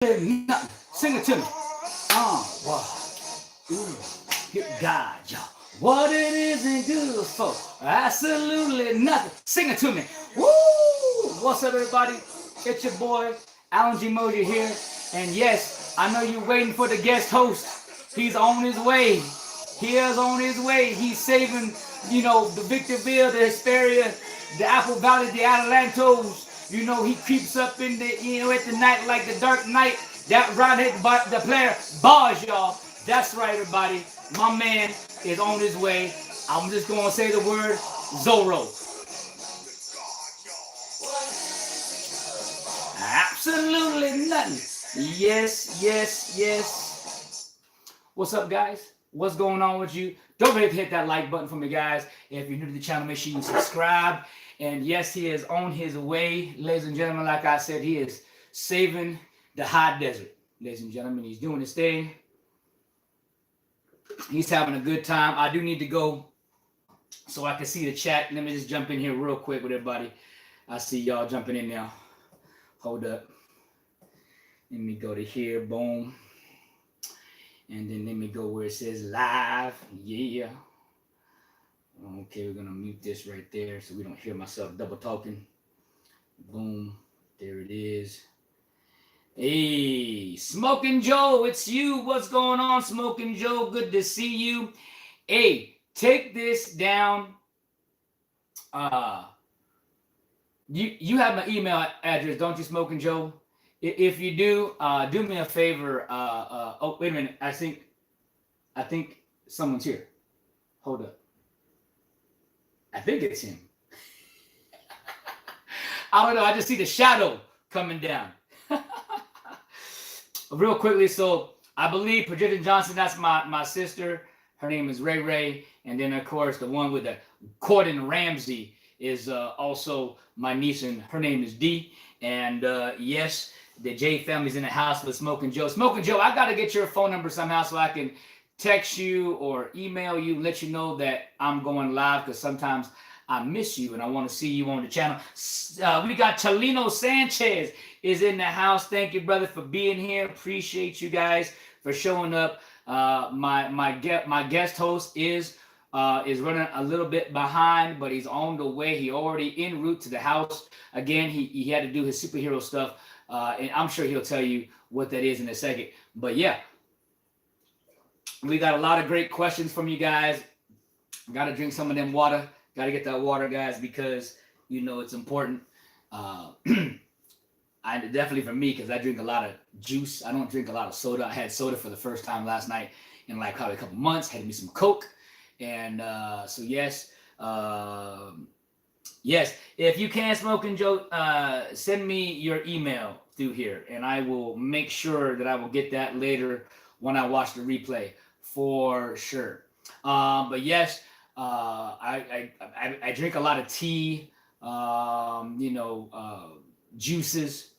Nothing. Sing it to me. Wow. Ooh, hit God, y'all. What it isn't good for? Absolutely nothing. Sing it to me. Woo! What's up, everybody? It's your boy, Alan G. Moja here. And yes, I know you're waiting for the guest host. He's on his way. He is on his way. He's saving, the Victorville, the Hesperia, the Apple Valley, the Atalantos. He creeps up in at the night like the Dark Knight. That right hit the player bars, y'all. That's right, everybody. My man is on his way. I'm just gonna say the word Zorro. Absolutely nothing. Yes, yes, yes. What's up, guys? What's going on with you? Don't forget to hit that like button for me, guys. If you're new to the channel, make sure you subscribe. And yes, he is on his way. Ladies and gentlemen, like I said, he is saving the high desert. Ladies and gentlemen, he's doing his thing. He's having a good time. I do need to go so I can see the chat. Let me just jump in here real quick with everybody. I see y'all jumping in now. Hold up. Let me go to here. Boom. And then let me go where it says live. Yeah. Okay, we're going to mute this right there so we don't hear myself double talking. Boom. There it is. Hey, Smoking Joe, it's you. What's going on, Smoking Joe? Good to see you. Hey, take this down. You have my email address, don't you, Smoking Joe? If you do, do me a favor. Oh, wait a minute. I think someone's here. Hold up. I think it's him. I don't know. I just see the shadow coming down. Real quickly, so I believe Patricia Johnson, that's my sister. Her name is Ray Ray. And then, of course, the one with the Gordon Ramsay is also my niece, and her name is Dee. And yes, the J family's in the house with Smoking Joe. Smoking Joe, I got to get your phone number somehow so I can text you or email you, let you know that I'm going live, because sometimes I miss you and I want to see you on the channel. We got Chalino Sanchez is in the house. Thank you, brother, for being here. Appreciate you guys for showing up. My guest host is running a little bit behind, but he's on the way. He already en route to the house. Again, he had to do his superhero stuff, and I'm sure he'll tell you what that is in a second. But yeah, we got a lot of great questions from you guys. Got to drink some of them water. Got to get that water, guys, because it's important. I definitely for me, because I drink a lot of juice. I don't drink a lot of soda. I had soda for the first time last night in like probably a couple months. Had me some Coke, and so yes, yes. If you can, Smoking Joe, send me your email through here, and I will make sure that I will get that later when I watch the replay for sure. But yes, I drink a lot of tea, juices,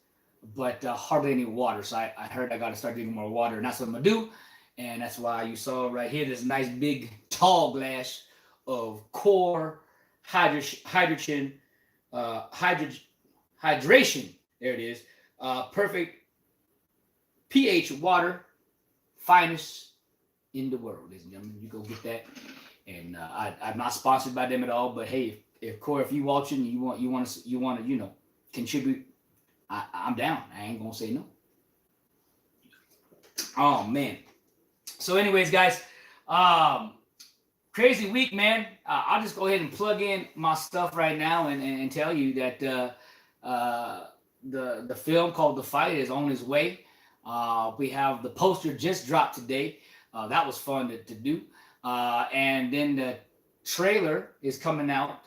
but hardly any water. So I heard I got to start drinking more water, and that's what I'm gonna do. And that's why you saw right here this nice big tall glass of core hydration. There it is. Perfect pH water, finest in the world, ladies and gentlemen. You go get that. And I'm not sponsored by them at all. But hey, if Core, if you watching, you want to contribute, I'm down. I ain't gonna say no. Oh man. So, anyways, guys, crazy week, man. I'll just go ahead and plug in my stuff right now and tell you that the film called The Fight is on its way. We have the poster just dropped today. That was fun to do. And then the trailer is coming out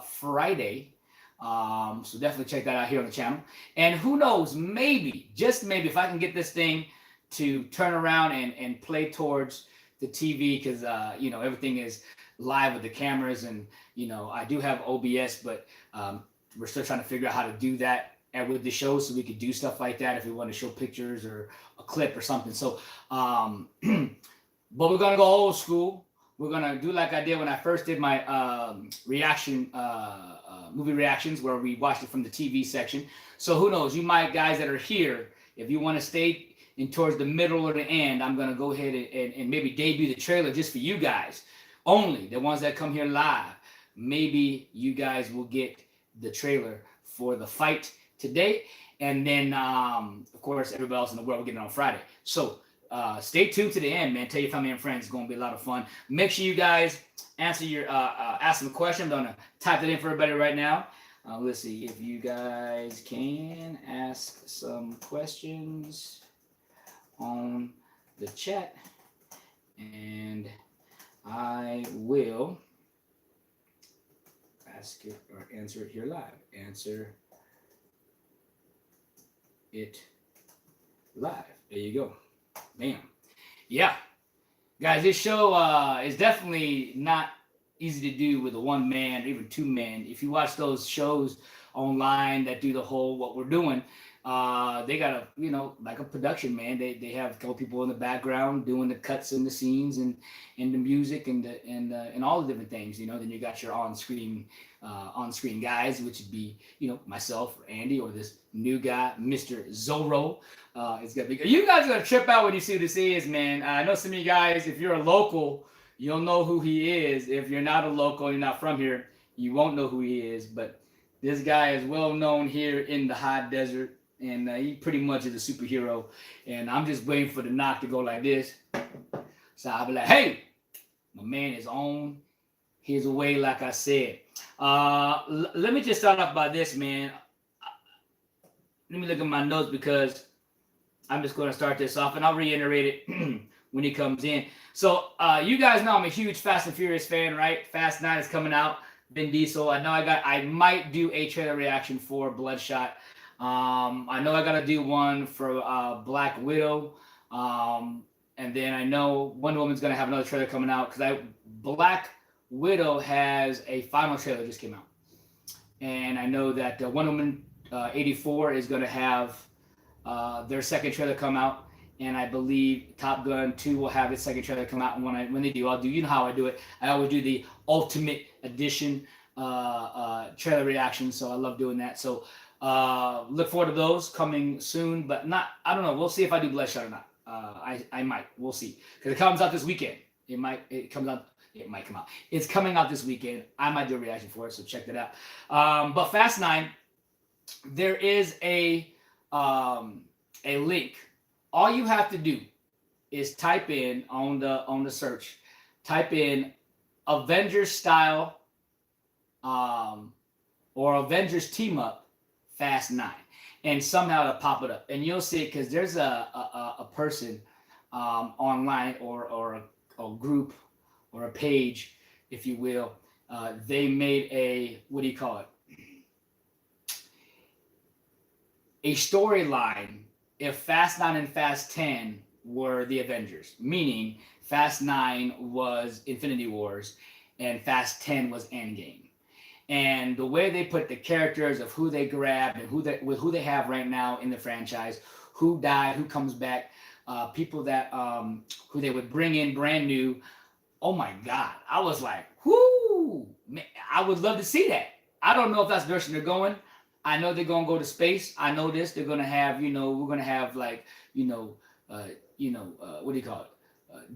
Friday. So definitely check that out here on the channel. And who knows, maybe, just maybe, if I can get this thing to turn around and play towards the TV, because, everything is live with the cameras. And, I do have OBS, but we're still trying to figure out how to do that with the show, so we could do stuff like that if we want to show pictures or a clip or something. So, but we're going to go old school. We're going to do like I did when I first did my movie reactions, where we watched it from the TV section. So who knows? You might, guys that are here, if you want to stay in towards the middle or the end, I'm gonna go ahead and maybe debut the trailer just for you guys only, the ones that come here live. Maybe you guys will get the trailer for the fight today, and then of course everybody else in the world will get it on Friday. So stay tuned to the end, man. Tell your family and friends. It's gonna be a lot of fun. Make sure you guys answer your ask some questions. I'm gonna type it in for everybody right now. Let's see if you guys can ask some questions on the chat, and I will ask it or answer it here live. Answer it live. There you go. Bam. Yeah. Guys, this show is definitely not easy to do with a one man or even two man. If you watch those shows online that do the whole what we're doing, they got a, you know, like a production, man. They have a couple people in the background doing the cuts and the scenes and the music and all the different things, you know. Then you got your on screen guys, which would be, you know, myself or Andy or this new guy, Mr. Zorro. It's gonna be good. You guys are gonna trip out when you see who this is, man. I know some of you guys, if you're a local, you'll know who he is. If you're not a local, you're not from here, you won't know who he is. But this guy is well known here in the high desert, and he pretty much is a superhero. And I'm just waiting for the knock to go like this. So I'll be like, hey, my man is on his way, like I said. Let me just start off by this, man. Let me look at my notes because I'm just going to start this off, and I'll reiterate it when he comes in. So you guys know I'm a huge Fast and Furious fan, right? Fast 9 is coming out. Vin Diesel. I know I might do a trailer reaction for Bloodshot. I know I got to do one for Black Widow. And then I know Wonder Woman's going to have another trailer coming out because Black Widow has a final trailer just came out. And I know that Wonder Woman 84 is going to have their second trailer come out. And I believe Top Gun 2 will have its second trailer come out. And when they do, I'll do, you know how I do it. I always do the Ultimate Edition trailer reaction. So I love doing that. So look forward to those coming soon, but not, I don't know. We'll see if I do Bloodshot or not. I might. We'll see. Because it comes out this weekend. It might come out. It's coming out this weekend. I might do a reaction for it, so check that out. But Fast 9, there is a link. All you have to do is type in on the search, type in Avengers style or Avengers team up Fast 9, and somehow it'll pop it up, and you'll see it because there's a person online or a group or a page, if you will. They made a, what do you call it? A storyline. If Fast 9 and Fast 10 were the Avengers, meaning Fast 9 was Infinity Wars and Fast 10 was Endgame. And the way they put the characters of who they grabbed and who they have right now in the franchise, who died, who comes back, people that who they would bring in brand new. Oh my God. I was like, whoo, man, I would love to see that. I don't know if that's the direction they're going. I know they're gonna go to space. I know this. They're gonna have, you know, we're gonna have like, what do you call it?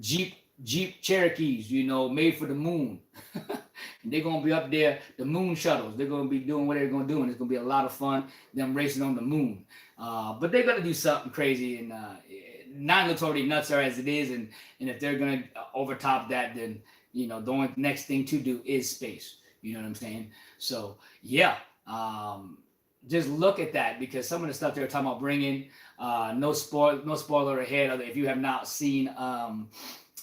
Jeep Cherokees, you know, made for the moon. They're gonna be up there, the moon shuttles. They're gonna be doing what they're gonna do, and it's gonna be a lot of fun. Them racing on the moon. But they're gonna do something crazy, and 9 looks already nuts as it is, and if they're gonna overtop that, then you know the only next thing to do is space. You know what I'm saying? So yeah. Just look at that, because some of the stuff they're talking about bringing, no spoiler ahead. If you have not seen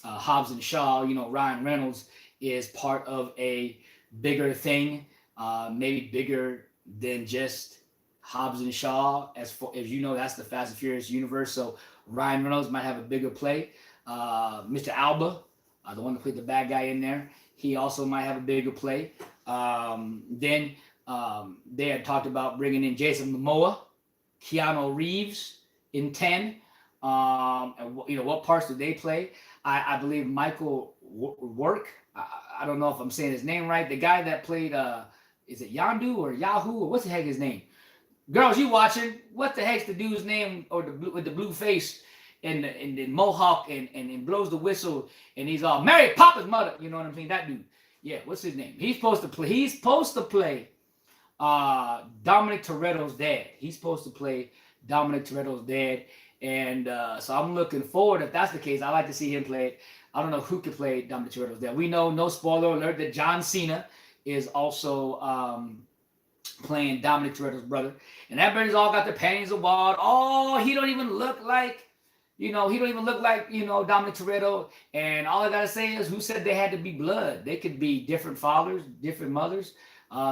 Hobbs and Shaw, you know, Ryan Reynolds is part of a bigger thing, maybe bigger than just Hobbs and Shaw. As you know, that's the Fast and Furious universe. So Ryan Reynolds might have a bigger play. Mr. Alba, the one that played the bad guy in there, he also might have a bigger play. Then they had talked about bringing in Jason Momoa, Keanu Reeves in 10. And you know, what parts do they play? I believe Michael Work. I don't know if I'm saying his name right. The guy that played, is it Yandu or Yahoo or what's the heck his name? Girls, you watching? What the heck's the dude's name, or the blue, with the blue face and the mohawk and blows the whistle and he's all Mary Poppins mother. You know what I'm saying? That dude. Yeah, what's his name? He's supposed to play. He's supposed to play Dominic Toretto's dad. He's supposed to play Dominic Toretto's dad. And so I'm looking forward. If that's the case, I like to see him play it. I don't know who could play Dominic Toretto's dad. We know, no spoiler alert, that John Cena is also playing Dominic Toretto's brother. And everybody's all got their panties a wad. Oh, he don't even look like, he don't even look like, Dominic Toretto. And all I gotta say is, who said they had to be blood? They could be different fathers, different mothers.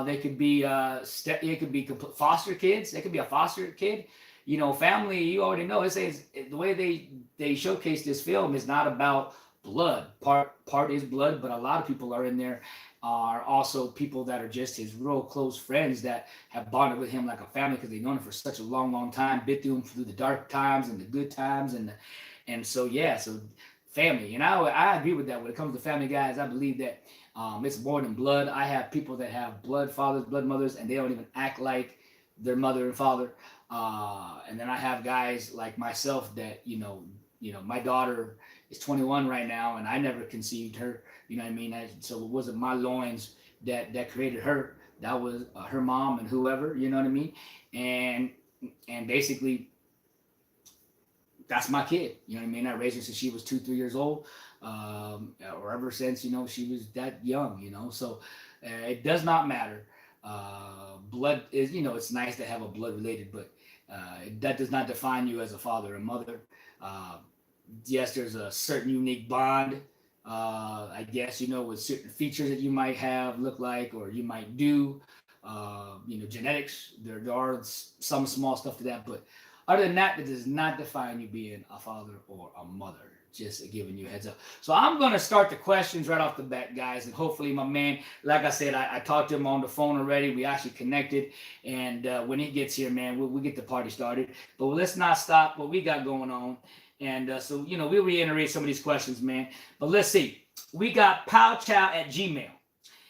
They could be it could be foster kids. They could be a foster kid. Family. You already know. It says the way they showcase this film is not about blood. Part is blood, but a lot of people are in there are also people that are just his real close friends that have bonded with him like a family because they've known him for such a long, long time, been through him through the dark times and the good times, and so yeah, so family. And I agree with that. When it comes to family, guys, I believe that it's more than blood. I have people that have blood fathers, blood mothers, and they don't even act like their mother and father. And then I have guys like myself that my daughter is 21 right now, and I never conceived her. You know what I mean? So it wasn't my loins that created her. That was her mom and whoever. You know what I mean? And basically, that's my kid. You know what I mean? I raised her since she was 2, 3 years old, or ever since she was that young. So it does not matter. Blood is it's nice to have a blood related, but that does not define you as a father and mother. Yes, there's a certain unique bond. I guess with certain features that you might have, look like, or you might do. Genetics. There are some small stuff to that, but other than that, it does not define you being a father or a mother. Just giving you a heads up. So I'm going to start the questions right off the bat, guys. And hopefully my man, like I said, I talked to him on the phone already. We actually connected. And when he gets here, man, we'll get the party started. But let's not stop what we got going on. And so, we'll reiterate some of these questions, man. But let's see. We got powchow@gmail.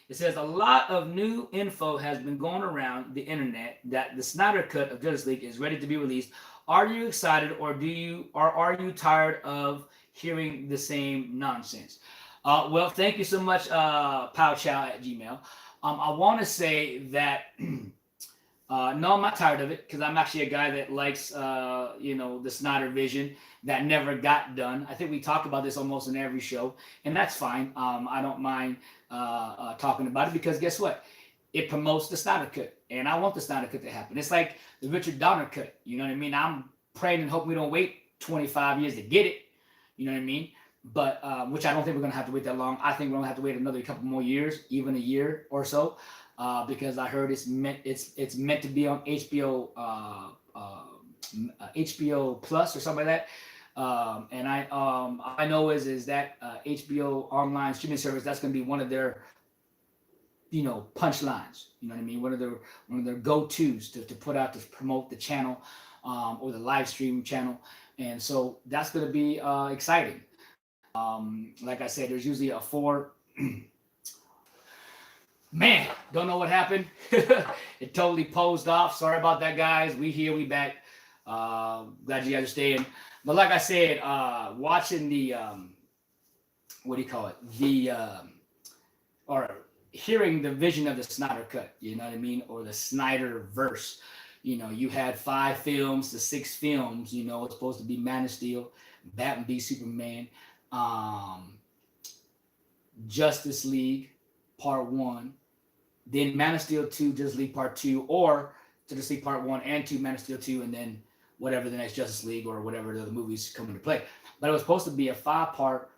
It says, a lot of new info has been going around the internet that the Snyder Cut of Justice League is ready to be released. Are you excited, or are you tired of hearing the same nonsense? Well, thank you so much, powchow@gmail. I want to say that no, I'm not tired of it, because I'm actually a guy that likes the Snyder Vision that never got done. I think we talk about this almost in every show, and that's fine. I don't mind talking about it, because guess what? It promotes the Snyder Cut, and I want the Snyder Cut to happen. It's like the Richard Donner Cut. You know what I mean? I'm praying and hoping we don't wait 25 years to get it. You know what I mean? But which I don't think we're gonna have to wait that long. I think we're gonna have to wait another couple more years, even a year or so, because I heard it's meant to be on HBO HBO Plus or something like that. And I know is that HBO online streaming service, that's gonna be one of their punchlines. You know what I mean? One of their go-tos to put out to promote the channel, or the live stream channel. And so that's going to be exciting. Like I said, there's usually a 4. Man, don't know what happened. It totally posed off. Sorry about that, guys. We here, we back. Glad you guys are staying. But like I said, watching the what do you call it? Or hearing the vision of the Snyder Cut. You know what I mean? Or the Snyder verse. You had 5 films to 6 films. It's supposed to be Man of Steel, Batman v Superman, Justice League Part 1, then Man of Steel 2, Justice League Part 2, or Justice League Part 1 and 2, Man of Steel 2, and then whatever the next Justice League or whatever the other movies come into play. But it was supposed to be a 5-part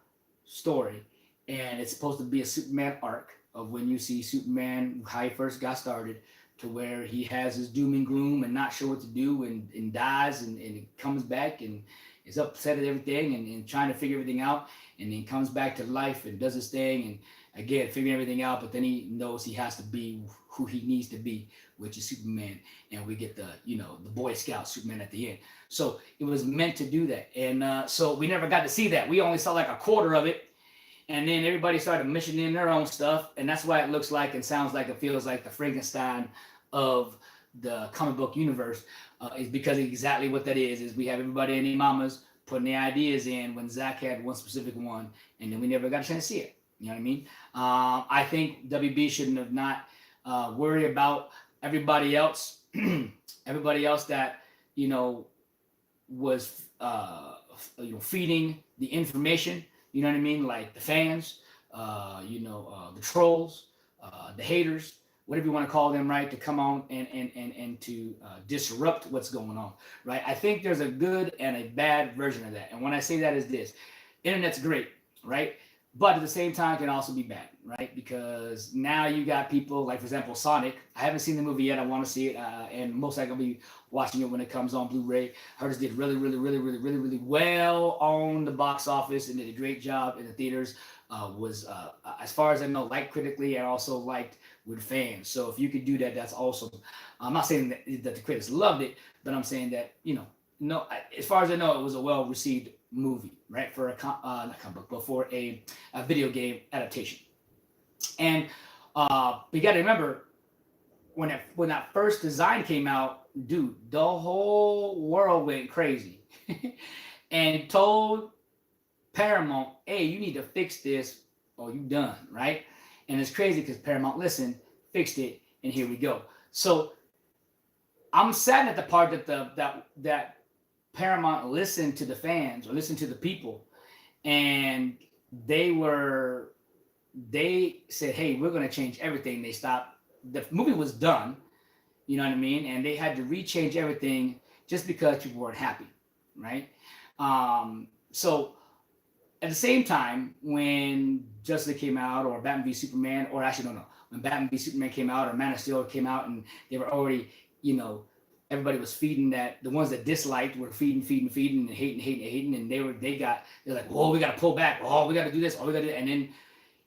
story, and it's supposed to be a Superman arc of when you see Superman, how he first got started, to where he has his doom and gloom and not sure what to do, and dies, and he comes back and is upset at everything and trying to figure everything out, and then comes back to life and does his thing, and again figuring everything out, but then he knows he has to be who he needs to be, which is Superman, and we get the Boy Scout Superman at the end. So it was meant to do that, and so we never got to see that. We only saw like a quarter of it. And then everybody started missioning in their own stuff, and that's why it looks like and sounds like, it feels like the Frankenstein of the comic book universe is because exactly what that is we have everybody and their mamas putting their ideas in when Zach had one specific one, and then we never got a chance to see it. You know what I mean? I think WB shouldn't have not worry about everybody else, everybody else that was feeding the information. You know what I mean? Like the fans, the trolls, the haters, whatever you want to call them, right? To come on and to disrupt what's going on, right? I think there's a good and a bad version of that. And when I say that is this, internet's great, right? But at the same time, it can also be bad, right? Because now you got people like, for example, Sonic. I haven't seen the movie yet. I want to see it, and most likely I'll be watching it when it comes on Blu-ray. Hers did really, really, really, really, really, really well on the box office and did a great job in the theaters. Was as far as I know, liked critically and also liked with fans. So if you could do that, that's awesome. I'm not saying that the critics loved it, but I'm saying that as far as I know, it was a well-received movie, right? For not comic book, but for a video game adaptation. And you got to remember when that first design came out, dude, the whole world went crazy and told Paramount, hey, you need to fix this or you done, right? And it's crazy because Paramount listened, fixed it, and here we go. So I'm sad at the part that Paramount listened to the fans or listened to the people, and they said, hey, we're going to change everything. They stopped. The movie was done, you know what I mean? And they had to rechange everything just because people weren't happy, right? So at the same time, when Justice League came out, or Batman v Superman, or actually, no, when Batman v Superman came out, or Man of Steel came out, and they were already, everybody was feeding that. The ones that disliked were feeding, and hating, and they're like, whoa, we got to pull back. Oh, we got to do this. Oh, we got to do that. And then,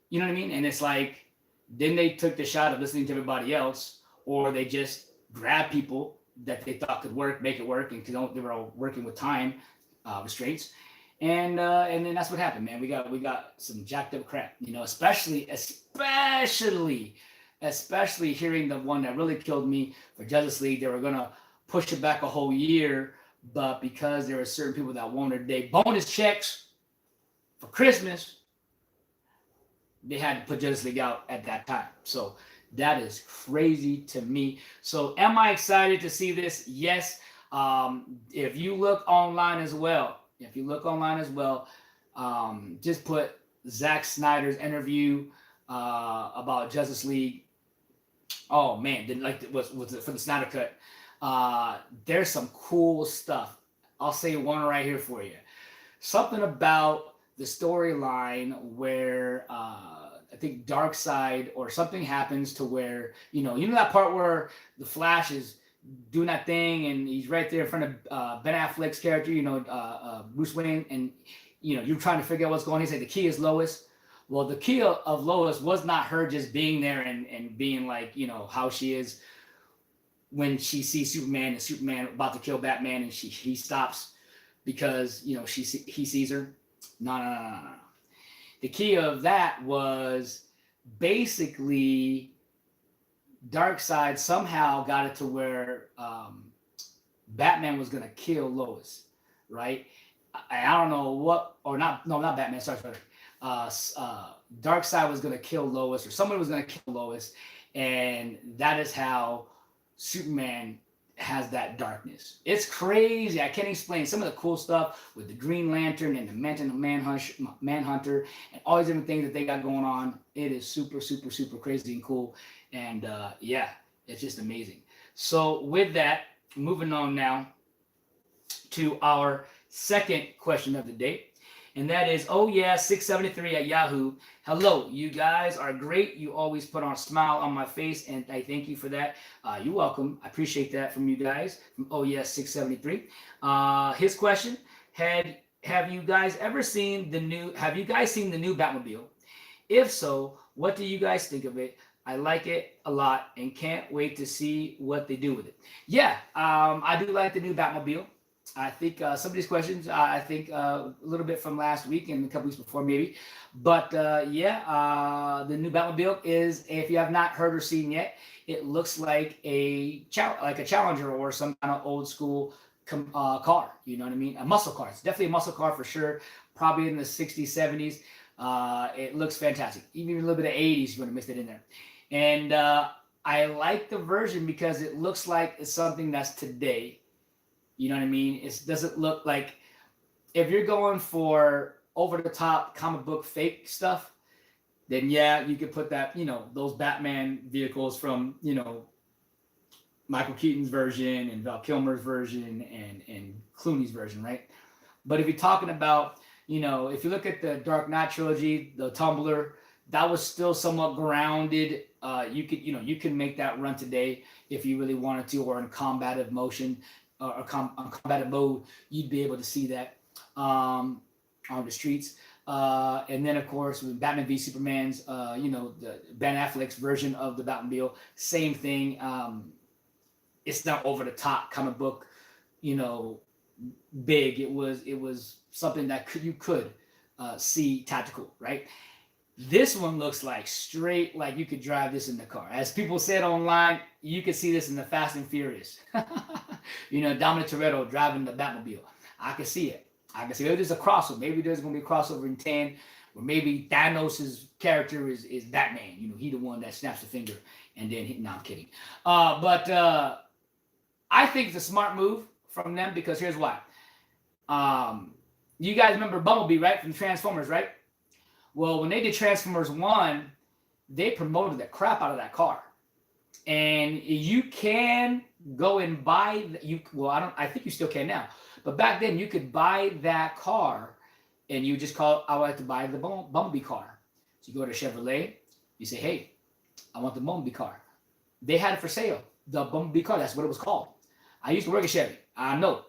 you know what I mean? And it's like, then they took the shot of listening to everybody else, or they just grabbed people that they thought could work, make it work, and they were all working with time restraints. And then that's what happened, man. We got some jacked up crap, especially hearing the one that really killed me for Justice League. They were gonna push it back a whole year, but because there were certain people that wanted their bonus checks for Christmas, they had to put Justice League out at that time. So that is crazy to me. So am I excited to see this? Yes. If you look online as well, just put Zack Snyder's interview about Justice League. Oh man, was it for the Snyder Cut? There's some cool stuff. I'll say one right here for you. Something about the storyline where I think Darkseid or something happens to where that part where the Flash is doing that thing and he's right there in front of Ben Affleck's character, Bruce Wayne, and you're trying to figure out what's going on. He's like, the key is Lois. Well, the key of Lois was not her just being there and being like, how she is when she sees Superman and Superman about to kill Batman, and he stops because he sees her. No. The key of that was basically Darkseid somehow got it to where Batman was gonna kill Lois, right? I don't know what, or not Batman. Sorry. Darkseid was gonna kill Lois, or someone was gonna kill Lois, and that is how Superman has that darkness. It's crazy. I can't explain some of the cool stuff with the Green Lantern and the Manhunter and all these different things that they got going on. It is super, super, super crazy and cool. And it's just amazing. So with that, moving on now to our second question of the day. And that is, 673 at Yahoo. Hello, you guys are great. You always put on a smile on my face, and I thank you for that. You're welcome. I appreciate that from you guys. From 673. His question: Have you guys seen the new Batmobile? If so, what do you guys think of it? I like it a lot and can't wait to see what they do with it. Yeah, I do like the new Batmobile. I think some of these questions, a little bit from last week and a couple weeks before maybe. But the new Batmobile is, if you have not heard or seen yet, it looks like a Challenger or some kind of old school car. You know what I mean? A muscle car. It's definitely a muscle car for sure. Probably in the 60s, 70s. It looks fantastic. Even a little bit of 80s, you want to mix it in there. And I like the version because it looks like it's something that's today. You know what I mean? It doesn't look like, if you're going for over the top comic book fake stuff, then yeah, you could put that, those Batman vehicles from, Michael Keaton's version and Val Kilmer's version and Clooney's version, right? But if you're talking about, if you look at the Dark Knight trilogy, the Tumbler, that was still somewhat grounded. You can make that run today if you really wanted to, or in combative motion or combative mode, you'd be able to see that on the streets. And then of course with Batman v Superman's, the Ben Affleck's version of the Batmobile, same thing. It's not over the top comic book, big. It was something that you could see tactical, right? This one looks like straight, like you could drive this in the car. As people said online, you could see this in the Fast and Furious. Dominic Toretto driving the Batmobile. I can see it. Maybe there's a crossover. Maybe there's going to be a crossover in 10, or maybe Thanos' character is Batman. He the one that snaps the finger and then no, I'm kidding. But I think it's a smart move from them because here's why. You guys remember Bumblebee, right? From Transformers, right? Well, when they did Transformers 1, they promoted the crap out of that car. And you can go and buy I think you still can now. But back then you could buy that car and you just call, I would like to buy the Bumblebee car. So you go to Chevrolet, you say, hey, I want the Bumblebee car. They had it for sale. The Bumblebee car, that's what it was called. I used to work at Chevy. I know.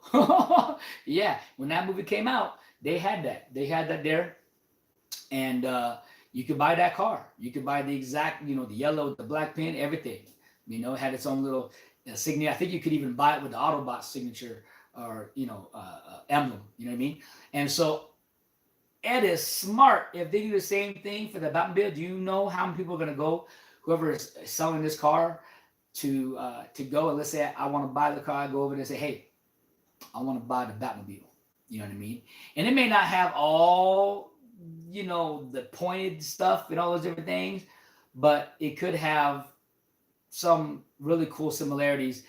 Yeah, when that movie came out, they had that. They had that there. And you could buy that car. You could buy the exact, the yellow, the black pin, everything. It had its own little signature. I think you could even buy it with the Autobot signature or, emblem. You know what I mean? And so Ed is smart. If they do the same thing for the Batmobile, do you know how many people are going to go, whoever is selling this car, to go and let's say I want to buy the car, I go over there and say, hey, I want to buy the Batmobile. You know what I mean? And it may not have all, the pointed stuff and all those different things, but it could have some really cool similarities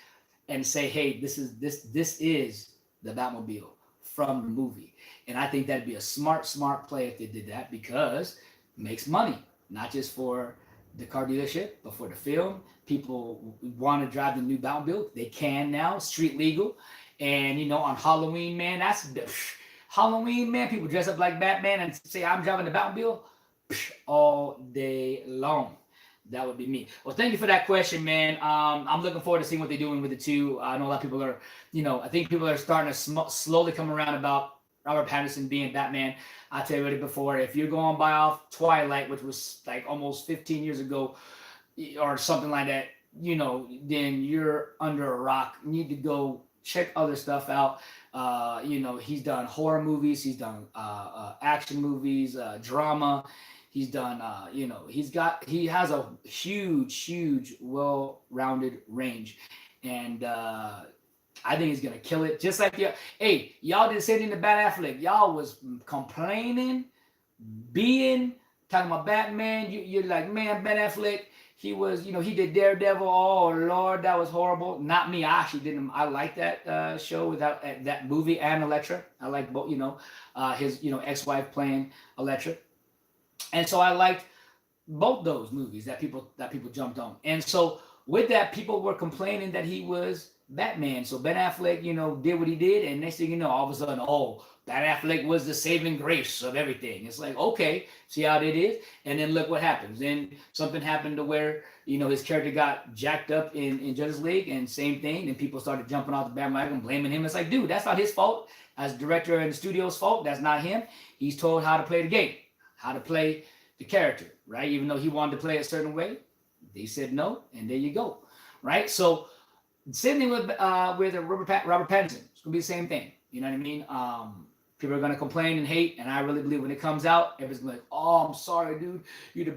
and say, hey, this is the Batmobile from the movie. And I think that'd be a smart play if they did that, because it makes money, not just for the car dealership, but for the film. People want to drive the new Batmobile. They can now, street legal. And, on Halloween, man, Halloween, man, people dress up like Batman and say, I'm driving the Batmobile all day long. That would be me. Well, thank you for that question, man. I'm looking forward to seeing what they're doing with the two. I know a lot of people are, I think people are starting to slowly come around about Robert Pattinson being Batman. I tell you what, before, if you're going by off Twilight, which was like almost 15 years ago or something like that, then you're under a rock. You need to go check other stuff out. He's done horror movies, he's done action movies, drama. He's done, he has a huge, well-rounded range. And I think he's going to kill it. Just like, hey, y'all did the same thing to Ben Affleck. Y'all was complaining, talking about Batman. You're like, man, Ben Affleck, he was, he did Daredevil. Oh, Lord, that was horrible. Not me. I actually didn't. I like that show without that movie and Elektra. I like both, his, ex-wife playing Elektra. And so I liked both those movies that people jumped on. And so with that, people were complaining that he was Batman. So Ben Affleck, did what he did. And next thing you know, all of a sudden, Ben Affleck was the saving grace of everything. It's like, okay, see how it is? And then look what happens. Then something happened to where, his character got jacked up in Justice League, and same thing. And people started jumping off the bandwagon, blaming him. It's like, dude, that's not his fault. As director and the studio's fault, that's not him. He's told how to play the game, how to play the character, right? Even though he wanted to play a certain way, they said no, and there you go, right? So same thing with Robert Pattinson. It's gonna be the same thing. You know what I mean? People are gonna complain and hate, and I really believe when it comes out, everyone's gonna be like, "Oh, I'm sorry, dude. You're the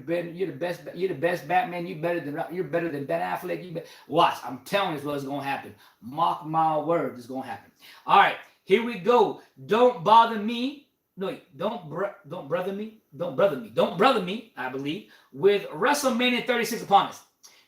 best Batman. You're better than Ben Affleck. Watch. I'm telling you what's gonna happen. Mark my words, it's gonna happen. All right, here we go. Don't bother me. No, wait, don't brother me. Don't brother me. I believe with WrestleMania 36 upon us.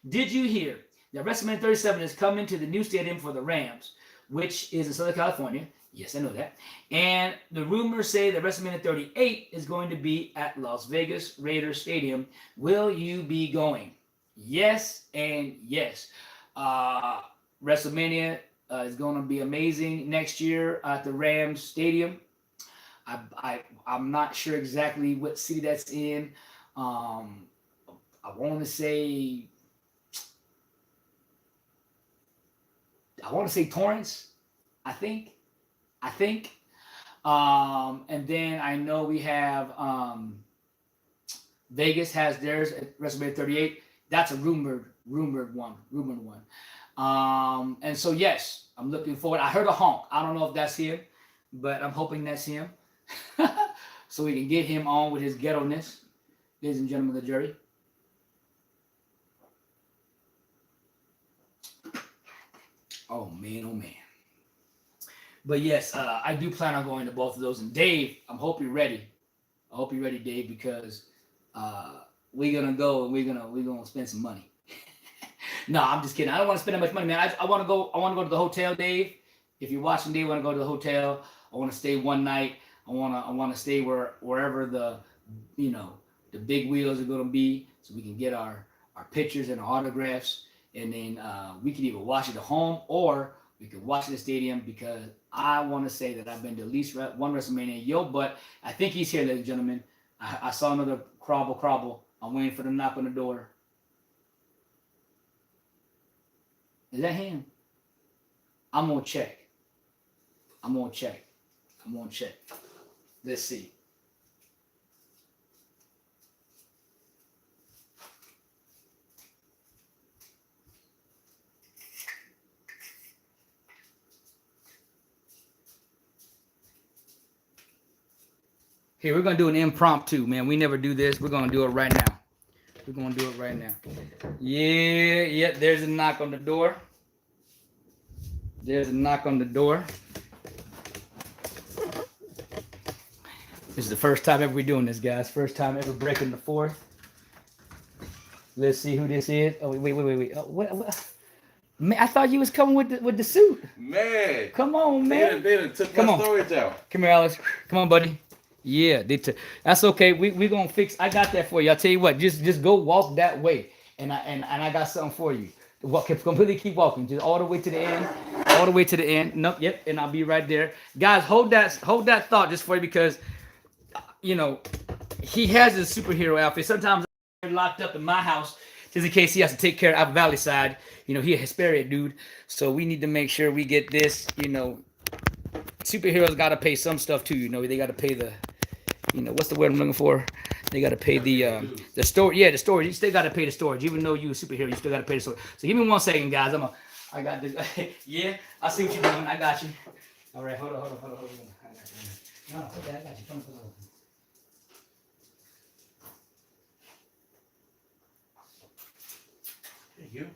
Did you hear that WrestleMania 37 is coming to the new stadium for the Rams, which is in Southern California? Yes, I know that. And the rumors say that WrestleMania 38 is going to be at Las Vegas Raiders Stadium. Will you be going? Yes and yes. WrestleMania is going to be amazing next year at the Rams Stadium. I'm not sure exactly what city that's in. I want to say Torrance. I think. And then I know we have Vegas has theirs at WrestleMania 38. That's a rumored one. And so yes, I'm looking forward. I heard a honk. I don't know if that's him, but I'm hoping that's him. So we can get him on with his ghetto-ness, ladies and gentlemen of the jury. Oh man. But yes, I do plan on going to both of those. And Dave, I hope you're ready. I hope you're ready, Dave, because we're gonna go and we're gonna spend some money. No, I'm just kidding. I don't want to spend that much money, man. I want to go to the hotel, Dave. If you're watching, Dave, I want to go to the hotel. I want to stay one night. I want to stay wherever the big wheels are gonna be, so we can get our pictures and our autographs, and then we can either watch it at home or we could watch it at the stadium, because I want to say that I've been to at least one WrestleMania. Yo, but I think he's here, ladies and gentlemen. I saw another crobble. I'm waiting for the knock on the door. Is that him? I'm gonna check. Let's see. Here, we're gonna do an impromptu, man. We never do this. We're gonna do it right now. Yeah. There's a knock on the door. This is the first time ever we're doing this, guys. First time ever breaking the fourth. Let's see who this is. Oh, wait. Oh, what? Man, I thought you was coming with the suit. Man. Come on, man. They took my storage out. Come here, Alex. Come on, buddy. Yeah, that's okay. We gonna fix. I got that for you. I'll tell you what. Just go walk that way, and I got something for you. Completely keep walking, just all the way to the end. Nope. Yep. And I'll be right there, guys. Hold that thought just for you, because he has his superhero outfit. Sometimes I'm locked up in my house just in case he has to take care of Apple Valley side. He a Hesperian dude, so we need to make sure we get this. Superheroes got to pay some stuff too. They got to pay the, what's the word I'm looking for? They got to pay the storage. Yeah, the storage. You still got to pay the storage, even though you're a superhero. You still got to pay the storage. So give me 1 second, guys. I got this. Yeah, I see what you're doing. I got you. All right, hold on. I got you. No, okay, I got you. Come on. Thank you.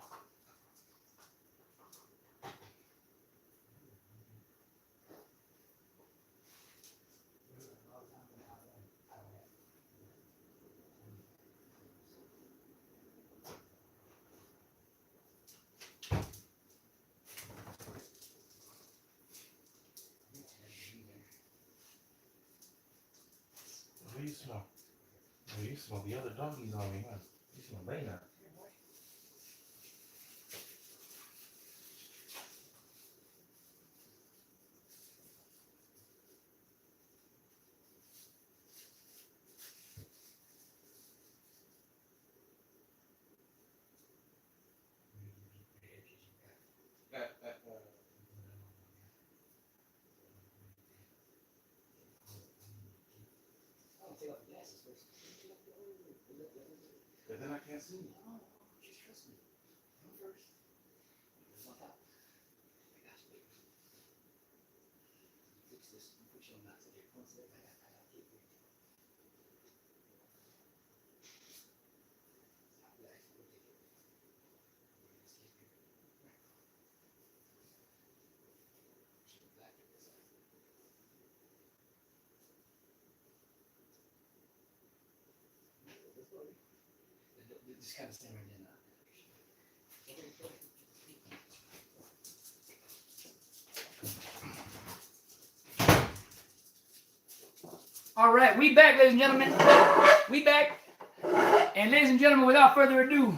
You smell the other doggies on me, huh? You smell Lena. But then I can't see. No, just trust me. Come first. Fix Just kind of stand right there now. All right, we back, ladies and gentlemen. We back. And ladies and gentlemen, without further ado,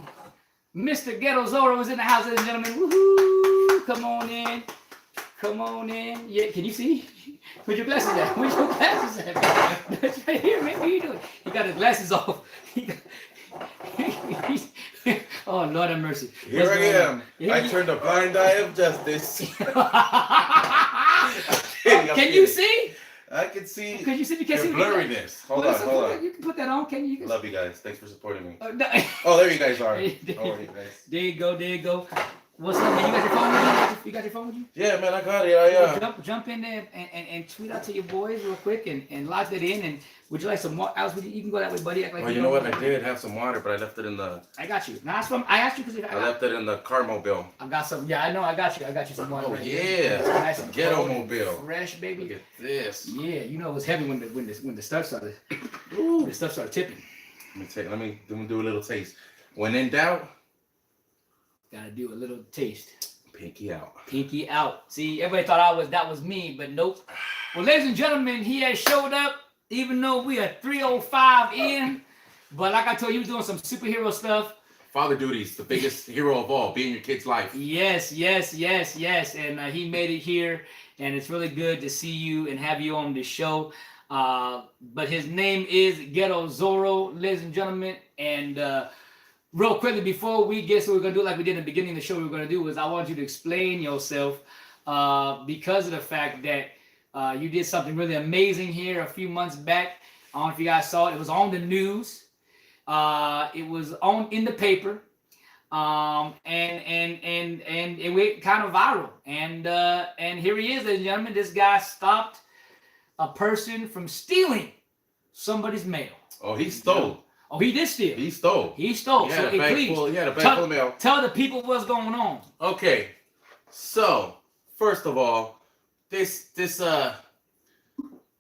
Mr. Ghetto Zorro is in the house, ladies and gentlemen. Woohoo! Come on in. Come on in. Yeah, can you see? Where's your glasses at? Where's your glasses at? That's right here, man. What are you doing? He got his glasses off. Oh, Lord have mercy. Here I am. I turned a blind eye of justice. Can you see? I can see. Because you see, you can't see blurriness. Hold on. You can put that on. Can you? Love you guys. Thanks for supporting me. No. Oh, there you guys are. How are you guys? There you go. There you go. What's up, man? You got your phone with you? You got your phone with you? Yeah, man, I got it. Jump in there and tweet out to your boys real quick and lodge that in. And would you like some more? You can go that way, buddy. Act like you know what? I did have some water, but I left it in the. I got you. Now, I asked you because I left it in the car mobile. I got some. Yeah, I know. I got you. I got you some water. Oh right yeah, nice and Ghetto mobile. Fresh, baby. Look at this. Yeah, you know it was heavy when the stuff started. Ooh. The stuff started tipping. Let me do a little taste. When in doubt, gotta do a little taste. Pinky out. Pinky out. See, everybody thought that was me, but nope. Well, ladies and gentlemen, he has showed up, even though we are 3:05 in. But like I told you, he was doing some superhero stuff. Father duties, the biggest hero of all, be in your kid's life. Yes. And he made it here, and it's really good to see you and have you on the show. But his name is Ghetto Zorro, ladies and gentlemen, and real quickly, before we get, so we're going to do like we did in the beginning of the show, we're going to do is I want you to explain yourself because of the fact that you did something really amazing here a few months back. I don't know if you guys saw it. It was on the news. It was in the paper. And it went kind of viral. And here he is, ladies and gentlemen. This guy stopped a person from stealing somebody's mail. Oh, he stole. Oh, he did steal. He stole. He stole. He had a bag full of mail. Tell the people what's going on. Okay. So, first of all, this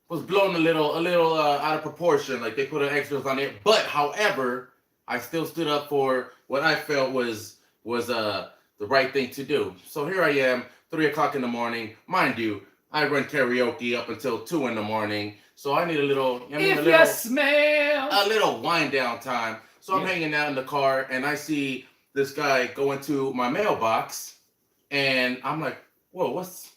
was blown a little out of proportion. Like they put extras on it. But however, I still stood up for what I felt was the right thing to do. So here I am, 3 o'clock in the morning. Mind you, I run karaoke up until 2 in the morning. So I need a little wind down time. So I'm hanging out in the car and I see this guy go into my mailbox and I'm like, whoa, what's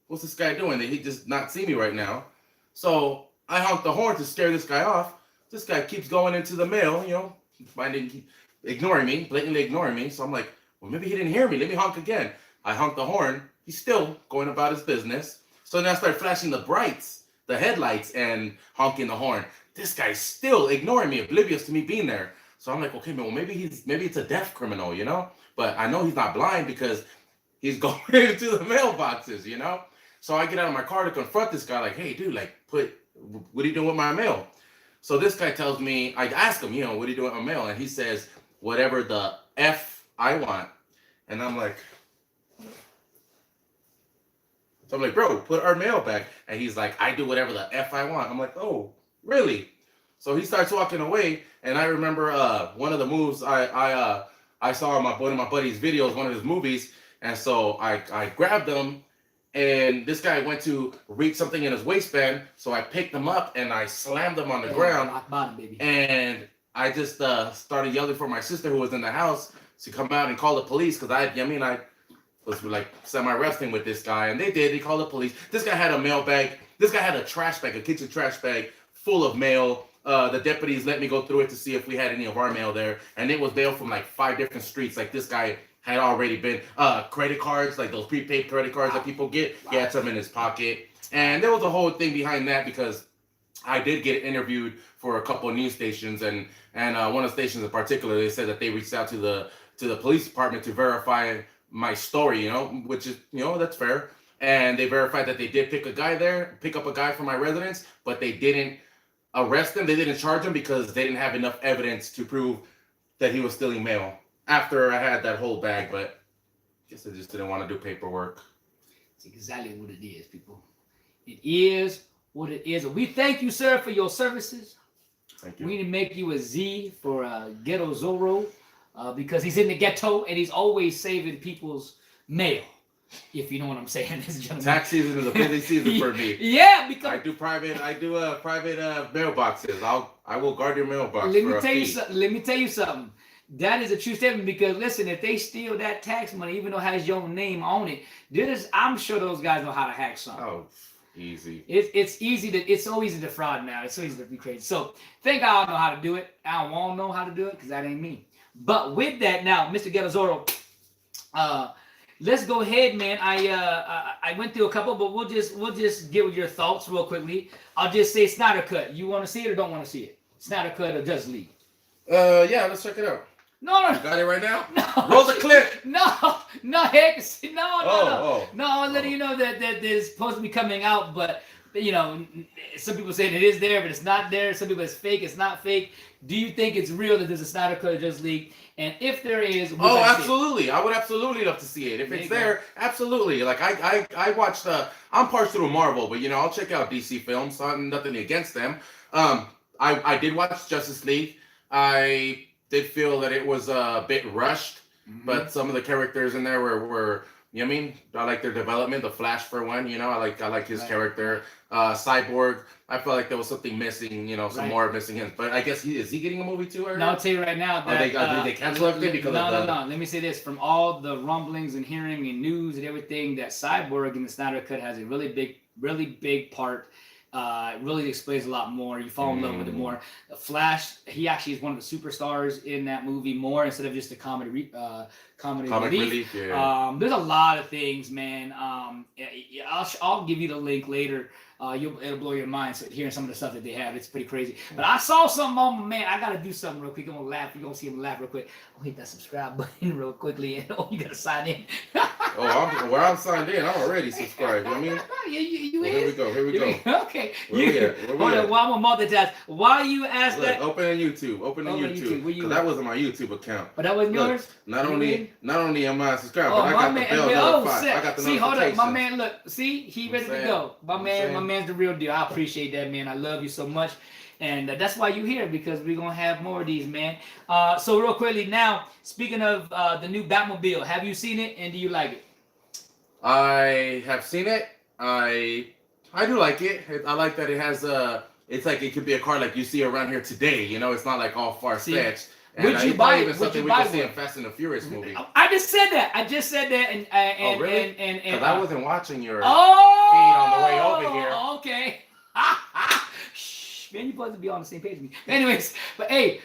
this guy doing? Did he just not see me right now? So I honk the horn to scare this guy off. This guy keeps going into the mail, blatantly ignoring me. So I'm like, well, maybe he didn't hear me. Let me honk again. I honk the horn. He's still going about his business. So then I start flashing the headlights and honking the horn. This guy's still ignoring me, oblivious to me being there. So I'm like, okay, man, well, maybe it's a deaf criminal, But I know he's not blind because he's going into the mailboxes, So I get out of my car to confront this guy, like, hey, dude, what are you doing with my mail? So this guy tells me, I ask him, what are you doing with my mail? And he says, whatever the F I want. And I'm like, bro, put our mail back. And he's like, I do whatever the F I want. I'm like, oh, really? So he starts walking away. And I remember one of the moves I saw on one of my buddy's videos, one of his movies. And so I grabbed him. And this guy went to reach something in his waistband. So I picked him up and I slammed him on the ground. Rock bottom, baby. And I just started yelling for my sister who was in the house to come out and call the police. Because I was like semi-wrestling with this guy. And they did. They called the police. This guy had a mail bag. This guy had a trash bag, a kitchen trash bag full of mail. The deputies let me go through it to see if we had any of our mail there. And it was mail from like 5 different streets. Like this guy had already been credit cards, like those prepaid credit cards that people get. He had some in his pocket. And there was a whole thing behind that because I did get interviewed for a couple of news stations. And one of the stations in particular, they said that they reached out to the police department to verify my story, which is, that's fair. and they verified that they did pick up a guy from my residence, but they didn't arrest him. They didn't charge him because they didn't have enough evidence to prove that he was stealing mail after I had that whole bag, but I guess I just didn't want to do paperwork. It's exactly what it is, people. It is what it is. We thank you, sir, for your services. Thank you. We need to make you a Z for Ghetto Zorro because he's in the ghetto and he's always saving people's mail. If you know what I'm saying, this gentleman. Tax season is a busy season for me. Yeah, because I do private mailboxes. I will guard your mailbox. let me tell you something. That is a true statement because listen, if they steal that tax money, even though it has your name on it, I'm sure those guys know how to hack something. Oh, easy. It's so easy to fraud now. It's so easy to be crazy. So think I don't know how to do it. I don't want to know how to do it because that ain't me. But with that now, Mr. Ghetto Zorro, let's go ahead, man. I went through a couple, but we'll just get with your thoughts real quickly. I'll just say Snyder Cut. You want to see it or don't want to see it? Snyder Cut or Justice League? Yeah, let's check it out. No. Got it right now? No. Roll the clip. No, heck, no. I'm letting you know that it's supposed to be coming out, but you know, some people say it is there, but it's not there. Some people it's fake, it's not fake. Do you think it's real that there's a Snyder Cut of Justice League? And if there is, absolutely. I would absolutely love to see it. If it's there, absolutely. Like I watched I'm partial to Marvel, but you know, I'll check out DC films. So nothing against them. I did watch Justice League. I did feel that it was a bit rushed, but some of the characters in there were you know what I mean? I like their development. The Flash for one, you know, I like his character. Cyborg, I felt like there was something missing, you know, some more missing him. But I guess is he getting a movie too? No, I'll tell you right now that did they cancel everything because no. Let me say this: from all the rumblings and hearing and news and everything, that Cyborg in the Snyder Cut has a really big part. It really explains a lot more. You fall in love with it more. Flash, he actually is one of the superstars in that movie more instead of just a comedy relief. Yeah. There's a lot of things, man. I'll give you the link later. It'll blow your mind. So hearing some of the stuff that they have, it's pretty crazy. But I saw something on my man. I gotta do something real quick. I'm gonna laugh. You're gonna see him laugh real quick. I'll hit that subscribe button real quickly, and you gotta sign in. I'm signed in. I'm already subscribed. You know what I mean? You Here we go. Okay. Hold on. While I'm gonna multitask. Why you ask that? Open a YouTube. Open a YouTube. Because that wasn't my YouTube account. But that wasn't yours. Not only am I subscribed, but I got the bell notified. I got the see, hold up, my man. Look, see, he ready to go. My man's the real deal. I appreciate that, man. I love you so much. And that's why you're here, because we're going to have more of these, man. So real quickly now, speaking of the new Batmobile, have you seen it and do you like it? I have seen it. I do like it. I like that it has it's like it could be a car like you see around here today. You know, it's not like all far-fetched. Would you buy it? Something we can see in Fast and the Furious movie. I just said that. And really? Because I wasn't watching your feed on the way over here. Okay. Shh, man, you're supposed to be on the same page with me. Anyways, did you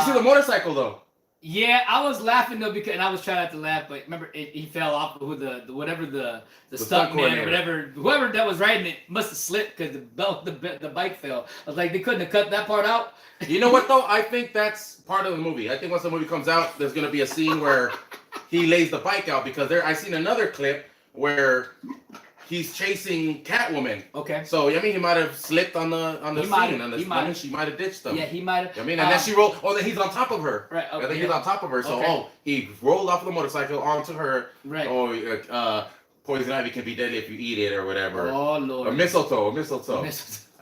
see the motorcycle though? Yeah, I was laughing though because I was trying not to laugh, but remember he fell off with the stunt man or whoever that was riding it must have slipped because the bike fell. I was like, they couldn't have cut that part out. You know what though? I think that's part of the movie. I think once the movie comes out, there's gonna be a scene where he lays the bike out because I seen another clip where he's chasing Catwoman. Okay. So I mean, he might have slipped on the scene. She might have ditched him. Yeah, he might have. I mean, and then she rolled. Oh, then he's on top of her. Right. Okay. I think he's on top of her. So he rolled off the motorcycle onto her. Right. Oh, poison ivy can be deadly if you eat it or whatever. Oh Lord. Or mistletoe.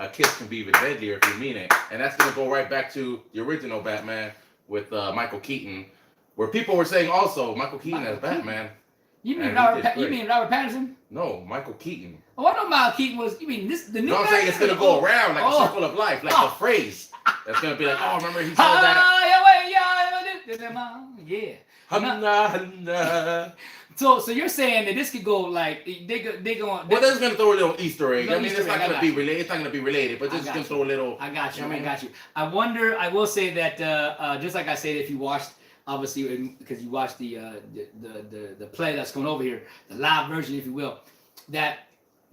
A kiss can be even deadlier if you mean it. And that's gonna go right back to the original Batman with Michael Keaton, where people were saying also Michael Keaton as Batman. You mean Robert Pattinson? No, Michael Keaton. Oh, I know Michael Keaton was. You mean the new? No, I'm saying it's gonna go around like a circle of life, like the phrase. That's gonna be like, oh, remember he said that. Yeah. So you're saying that this could go like they go. Well, they're just gonna throw a little Easter egg. I mean, it's not gonna be related. It's not gonna be related, but just gonna throw a little. I got you. I got you. I wonder. I will say that just like I said, if you watched. Obviously, because you watched the play that's going over here, the live version, if you will, that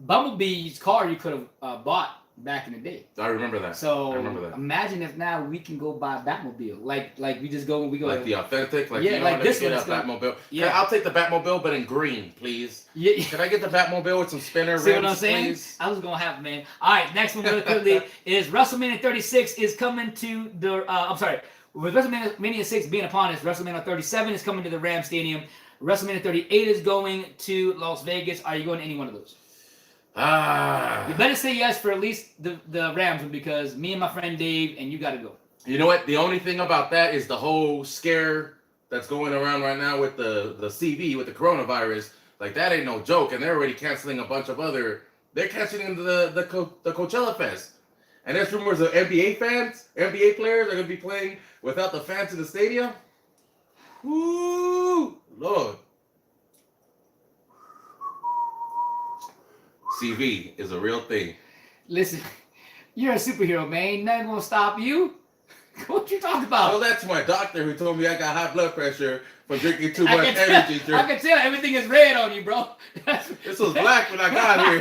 Bumblebee's car you could have bought back in the day. I remember that. So I remember that. imagine if now we can go buy a Batmobile, like we just go and we go Like the authentic, like Yeah, you know, like this get one, a it's got- Batmobile. yeah. I'll take the Batmobile, but in green, please. Yeah. Can I get the Batmobile with some spinner See rims, what I'm saying? please? I was gonna have man. All right, next one really quickly is WrestleMania 36 is coming to the. I'm sorry, with WrestleMania 6 being upon us, WrestleMania 37 is coming to the Ram Stadium. WrestleMania 38 is going to Las Vegas. Are you going to any one of those? You better say yes for at least the Rams one, because me and my friend Dave and you got to go. You know what? The only thing about that is the whole scare that's going around right now with the CV, with the coronavirus. Like, that ain't no joke, and they're already canceling a bunch of other. They're canceling the Coachella Fest, and there's rumors of NBA players are gonna be playing without the fans in the stadium. Woo, Lord. CV is a real thing. Listen, you're a superhero, man. Nothing gonna stop you. What you talking about? Well, that's my doctor who told me I got high blood pressure from drinking too much energy drink. I can tell everything is red on you, bro. This was black when I got here.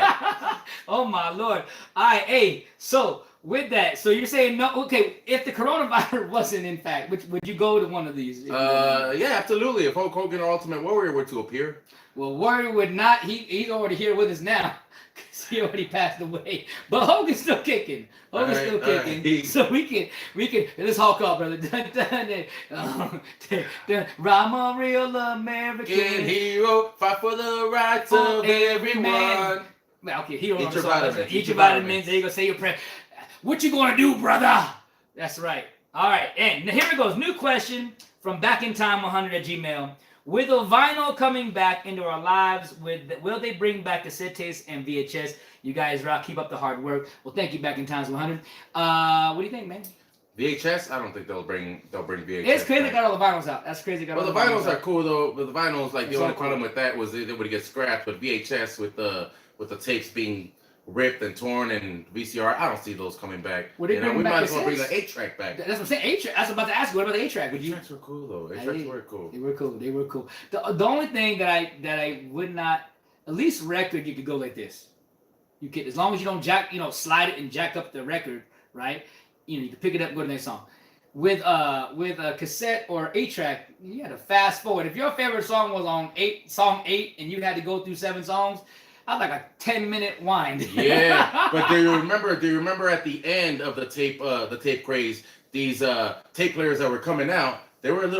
Oh my Lord. All right, hey, so with that, so you're saying no, okay, if the coronavirus wasn't in fact, would you go to one of these? Yeah, absolutely. If Hulk Hogan or Ultimate Warrior were to appear. Well, Warrior would not, he's already here with us now. He already passed away, but Hogan's still kicking. Hogan's still kicking, right. so we can. Let's Hulk up, brother. Dun, dun, dun, dun. I'm a real American hero, fight for the rights of of every everyone. man. Well, okay, hero. Eat your so- vitamins, Eat your vitamins. There you go. Say your prayer. What you gonna do, brother? That's right. All right, and here it goes. New question from backintime100@gmail. With a vinyl coming back into our lives, will they bring back cassettes and VHS? You guys rock. Keep up the hard work. Well, thank you, Back in Times 100. What do you think, man? VHS? I don't think they'll bring VHS. It's crazy they back. got all the vinyls out. That's crazy. They got Well, all the vinyls are out. cool though. But the vinyls, like, the It's only all problem cool. with that was they would get scratched. But VHS with the tapes being ripped and torn, and VCR, I don't see those coming back. Would they You know, bring we back might as well bring cassettes? the 8-track back. That's what I'm saying. 8-track. I was about to ask you. What about the 8-track? Would you? 8-tracks were cool though. 8-tracks Hey, were cool. They were cool. They were cool. The only thing that I would not, at least record, you could go like this. You could, as long as you don't slide it and jack up the record, right? You can pick it up and go to the next song. With a cassette or 8-track, you had to fast forward. If your favorite song was on song 8 and you had to go through 7 songs, I was like a 10-minute wind. Yeah, but do you remember at the end of the tape craze, these tape players that were coming out, they were getting a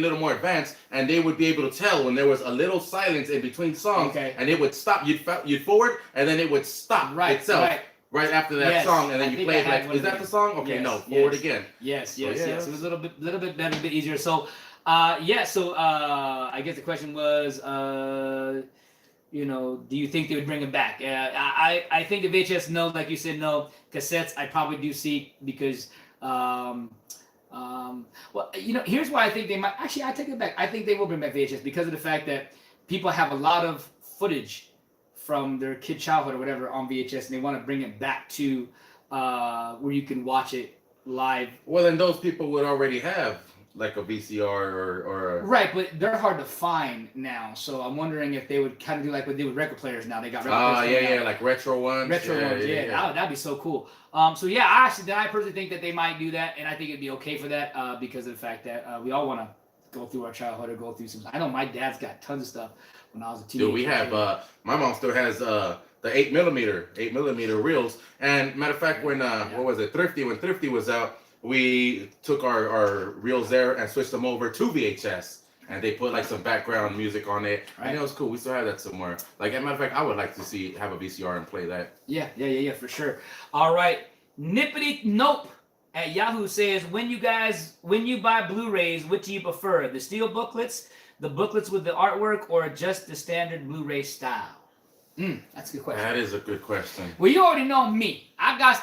little more advanced, and they would be able to tell when there was a little silence in between songs, Okay. and it would stop. You'd forward, and then it would stop itself right after that Yes, song, and I then you think play I it had like, one is of that the these. song? Okay, Yes, no, forward yes. again. Yes. yeah. It was a little bit better, a bit easier. So, I guess the question was, do you think they would bring it back? I think the VHS, no. Like you said, no. Cassettes, I probably do see, because, here's why I think they might. Actually, I take it back. I think they will bring back VHS because of the fact that people have a lot of footage from their kid childhood or whatever on VHS, and they want to bring it back to where you can watch it live. Well, then those people would already have like a VCR or a... Right, but they're hard to find now. So I'm wondering if they would kind of do like what they do with record players now. They got record players. Yeah, like retro ones. Retro ones, yeah. That'd be so cool. I personally think that they might do that, and I think it'd be okay for that because of the fact that we all want to go through our childhood or go through some. I know my dad's got tons of stuff when I was a teenager. Dude, we have my mom still has the 8mm reels. And matter of fact, when what was it, when Thrifty was out, we took our reels there and switched them over to VHS, and they put like some background music on it, and it was cool. We still have that somewhere. Like, as a matter of fact, I would like to have a VCR and play that. Yeah, for sure. All right, Nippity Nope at Yahoo says, when you buy Blu-rays, what do you prefer? The steel booklets, the booklets with the artwork, or just the standard Blu-ray style? That's a good question. That is a good question. Well, you already know me. I have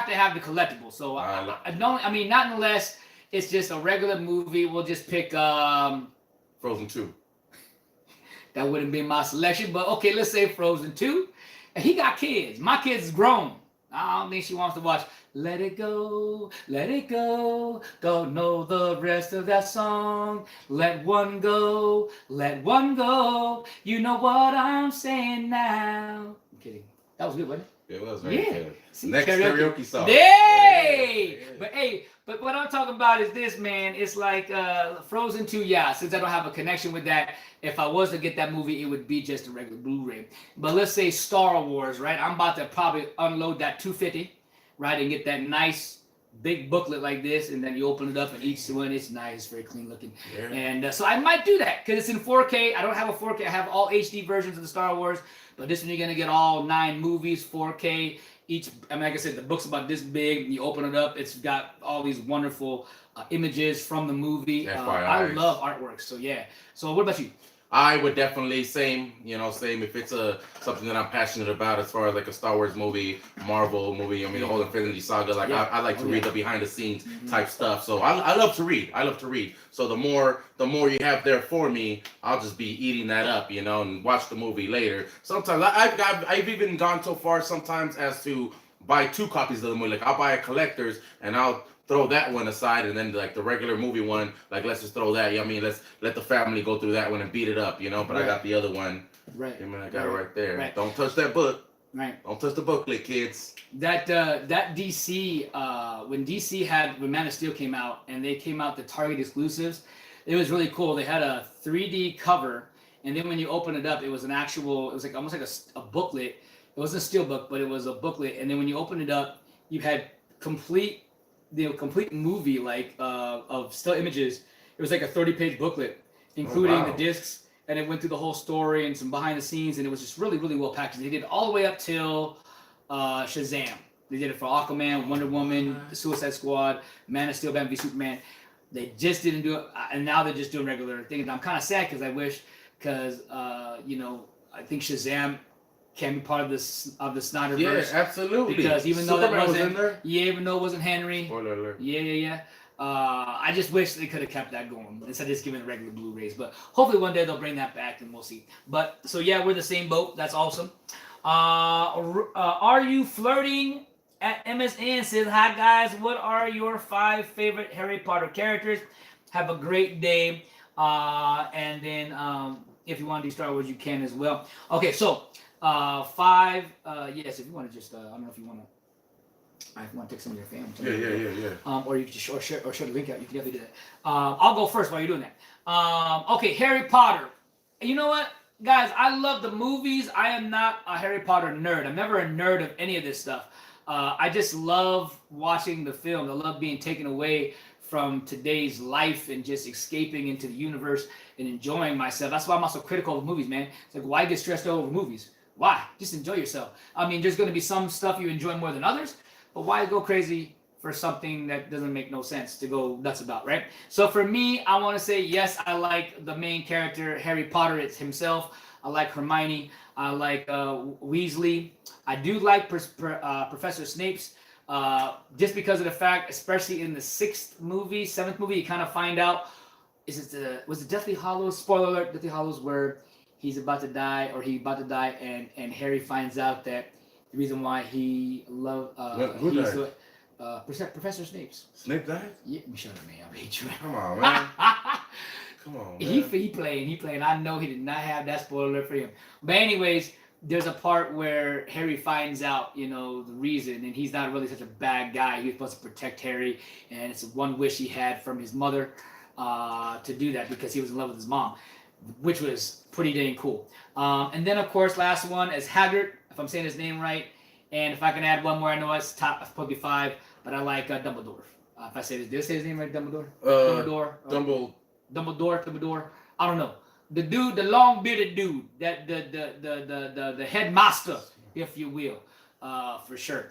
to have the collectible. So not unless it's just a regular movie. We'll just pick Frozen 2. That wouldn't be my selection, but okay, let's say Frozen 2. And he got kids. My kid's is grown. I don't think she wants to watch Let It Go, don't know the rest of that song. Let one go, you know what I'm saying now. I'm kidding. That was good, wasn't it? It was very Yeah. good. See, Next karaoke song. Yay! Yeah. But what I'm talking about is this, man. It's like Frozen 2, yeah. Since I don't have a connection with that, if I was to get that movie, it would be just a regular Blu-ray. But let's say Star Wars, right? I'm about to probably unload that 250, right, and get that nice big booklet like this, and then you open it up, and each one is nice, very clean looking. Yeah. And so I might do that because it's in 4K. I don't have a 4K. I have all HD versions of the Star Wars, but this one you're gonna get all 9 movies, 4K. Each, I mean, like I said, the book's about this big. You open it up, it's got all these wonderful images from the movie. I love artwork, so yeah. So what about you? I would definitely same if it's something that I'm passionate about as far as like a Star Wars movie, Marvel movie. I mean the whole Infinity Saga. Like I like to read the behind the scenes type stuff. So I love to read. So the more you have there for me, I'll just be eating that up, and watch the movie later. Sometimes I've even gone so far sometimes as to buy 2 copies of the movie. Like I'll buy a collector's and I'll throw that one aside, and then like the regular movie one, like let's just throw that. Let's let the family go through that one and beat it up, But Right. I got the other one. Right. I got it right there. Right. Don't touch that book. Right. Don't touch the booklet, kids. That DC when Man of Steel came out, and they came out the Target exclusives, it was really cool. They had a 3D cover, and then when you open it up, it was like almost like a booklet. It wasn't a steel book, but it was a booklet. And then when you open it up, you had complete movie of still images. It was like a 30-page booklet, including the discs, and it went through the whole story and some behind the scenes, and it was just really, really well packaged. They did it all the way up till Shazam. They did it for Aquaman, Wonder Woman, the Suicide Squad, Man of Steel, Batman v Superman. They just didn't do it, and now they're just doing regular things. I'm kind of sad because I think Shazam can be part of the Snyderverse. Yeah, absolutely. Because even though Superman that wasn't was in there. Yeah, even though it wasn't Henry. Spoiler alert. Yeah. I just wish they could have kept that going instead of just giving regular Blu-rays. But hopefully one day they'll bring that back and we'll see. But so yeah, we're the same boat. That's awesome. Are you flirting at MSN says, hi guys, what are your 5 favorite Harry Potter characters? Have a great day. And then if you want to do Star Wars, you can as well. Okay, so 5, yes, if you want to just, I don't know if you want to, I want to take some of your family. Yeah. Or you can just share the link out. You can definitely do that. I'll go first while you're doing that. Okay, Harry Potter. You know what, guys? I love the movies. I am not a Harry Potter nerd. I'm never a nerd of any of this stuff. I just love watching the film. I love being taken away from today's life and just escaping into the universe and enjoying myself. That's why I'm also critical of movies, man. It's like, why get stressed over movies? Why? Just enjoy yourself. I mean, there's going to be some stuff you enjoy more than others, but why go crazy for something that doesn't make no sense to go nuts about, right? So for me, I want to say, yes, I like the main character, Harry Potter himself. I like Hermione. I like Weasley. I do like Professor Snape's, just because of the fact, especially in the 7th movie, you kind of find out, was it Deathly Hallows? Spoiler alert, Deathly Hallows, where he's about to die, and Harry finds out that the reason why he loved Professor Snape's. Snape died? Yeah, shut up, man. I hate you. Come on, man. Come on, man. He playing. I know he did not have that spoiler for him. But anyways, there's a part where Harry finds out, the reason, and he's not really such a bad guy. He was supposed to protect Harry, and it's one wish he had from his mother to do that because he was in love with his mom, which was pretty dang cool. And then, of course, last one is Hagrid, if I'm saying his name right. And if I can add one more, I know it's probably 5, but I like Dumbledore. If I say this, did I say his name right, Dumbledore? Dumbledore. I don't know. The dude, the long bearded dude, that the headmaster, if you will, for sure.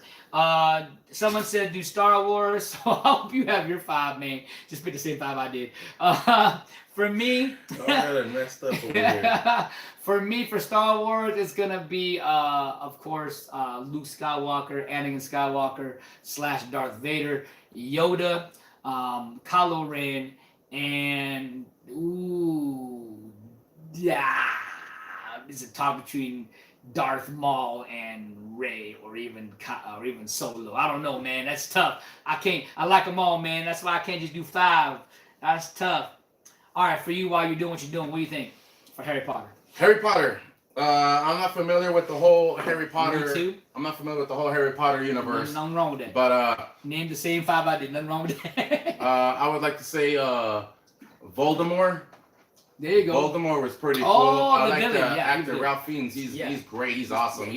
Someone said do Star Wars, so I hope you have your 5, man. Just pick the same 5 I did. For me, messed up over here. For me, for Star Wars, it's gonna be, of course, Luke Skywalker, Anakin Skywalker / Darth Vader, Yoda, Kylo Ren, and it's a talk between Darth Maul and Rey, or even Solo. I don't know, man. That's tough. I like them all, man. That's why I can't just do 5. That's tough. All right, for you, while you're doing what you're doing, what do you think for Harry Potter? Harry Potter. I'm not familiar with the whole Harry Potter. Me too. I'm not familiar with the whole Harry Potter universe. Nothing wrong with that. But Name the same 5 I did. Nothing wrong with that. I would like to say Voldemort. There you go. Voldemort was pretty cool. Oh, I the like villain, the yeah, actor he's Ralph Fiennes. He's great. He's awesome. Yeah,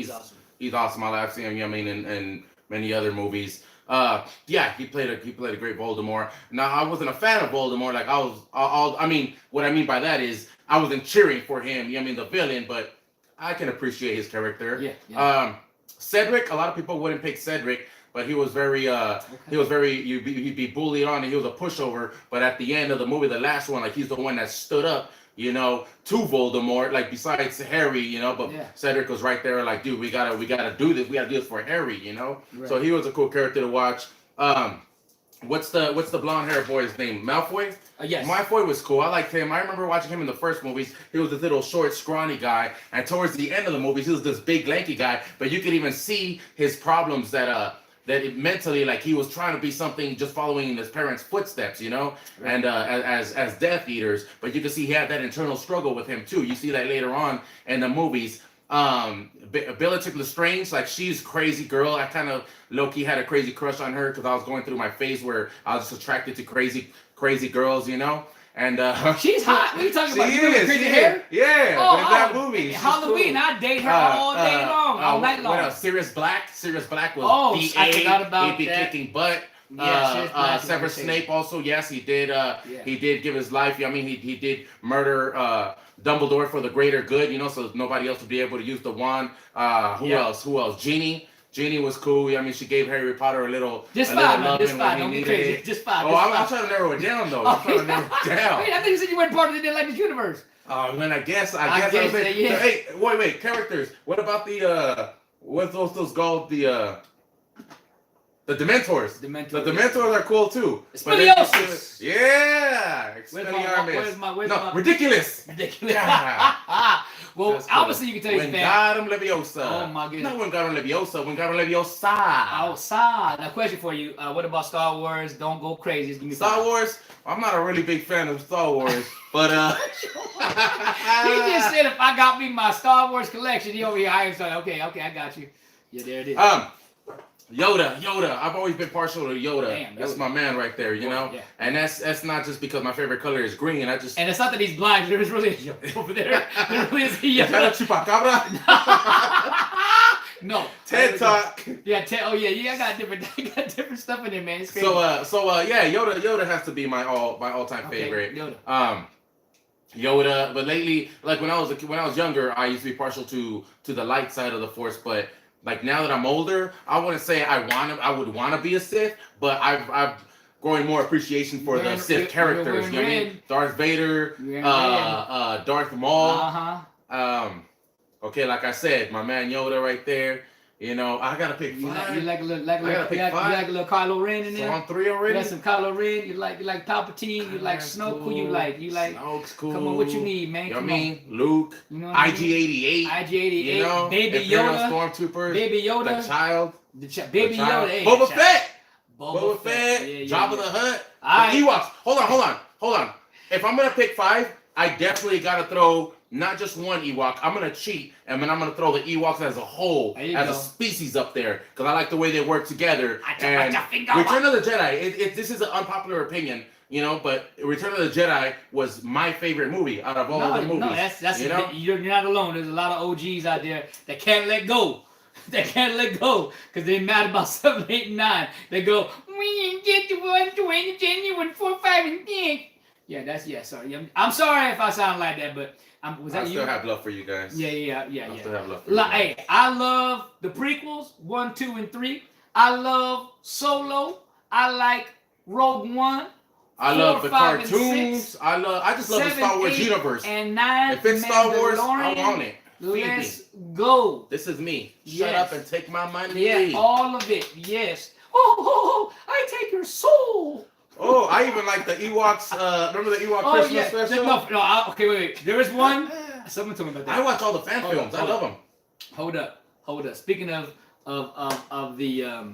He's awesome. I've seen him. You know what I mean, in many other movies. Yeah, he played a great Voldemort. Now I wasn't a fan of Voldemort. Like I mean, what I mean by that is I wasn't cheering for him. You know what I mean, the villain, but I can appreciate his character. Yeah. Cedric. A lot of people wouldn't pick Cedric, but he was very he'd be bullied on, and he was a pushover. But at the end of the movie, the last one, like he's the one that stood up, you know, to Voldemort. Like besides Harry, you know, but Cedric was right there, like, dude, we gotta do this. We gotta do this for Harry, you know. Right. So he was a cool character to watch. What's the blonde hair boy's name? Malfoy? Yes. Malfoy was cool. I liked him. I remember watching him in the first movies. He was this little short, scrawny guy, and towards the end of the movies, he was this big, lanky guy. But you could even see his problems that mentally, like he was trying to be something, just following in his parents' footsteps, you know, Right. and as Death Eaters. But you can see he had that internal struggle with him too. You see that later on in the movies. Bellatrix Lestrange, like she's crazy girl. I kind of low-key had a crazy crush on her because I was going through my phase where I was just attracted to crazy girls, you know. And she's hot. What are you talking about? She You with is. crazy hair? Yeah, but in that movie, she's Halloween. cool. I date her all day long, all night long. What else? Sirius Black. Sirius Black was BA. I forgot about He'd be that. kicking butt. Sirius Black is Severus insane. Snape also, yes, he did. He did give his life. I mean, he did murder Dumbledore for the greater good, you know, so nobody else would be able to use the wand. Who else? Genie was cool. I mean, she gave Harry Potter a little Just a five, little man. Just loving when five. he Don't be needed crazy. it. Just five. Oh, Just I'm five. trying to narrow it down, though. I'm trying to narrow it down. Wait, I think you said you weren't part of the Didn't universe. Oh man, I guess I I guess, was in. yeah. Hey, wait, characters. What about the what's those called? The Dementors. The Dementors are cool too. Expelliarmus. Yeah. Where's my ridiculous. Ridiculous. Yeah. Well, That's cool. obviously you can tell he's a fan. Wingardium Leviosa. Oh my goodness. Not Wingardium Leviosa. Wingardium Leviosa. Outside. Now, question for you. What about Star Wars? Don't go crazy. Just give me Star five. Wars. I'm not a really big fan of Star Wars, but He just said if I got me my Star Wars collection, he over here. I was like, okay, I got you. Yeah, there it is. Yoda. I've always been partial to Yoda. Damn, That's Yoda. my man right there, you know. Yeah. And that's not just because my favorite color is green. And it's not that he's blind. There is really a Yoda over there. There really is a Is that a Yoda. chupacabra? No. TED Talk. Yeah. I got different stuff in there, man. It's crazy. Yeah, Yoda has to be my all-time favorite. Yoda. Yoda, but lately, like when I was younger, I used to be partial to the light side of the Force, but like now that I'm older, I wouldn't say I would want to be a Sith, but I've growing more appreciation for the Sith characters. You know what I mean? Darth Vader, Darth Maul. Okay, like I said, my man Yoda right there. You know, I gotta pick five. You like a little Kylo Ren in there? So I'm 3 already. You got some Kylo Ren. You like Palpatine. You like Snoke. Who you like? Snoke's cool. Come on, what you need, man? You know what I mean? Luke. You know what I mean? IG-88. IG-88. You know, Baby Imperial Yoda. Stormtroopers. Baby Yoda. The child. Baby Yoda. Hey, Boba Fett. Boba Fett. Jabba the Hutt. Alright. The Ewoks. Hold on. If I'm gonna pick 5, I definitely gotta throw not just one Ewok. I'm gonna cheat, and then I'm gonna throw the Ewoks as a whole, as a species up there, because I like the way they work together. And Return of the Jedi. This is an unpopular opinion, you know, but Return of the Jedi was my favorite movie out of all of the movies. No, that's you know? You're not alone. There's a lot of OGs out there that can't let go. They can't let go because they're mad about 7, 8, and 9. They go, we didn't get to 1, 20, genuine 4, 5, and 10. Yeah, sorry. I'm sorry if I sound like that, but I still have love for you guys. Yeah. I still have love for you. Hey, I love the prequels 1, 2, and 3. I love Solo. I like Rogue One. I 4, love the 5, and cartoons. 6, I just love the 7, Star Wars 8, universe. And 9. If it's Star Wars, I want it. Let's go. This is me. Shut Yes. up and take my money. Yeah, all of it. Yes. Oh, I take your soul. Oh, I even like the Ewoks. Remember the Ewok Christmas special? Okay, wait. There is one. Someone told me about that. I watch all the fan films. I love them. Hold up. Speaking of the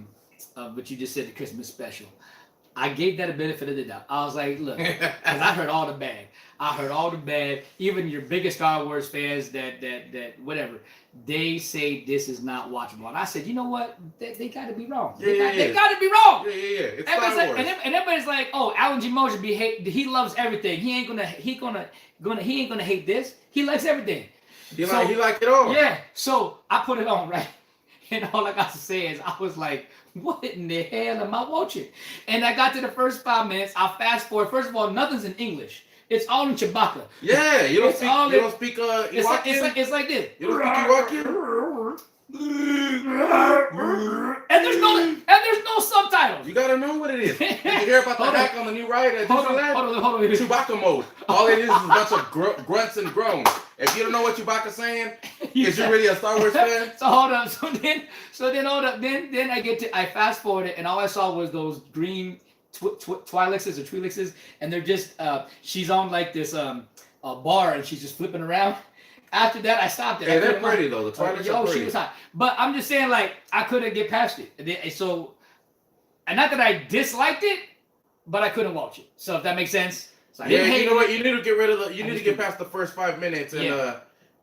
what you just said, the Christmas special. I gave that a benefit of the doubt. I was like, look, because I heard all the bad. I heard all the bad. Even your biggest Star Wars fans that whatever, they say this is not watchable. And I said, you know what? They got to be wrong. They got to be wrong. Yeah. It's Everybody's Star like, Wars. and everybody's like, oh, Alan G. Moser he loves everything. He ain't gonna hate this. He likes everything. He like it all. Yeah. So I put it on, right? And all I got to say is, I was like, what in the hell am I watching? And I got to the first 5 minutes. I fast forward. First of all, nothing's in English. It's all in Chewbacca. Yeah, you don't speak Ewok? It's like this. You don't speak Ewok? And there's no subtitles. You gotta know what it is. Did you hear about the hack on the new ride at Disneyland? Hold on. Chewbacca mode. All it is a bunch of grunts and groans. If you don't know what Chewbacca's saying, is you really a Star Wars fan? So hold on. So then hold up. Then I fast forwarded, and all I saw was those green Twilixes or Twilixes, and they're just she's on like this bar, and she's just flipping around. After that, I stopped it. Hey, they're pretty though. The Twilights are pretty. She was hot. But I'm just saying, like, I couldn't get past it. So, and not that I disliked it, but I couldn't watch it. So if that makes sense. So I didn't hate you know what? it. You need to get rid of you need to get past the first 5 minutes, and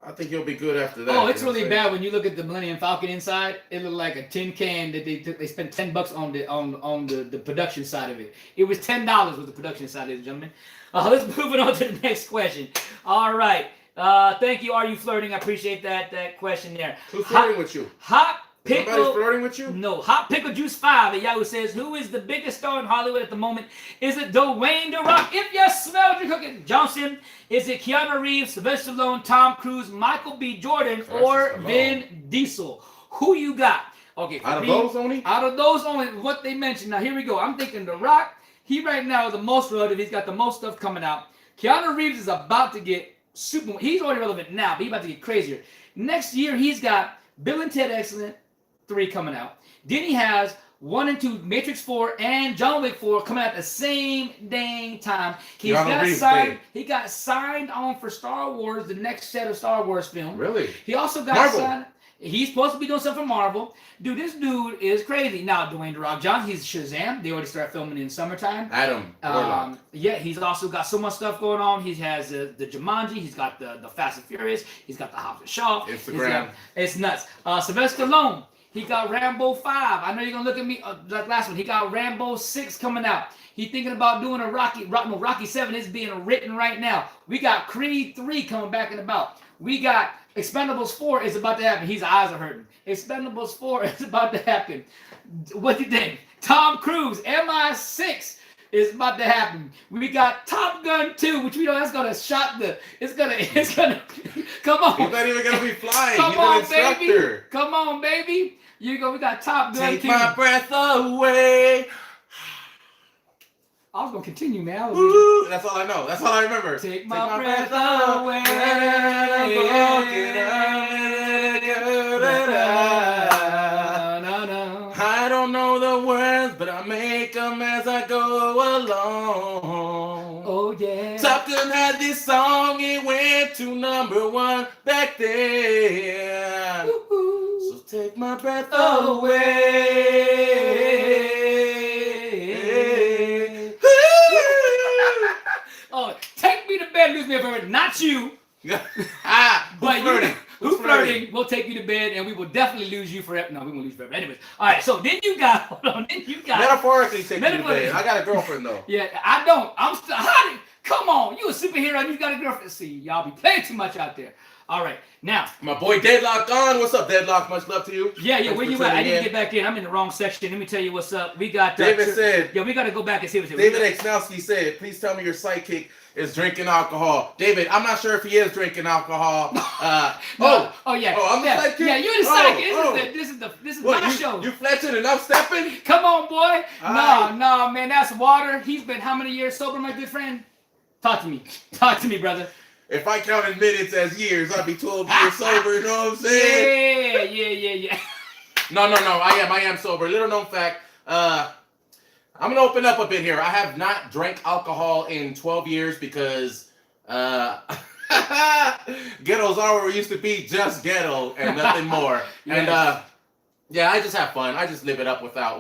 I think you'll be good after that. Oh, it's really bad when you look at the Millennium Falcon inside. It looked like a tin can that they spent $10 on the production side of it. It was $10 with the production side, ladies and gentlemen. Let's move it on to the next question. All right. Thank you. Are you flirting? I appreciate that question there. Who's flirting with you? Hot Pickle. Somebody's flirting with you? No. Hot Pickle Juice 5 at Yahoo says, who is the biggest star in Hollywood at the moment? Is it Dwayne The Rock? If you smell your cooking, Johnson. Is it Keanu Reeves, Sylvester Stallone, Tom Cruise, Michael B. Jordan, or Vin Diesel? Who you got? Okay. Out of those only? Out of those only, what they mentioned. Now here we go. I'm thinking The Rock. He right now is the most relative. He's got the most stuff coming out. Keanu Reeves is about to get super. He's already relevant now, but he's about to get crazier. Next year, he's got Bill and Ted Excellent 3 coming out. Then he has 1 and 2, Matrix 4, and John Wick 4 coming out at the same dang time. He got signed on for Star Wars, the next set of Star Wars film. Really? He also got Marvel. signed. He's supposed to be doing something for Marvel. Dude, this dude is crazy. Now, Dwayne The Rock Johnson, he's Shazam. They already start filming in summertime. Adam Warlock. Yeah, he's also got so much stuff going on. He has the Jumanji. He's got the Fast and Furious. He's got the Hobbs and Shaw. Instagram. It's nuts. Sylvester Stallone. He got Rambo 5. I know you're going to look at me like last one. He got Rambo 6 coming out. He's thinking about doing a Rocky 7 is being written right now. We got Creed 3 coming back in about. We got Expendables 4 is about to happen. His eyes are hurting. Expendables 4 is about to happen. What do you think? Tom Cruise, MI6 is about to happen. We got Top Gun 2, which we know that's gonna it's gonna come on. He's not even gonna be flying. Come He's on, an instructor. baby. Come on, baby. We got Top Gun 2. Take my breath away. I was gonna continue, man. Ooh, that's all I know. That's all I remember. Take my breath away. I don't know the words, but I make them as I go along. Oh yeah. Top Gun had this song, it went to #1 back then. Woo-hoo. So take my breath Away. Oh, take me to bed, lose me forever. Not you. But who's flirting? We'll take you to bed, and we will definitely lose you forever. No, we won't lose you forever. Anyways, all right. So then you got. Hold on. Then you got. Metaphorically take you to bed. I got a girlfriend though. Yeah, I don't. I'm still. Come on, you a superhero and you got a girlfriend. See, y'all be playing too much out there. All right, now. My boy Deadlock on. What's up, Deadlock? Much love to you. Yeah. Thanks Where for you at? I tuning need to in. get back in. I'm in the wrong section. Let me tell you what's up. We got. David said. Yeah, we got to go back and see what's here. David Exnowski said, "Please tell me your sidekick is drinking alcohol." David, I'm not sure if he is drinking alcohol. Yeah. Oh, I'm the sidekick? Yeah, you're the sidekick. This is what, my you, show. You fletching and I'm stepping? Come on, boy. All No, man, that's water. He's been how many years sober, my good friend? Talk to me, brother. If I counted minutes as years, I'd be 12 years sober, you know what I'm saying? Yeah. No, I am sober. Little known fact, I'm going to open up a bit here. I have not drank alcohol in 12 years because Ghetto Zorro used to be just ghetto and nothing more. Yes. And Yeah, I just have fun. I just live it up without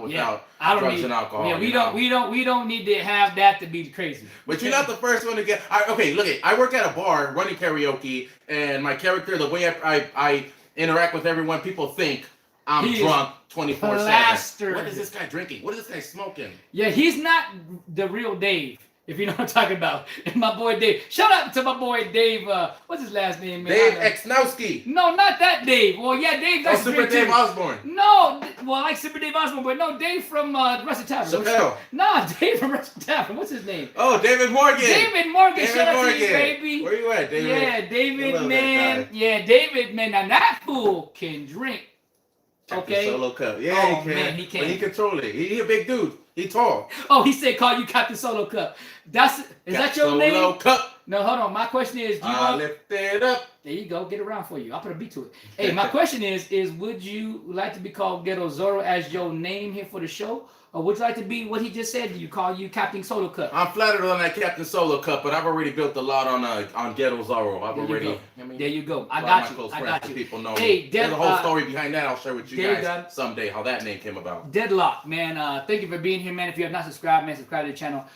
I don't drugs need, and alcohol. Yeah, you know? we don't need to have that to be crazy. But you're not the first one to get. Okay, look, I work at a bar running karaoke, and my character, the way I interact with everyone, people think I'm drunk 24/7. What is this guy drinking? What is this guy smoking? Yeah, he's not the real Dave. If you know what I'm talking about. And my boy Dave. Shout out to my boy Dave. What's his last name, man? Dave Exnowski. No, not that Dave. Well, yeah, Dave. Oh, Super Dave Osborne. No, well, I like Super Dave Osborne, but no, Dave from Rusty Tavern. Chappelle. Nah, Dave from Rusty Tavern. What's his name? Oh, David Morgan. David Morgan. David Shout out Morgan. to you, baby. Where you at, David? Yeah, David, love man. that guy. Yeah, David, man. Now that fool can drink. Okay. Solo cup. Yeah, Oh, he can. man, he can. But he control it. He a big dude. He tall. Oh, he said call you Captain Solo Cup. Is that your name? Solo cup. No, hold on. My question is, do you I want... lift it up. There you go. Get around for you. I'll put a beat to it. Hey, my question is would you like to be called Ghetto Zorro as your name here for the show? Or would you like to be what he just said? Do you call you Captain Solo Cup? I'm flattered on that Captain Solo cup, but I've already built a lot on Ghetto Zorro. There you go. I a lot got of you. my close I friends, got you. People know Hey, me. There's a whole story behind that. I'll share with you there you guys go. someday how that name came about. Deadlock, man. Thank you for being here, man. If you have not subscribed, man, subscribe to the channel.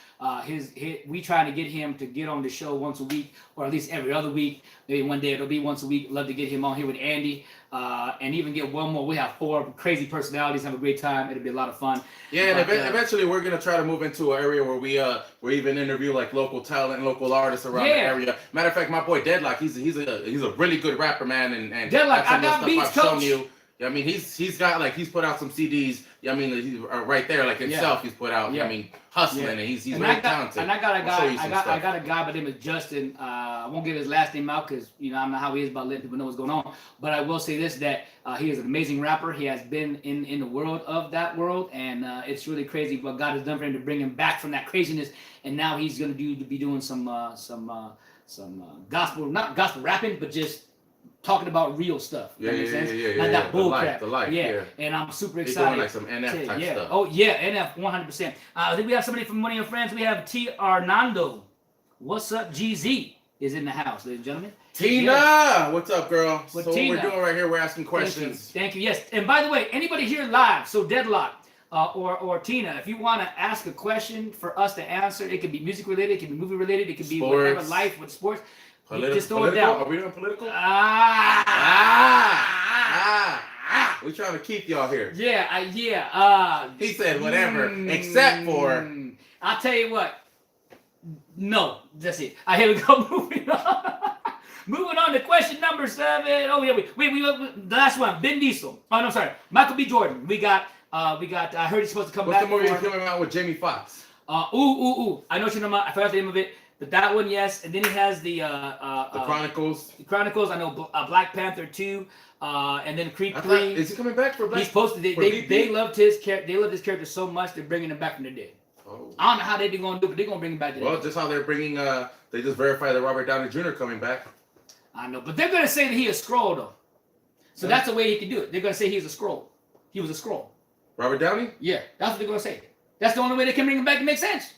We trying to get him to get on the show once a week, or at least every other week. Maybe one day it'll be once a week. Love to get him on here with Andy, and even get one more. We have 4 crazy personalities. Have a great time. It'll be a lot of fun. Yeah, and eventually we're gonna try to move into an area where we even interview like local talent, and local artists around the area. Matter of fact, my boy Deadlock, he's a really good rapper, man, and Deadlock, I got stuff beats, I've shown coach. you. Yeah, I mean he's got like he's put out some CDs. Yeah, I mean he's right there like himself. He's put out. Yeah. I mean hustling, and he's very talented. And I got a guy. I got a guy by the name of Justin. I won't give his last name out because I don't know how he is about letting people know what's going on. But I will say this: that he is an amazing rapper. He has been in the world of that world, and it's really crazy what God has done for him to bring him back from that craziness. And now he's going to be doing some gospel, not gospel rapping, but just talking about real stuff. Yeah. Not that bull crap. The life, yeah. And I'm super He's excited. doing like some NF type stuff. Oh yeah, NF 100%. I think we have somebody from one of your friends. We have T. Arnando. What's up? GZ is in the house, ladies and gentlemen. Tina, yes. What's up, girl? What so Tina? What we're doing right here, we're asking questions. Thank you. Yes. And by the way, anybody here live, so Deadlock or Tina, if you want to ask a question for us to answer, it could be music related, it could be movie related, it could be whatever, life with sports. Just throw it down. Are we doing political? We trying to keep y'all here. Yeah. He said whatever, except for. I'll tell you what. No, that's it. Here we go. Moving on. Moving on to question number 7. Oh yeah, wait. The last one. Ben Diesel. Oh no, sorry. Michael B. Jordan. We got. I heard he's supposed to come back. What's the movie he's coming out with Jamie Foxx? I know what you're talking about. I forgot the name of it. But that one, yes. And then he has the Chronicles. The Chronicles. I know Black Panther 2. And then Creed 3. Is he coming back for Black? He's supposed to. They loved his character. They loved his character so much they're bringing him back from the dead. Oh. I don't know how they're gonna do, but they're gonna bring him back. Well, just how they're bringing. They just verified that Robert Downey Jr. coming back. I know, but they're gonna say that he is Skrull though. So that's the way he can do it. They're gonna say he's a Skrull. He was a Skrull. Robert Downey? Yeah, that's what they're gonna say. That's the only way they can bring him back to make sense.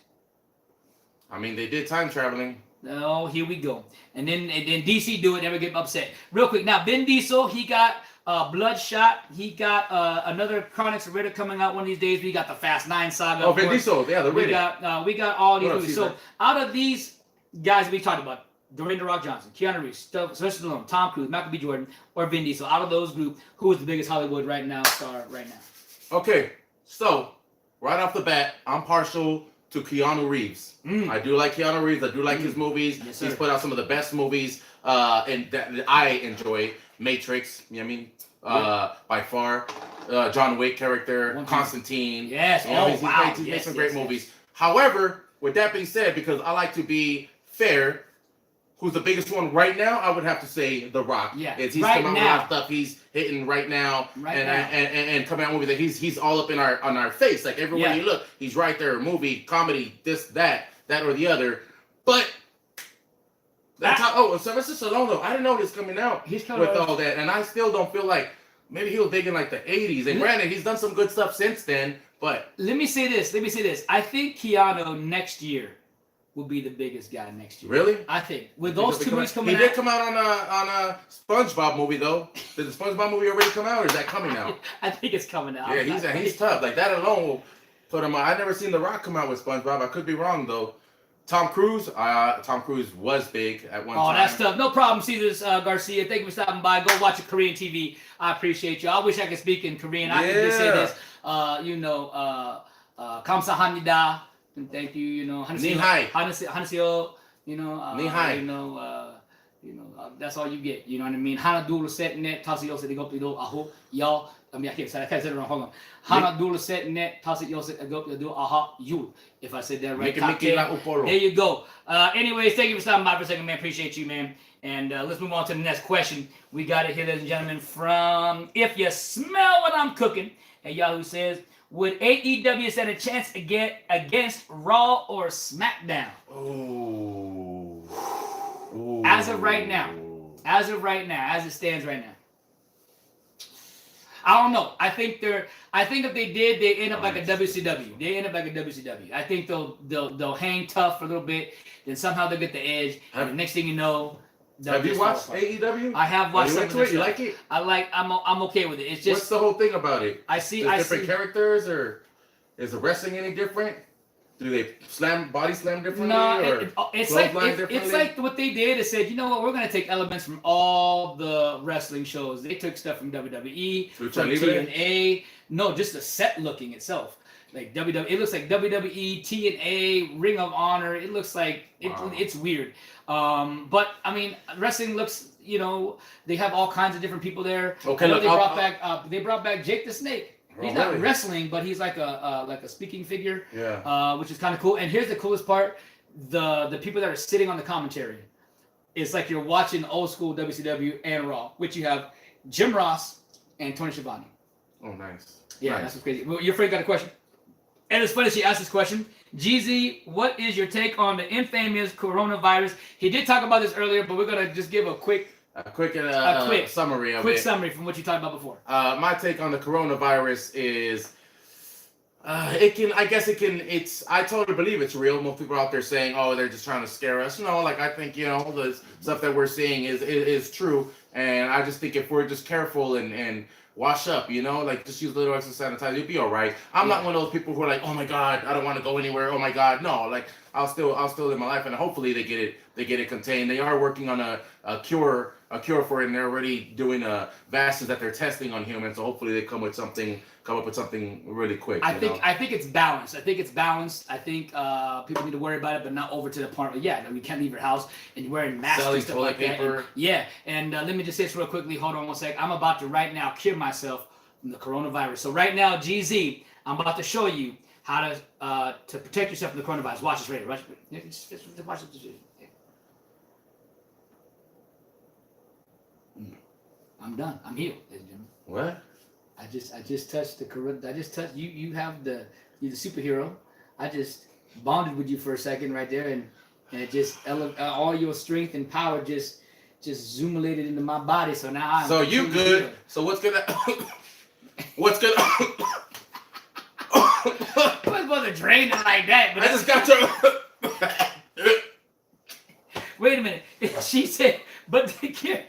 I mean, they did time traveling. Oh, here we go. And then DC do it, never get upset. Real quick, now Ben Diesel, he got Bloodshot. He got another Chronicles of Ritter coming out one of these days. We got the Fast 9 saga. Oh, Ben Diesel, yeah, the Ritter. We got all these movies. So out of these guys we talked about, Dwayne The Rock Johnson, Keanu Reeves, Sylvester Stallone, Tom Cruise, Michael B. Jordan, or Vin Diesel, out of those group, who is the biggest Hollywood star right now? Okay, so right off the bat, I'm partial to Keanu Reeves. I do like Keanu Reeves. I do like his movies. Yes, he's put out some of the best movies and that I enjoy. Matrix, you know what I mean? By far. John Wick character, Constantine. Yes. He's made some great movies. However, with that being said, because I like to be fair, who's the biggest one right now? I would have to say The Rock. Yeah. He's coming out with a lot of stuff. He's hitting right now, and coming out with movies that he's all up in our face. Like everywhere you look, he's right there. Movie, comedy, this, that or the other. But Sylvester Stallone though, I didn't know this coming out with all that, and I still don't feel like maybe he was big in like the 80s. And granted, he's done some good stuff since then. But let me say this. I think Keanu next year will be the biggest guy next year. Really? I think with those 2 movies coming He out. did come out on a SpongeBob movie though. Did the SpongeBob movie already come out, or is that coming out? I think it's coming out. Yeah, he's tough. Like that alone will put him. I've never seen The Rock come out with SpongeBob. I could be wrong though. Tom Cruise was big at one time. Oh, that's tough. No problem, Caesar Garcia. Thank you for stopping by. Go watch a Korean TV. I appreciate you. I wish I could speak in Korean. I can just say this. 감사합니다. And thank you. You know, 하나세요. You know, that's all you get. You know what I mean? 하나 둘 셋 넷 다섯 여섯 일곱 여덟 아홉 열. I mean, I can't say it wrong. Hold on. 하나 둘 셋 넷 다섯 여섯 일곱 여덟 아홉 열. If I said that right. There you go. Anyways, thank you for stopping by for a second, man. Appreciate you, man. And let's move on to the next question. We got it here, ladies and gentlemen, from If You Smell What I'm Cooking. And Yahoo says, would AEW stand a chance against Raw or SmackDown? Ooh. As of right now, as it stands right now, I don't know. I think if they did, they end up like a WCW. I think they'll hang tough for a little bit, then somehow they'll get the edge. And the next thing you know, have you watched AEW? I have watched some of it. You like it? I'm okay with it. It's just, what's the whole thing about it? I see different characters, or is the wrestling any different? Do they body slam differently? No, it's like what they did is said, you know what, we're gonna take elements from all the wrestling shows. They took stuff from WWE, from TNA. No, just the set looking itself. Like WWE, it looks like WWE, TNA, Ring of Honor. It looks like it's weird. But I mean, wrestling looks. You know, they have all kinds of different people there. Okay, they brought back Jake the Snake. He's not wrestling, but he's like a speaking figure. Yeah. Which is kind of cool. And here's the coolest part: the people that are sitting on the commentary. It's like you're watching old school WCW and Raw, which you have Jim Ross and Tony Schiavone. Oh, nice. Yeah, nice. That's what's crazy. Well, your friend got a question. And it's funny she asked this question. GZ, what is your take on the infamous coronavirus? He did talk about this earlier, but we're gonna just give a quick summary of it. Quick summary from what you talked about before. My take on the coronavirus is, I totally believe it's real. Most people out there saying, oh, they're just trying to scare us. No, like I think, the stuff that we're seeing is true. And I just think if we're just careful and wash up, like just use a little extra sanitizer, you'll be all right. I'm not one of those people who are like, oh my God, I don't want to go anywhere. Oh my God. No, like I'll still live my life, and hopefully they get it contained. They are working on a cure for it, and they're already doing vaccines that they're testing on humans. So hopefully they come up with something really quick. I think it's balanced. I think people need to worry about it, but not over to the point where you can't leave your house and you're wearing masks and stuff like that. And let me just say this real quickly. Hold on one sec. I'm about to right now cure myself from the coronavirus. So right now, GZ, I'm about to show you how to protect yourself from the coronavirus. Watch this, right? Watch this. I'm done. I'm healed, ladies and gentlemen. What? I just touched the corona. You. You have you're the superhero. I just bonded with you for a second right there, and it just all your strength and power just zoomulated into my body. So now I'm. So you good? Healed. So what's gonna? I was supposed to drain it like that, but I just got to. Wait a minute. She said, but the cure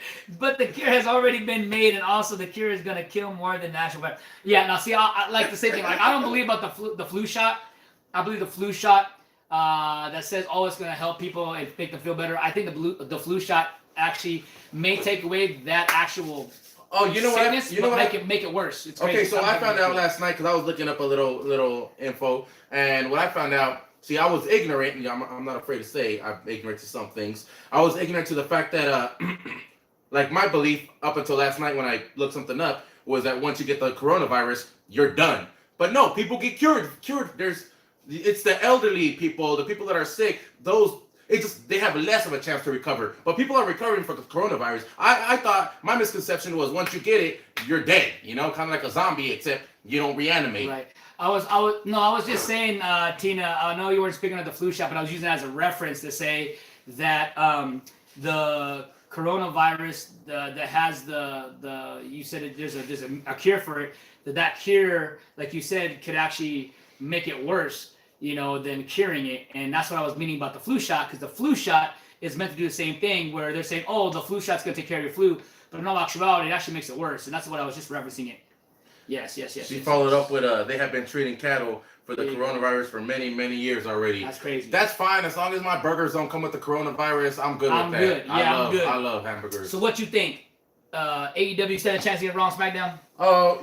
has already been made, and also the cure is gonna kill more than natural virus. Yeah. Now, see, I like the same thing. Like, I don't believe about the flu shot. I believe the flu shot that says, oh, it's gonna help people and make them feel better. I think the flu shot actually may take away that actual. Oh, you know sickness, what? Make it worse. It's okay, crazy. so I found out last night because I was looking up a little info, and what I found out. See, I was ignorant, and I'm not afraid to say I'm ignorant to some things. I was ignorant to the fact that, like my belief up until last night when I looked something up was that once you get the coronavirus, you're done. But no, people get cured. It's the elderly people, the people that are sick. They have less of a chance to recover. But people are recovering from the coronavirus. I thought my misconception was once you get it, you're dead. Kind of like a zombie, except you don't reanimate. Right. I was just saying, Tina, I know you weren't speaking of the flu shot, but I was using it as a reference to say that the coronavirus that has you said there's a cure for it, that cure, like you said, could actually make it worse. than curing it. And that's what I was meaning about the flu shot, because the flu shot is meant to do the same thing, where they're saying, oh, the flu shot's going to take care of your flu. But in all actuality, it actually makes it worse. And that's what I was just referencing it. Yes. She followed up with, they have been treating cattle for the coronavirus for many, many years already. That's crazy. That's fine. As long as my burgers don't come with the coronavirus, I'm good with that. Good. Yeah, I'm good. I love hamburgers. So what you think? AEW stand a chance to get Raw and SmackDown?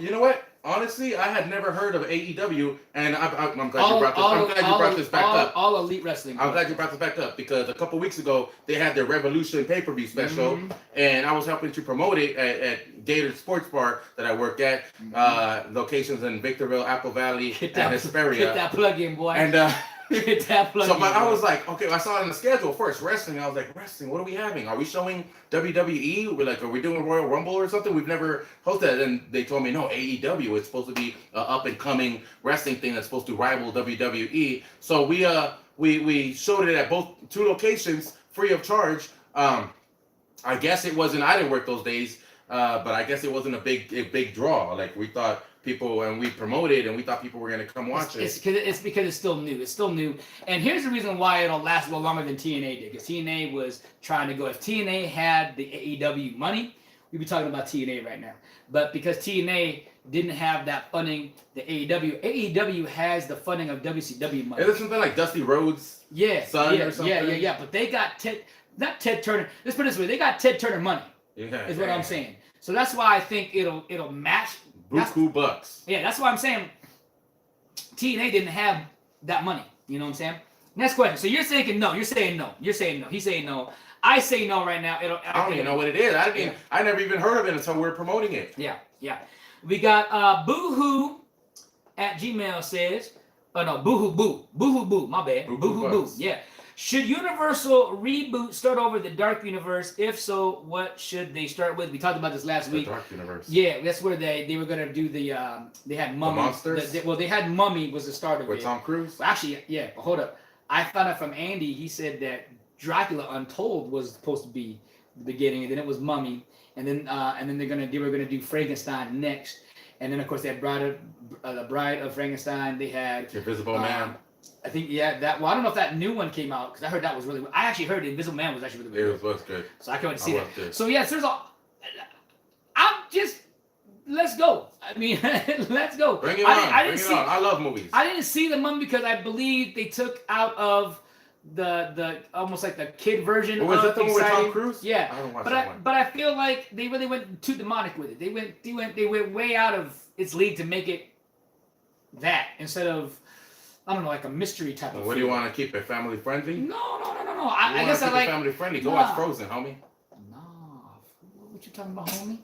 You know what? Honestly, I had never heard of AEW, and I'm glad you brought this back up. All Elite Wrestling. I'm glad you brought this back up, because a couple weeks ago they had their Revolution pay-per-view special, and I was helping to promote it at Gator Sports Bar that I work at, locations in Victorville, Apple Valley, and Hesperia. Get that plug in, boy. And get that plug in. I was like, okay, I saw it in the schedule first, wrestling. I was like, wrestling, what are we having? Are we showing WWE? We're like, are we doing Royal Rumble or something? We've never hosted that. And they told me, no, AEW. It's supposed to be an up-and-coming wrestling thing that's supposed to rival WWE. So we showed it at two locations, free of charge. I guess it wasn't, I didn't work those days, but I guess it wasn't a big draw. Like, we thought people, and we promoted, and we thought people were going to come watch it. It's because it's still new. It's still new. And here's the reason why it'll last a little longer than TNA did. Because TNA was trying to go. If TNA had the AEW money, we'd be talking about TNA right now. But because TNA didn't have that funding, the AEW has the funding of WCW money. Is it something like Dusty Rhodes' son or something? Yeah. But they got not Ted Turner. Let's put it this way. They got Ted Turner money. Yeah. Is what I'm saying. So that's why I think it'll match. Buku bucks. Yeah, that's why I'm saying TNA didn't have that money. You know what I'm saying? Next question. So you're saying no. You're saying no. You're saying no. He's saying no. I say no right now. I don't even know what it is. I never even heard of it until we're promoting it. Yeah. We got Boohoo at Gmail says, oh no, Boohoo Boo. My bad. Boohoo Boo. Yeah. Should Universal reboot, start over the Dark Universe? If so, what should they start with? We talked about this last week. The Dark Universe. Yeah, that's where they were gonna do they had Mummy. The monsters. They had Mummy was the start of it. With Tom Cruise. Well, actually, yeah. But hold up, I found out from Andy. He said that Dracula Untold was supposed to be the beginning, and then it was Mummy, and then they were gonna do Frankenstein next, and then of course they had the Bride of Frankenstein. They had Invisible Man. I think that. Well, I don't know if that new one came out, because I heard that was really. I actually heard Invisible Man was actually really good. It was good. So I couldn't see that. Good. So yes, let's go. I mean, let's go. Bring it on. I love movies. I didn't see the Mummy because I believe they took out of the almost like the kid version. Was that the one with Tom Cruise? Yeah. I don't watch that one. But I feel like they really went too demonic with it. They went way out of its league to make it that instead of, I don't know, like a mystery type of. What do you want to keep it family friendly? No. I guess I like family friendly. Go watch Frozen, homie. No, what you talking about, homie?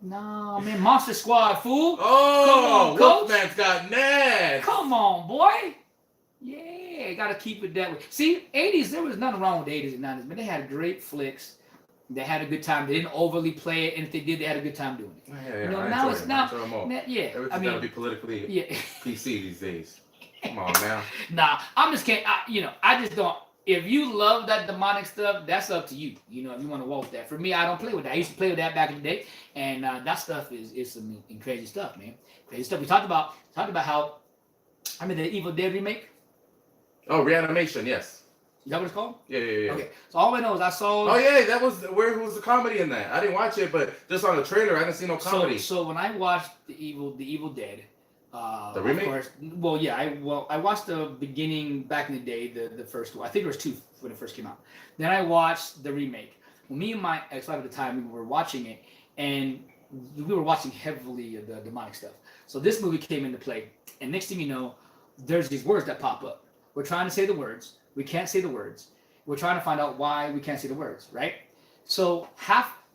No, man, Monster Squad, fool. Oh, Wolfman's got Ned. Come on, boy. Yeah, gotta keep it that way. See, 80s, there was nothing wrong with the 80s and 90s, but they had great flicks. They had a good time. They didn't overly play it, and if they did, they had a good time doing it. Yeah. Now it's not. Everything's gotta be politically PC these days. Come on now. Nah, I'm just kidding. I just don't. If you love that demonic stuff, that's up to you. You know, if you want to walk that. For me, I don't play with that. I used to play with that back in the day, and that stuff is some crazy stuff, man. Crazy stuff. We talked about how, the Evil Dead remake. Oh, Reanimation, yes. Is that what it's called? Yeah. Okay. So all I know is I saw. Oh yeah, that was where was the comedy in that? I didn't watch it, but just on the trailer, I didn't see no comedy. So when I watched the Evil Dead. The remake? Of course, I watched the beginning back in the day, the first one. I think there was two when it first came out. Then I watched the remake. Well, me and my ex-wife at the time, we were watching it, and we were watching heavily the demonic stuff. So this movie came into play, and next thing you know, there's these words that pop up. We're trying to say the words. We can't say the words. We're trying to find out why we can't say the words, right? So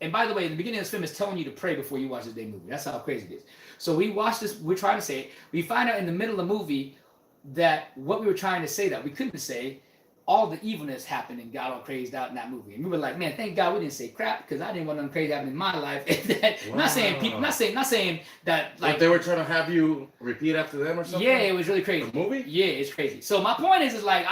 and by the way, the beginning of this film is telling you to pray before you watch this damn movie. That's how crazy it is. So we watch this, we're trying to say it. We find out in the middle of the movie that what we were trying to say that we couldn't say, all the evilness happened and got all crazed out in that movie. And we were like, man, thank God we didn't say crap, because I didn't want nothing crazy happen in my life. Wow. Not saying that like. But they were trying to have you repeat after them or something? Yeah, it was really crazy. The movie? Yeah, it's crazy. So my point is like,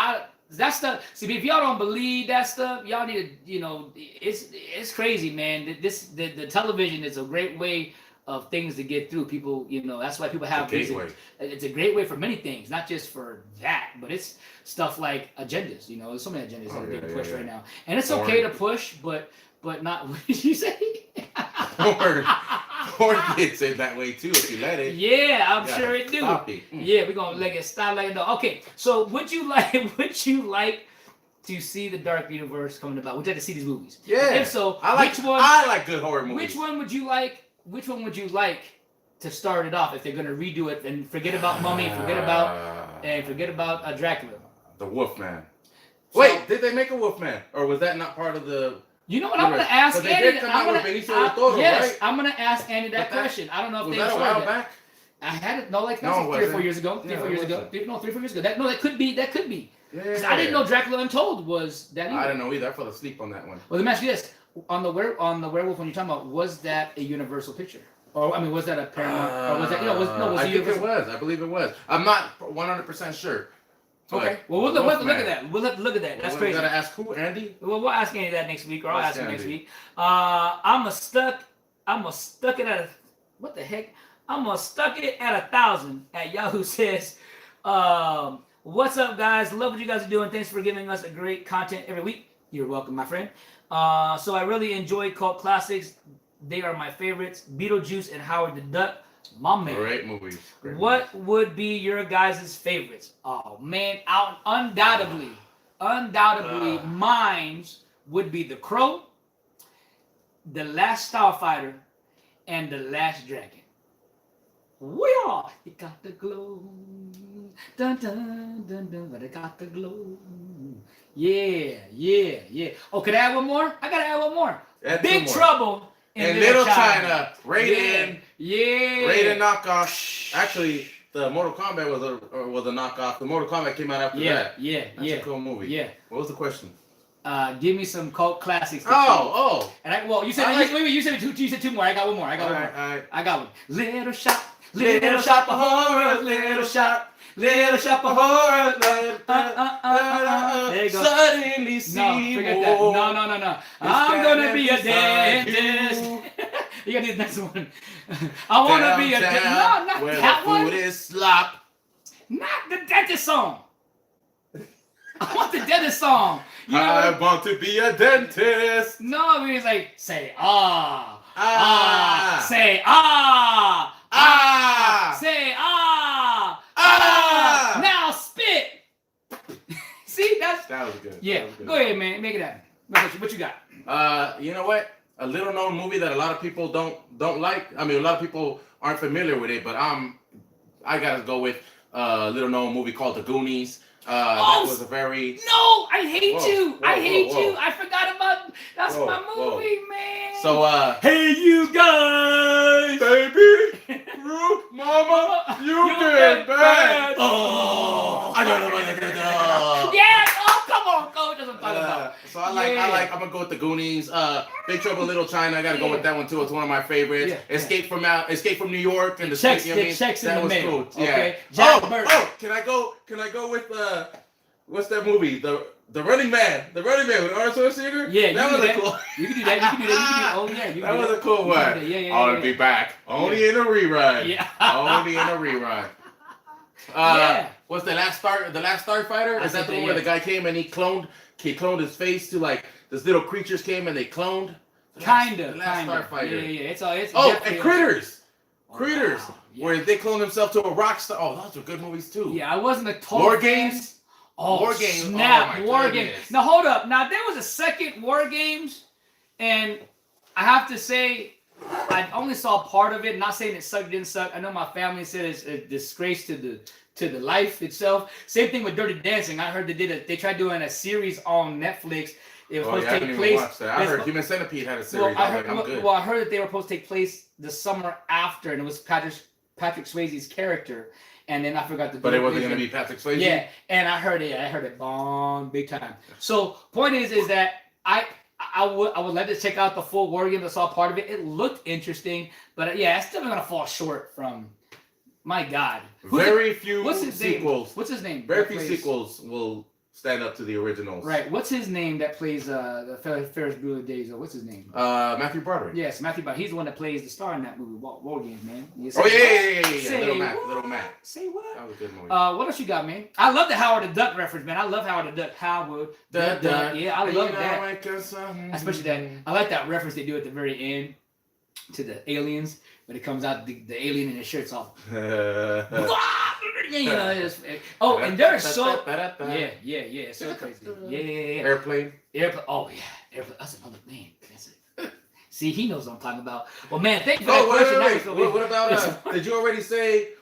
that stuff. See, if y'all don't believe that stuff, y'all need to, it's crazy, man. The television is a great way of things to get through. People, that's why people have these. Gateway. It's a great way for many things, not just for that, but it's stuff like agendas. There's so many agendas that are being pushed right now, and it's okay to push, but not. What did you say? Or kids say that way too if you let it. Yeah, I'm sure it do. Stop it. Yeah, we're gonna let it stop like no. Okay, so would you like to see the Dark Universe coming about? Would you like to see these movies? Yeah. If so, I like good horror movies. Which one would you like? Which one would you like to start it off if they're gonna redo it and forget about Mummy, forget about Dracula? The Wolfman. So, Wait, did they make a Wolfman, or was that not part of the? You know what? I'm gonna ask They Andy. did come out with Benicio del Toro, yes, right? I'm gonna ask Andy that But question. I don't know if Was they that a started while that. back? I had it. No, like No, it 3 or 4 wasn't. years ago. 3 Yeah, or 4 it years ago. wasn't. No, 3 or 4 years ago. That could be. That could be. Yeah. Because I didn't know Dracula Untold was that either. I didn't know either. I fell asleep on that one. Well, let me ask you this: on the werewolf when you're talking about, was that a Universal picture, or I mean, was that a Paramount, or was that was I it think it Universal? was. I believe it was. I'm not 100% sure. Okay. Well, we'll have to look at that. We'll have to look at that. That's crazy. We gotta ask who, Andy? Well, we'll ask Andy that next week, or I'll Ask ask him next Andy. week. I'm a stuck it at a, what the heck? I'm a stuck it at 1,000 at Yahoo says, what's up, guys? Love what you guys are doing. Thanks for giving us a great content every week. You're welcome, my friend. So I really enjoy cult classics. They are my favorites. Beetlejuice and Howard the Duck. My man. Great movies. What would be your guys' favorites? Oh man, undoubtedly, mine would be The Crow, The Last Starfighter, and The Last Dragon. We are. It got the glow. Dun dun dun dun. But it got the glow. Yeah. Oh, could I add one more? I gotta add one more. Add Big two more. Trouble in Little China. Rated Yeah. knockoff. Actually, the Mortal Kombat was a knockoff. The Mortal Kombat came out after that. That's a cool movie. Yeah. What was the question? Give me some cult classics. Oh. And you said you said two more. I got one more. I got one more. Alright. I got one. Little shop of horrors, little shop of horrors. There you go. Suddenly see No, forget that. No. I'm gonna be a dentist. You gotta do the next one. I wanna be a dentist. No, not where that the one. food is slop. Not the dentist song. I want the dentist song. You I know, want to be a dentist. no, I mean it's like say say ah, Say now spit. See, that was good. yeah. That was good. Go ahead, man. Make it happen. What you got? You know what? A little known movie that a lot of people don't like. I mean, a lot of people aren't familiar with it, but I gotta go with a little known movie called The Goonies. That was a very No, I hate you. I hate whoa. you. I forgot about that's Whoa, my movie, man. So hey, you guys, baby, Ruth, mama, you get bad. Oh, I don't know what to do. yes. Oh, come on, coach. That's what I'm talking about. So I'm gonna go with The Goonies. Big Trouble in Little China. I gotta go with that one too. It's one of my favorites. Yeah. Escape from New York and the Checks, you know what I mean? checks in That the was mail. cool. Okay. Yeah. Jack Burton. Can I go with what's that movie? The Running Man. The Running Man with Arnold Schwarzenegger. Yeah, that was cool. You can do that. Oh yeah, That was a cool one. Yeah. I'll be back. Only in a rerun. Yeah. Only in a rerun. Yeah. What's the last Starfighter? Is that the one where the guy came and he cloned his face to like this little creatures came and they cloned? Kinda. The last Starfighter. Yeah. It's And Critters. Critters. Wow. Yeah. Where they cloned themselves to a rock star. Oh, those were good movies too. Yeah, I wasn't a total War fan. Games. Oh, War Games. Snap, Oh, my War goodness. Games. Now hold up. Now there was a second War Games, and I have to say, I only saw part of it. Not saying it sucked, didn't suck. I know my family said it's a disgrace to the life itself. Same thing with Dirty Dancing. I heard they tried doing a series on Netflix. It was supposed to take place. Watch that. I heard Human Centipede had a series. Well, I'm good. I heard that they were supposed to take place the summer after, and it was Patrick Swayze's character. And then I forgot the. But it wasn't going to be Patrick Swayze. Yeah, and I heard it bomb big time. So point is that I would like to check out the full War Games. I saw part of it. It looked interesting, but yeah, it's still gonna fall short from. My God. Very few What's his sequels. name? What's his name? Very few sequels will stand up to the originals. Right. What's his name that plays the Ferris Bueller Days? Or what's his name? Matthew Broderick. Yes, Matthew Broderick. He's the one that plays the star in that movie, War Games, man. Oh yeah. Say Little Mac. what? Little Mac. Say what? That was a good movie. What else you got, man? I love the Howard the Duck reference, man. I love Howard the Duck. Howard the Duck. Yeah, I love that. Especially that. I like that reference they do at the very end to the aliens, but it comes out the alien and his shirt's off. You know, and they're so yeah, so crazy. Yeah. Airplane. Oh yeah, airplane. That's another man. That's it. See, he knows what I'm talking about. Well, man, thank you for that question. Wait. What about did you already say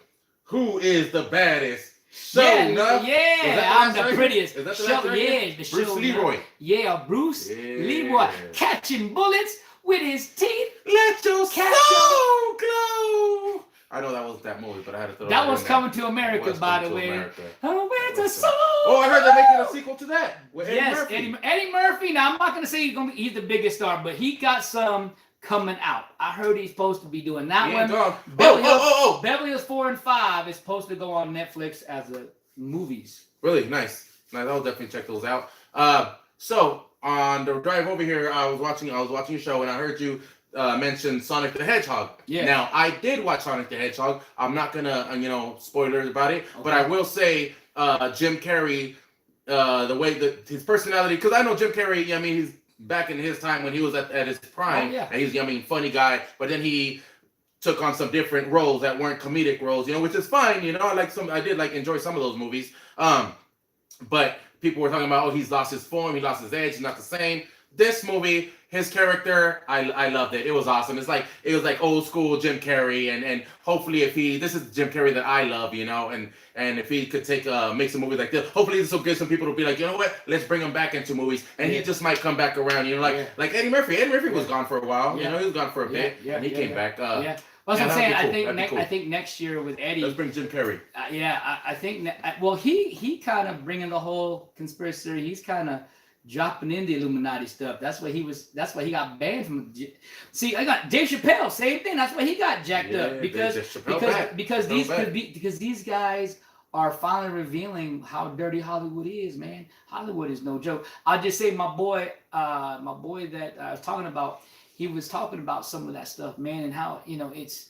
who is the baddest? I'm the prettiest. Is that the Show, the Bruce show, Leroy. Yeah, Bruce Leroy catching bullets with his teeth. Let your soul glow. I know that was that movie, but I had to throw that was in Coming to America, by the way. Oh, where's the soul? Oh, I heard they're making a sequel to that with Eddie Murphy. Eddie Murphy. Now I'm not gonna say he's the biggest star, but he got some coming out. I heard he's supposed to be doing that one. Beverly Hills 4 and 5 is supposed to go on Netflix as a movies. Really nice. I'll definitely check those out. So on the drive over here, I was watching a show and I heard you mention Sonic the Hedgehog. Yeah. Now I did watch Sonic the Hedgehog. I'm not gonna spoilers about it, but I will say Jim Carrey, the way that his personality, because I know Jim Carrey. I mean, he's back in his time when he was at his prime. And he's funny guy, but then he took on some different roles that weren't comedic roles, which is fine. I did enjoy some of those movies. But people were talking about, he's lost his form, he lost his edge, he's not the same. This movie, his character, I loved it. It was awesome. It was like old school Jim Carrey, and hopefully this is Jim Carrey that I love, and if he could make some movies like this, hopefully this will get some people to be like, you know what, let's bring him back into movies, and he just might come back around, like Eddie Murphy. Eddie Murphy was gone for a while, he was gone for a bit, and he came back. Well, that's what I'm saying. Cool. I think next year with Eddie, let's bring Jim Carrey. I think. Well, he kind of bringing the whole conspiracy theory. He's kind of dropping in the Illuminati stuff. That's why he got banned from. See, I got Dave Chappelle. Same thing. That's why he got jacked up because these guys are finally revealing how dirty Hollywood is, man. Hollywood is no joke. I'll just say my boy that I was talking about. He was talking about some of that stuff, man, and how it's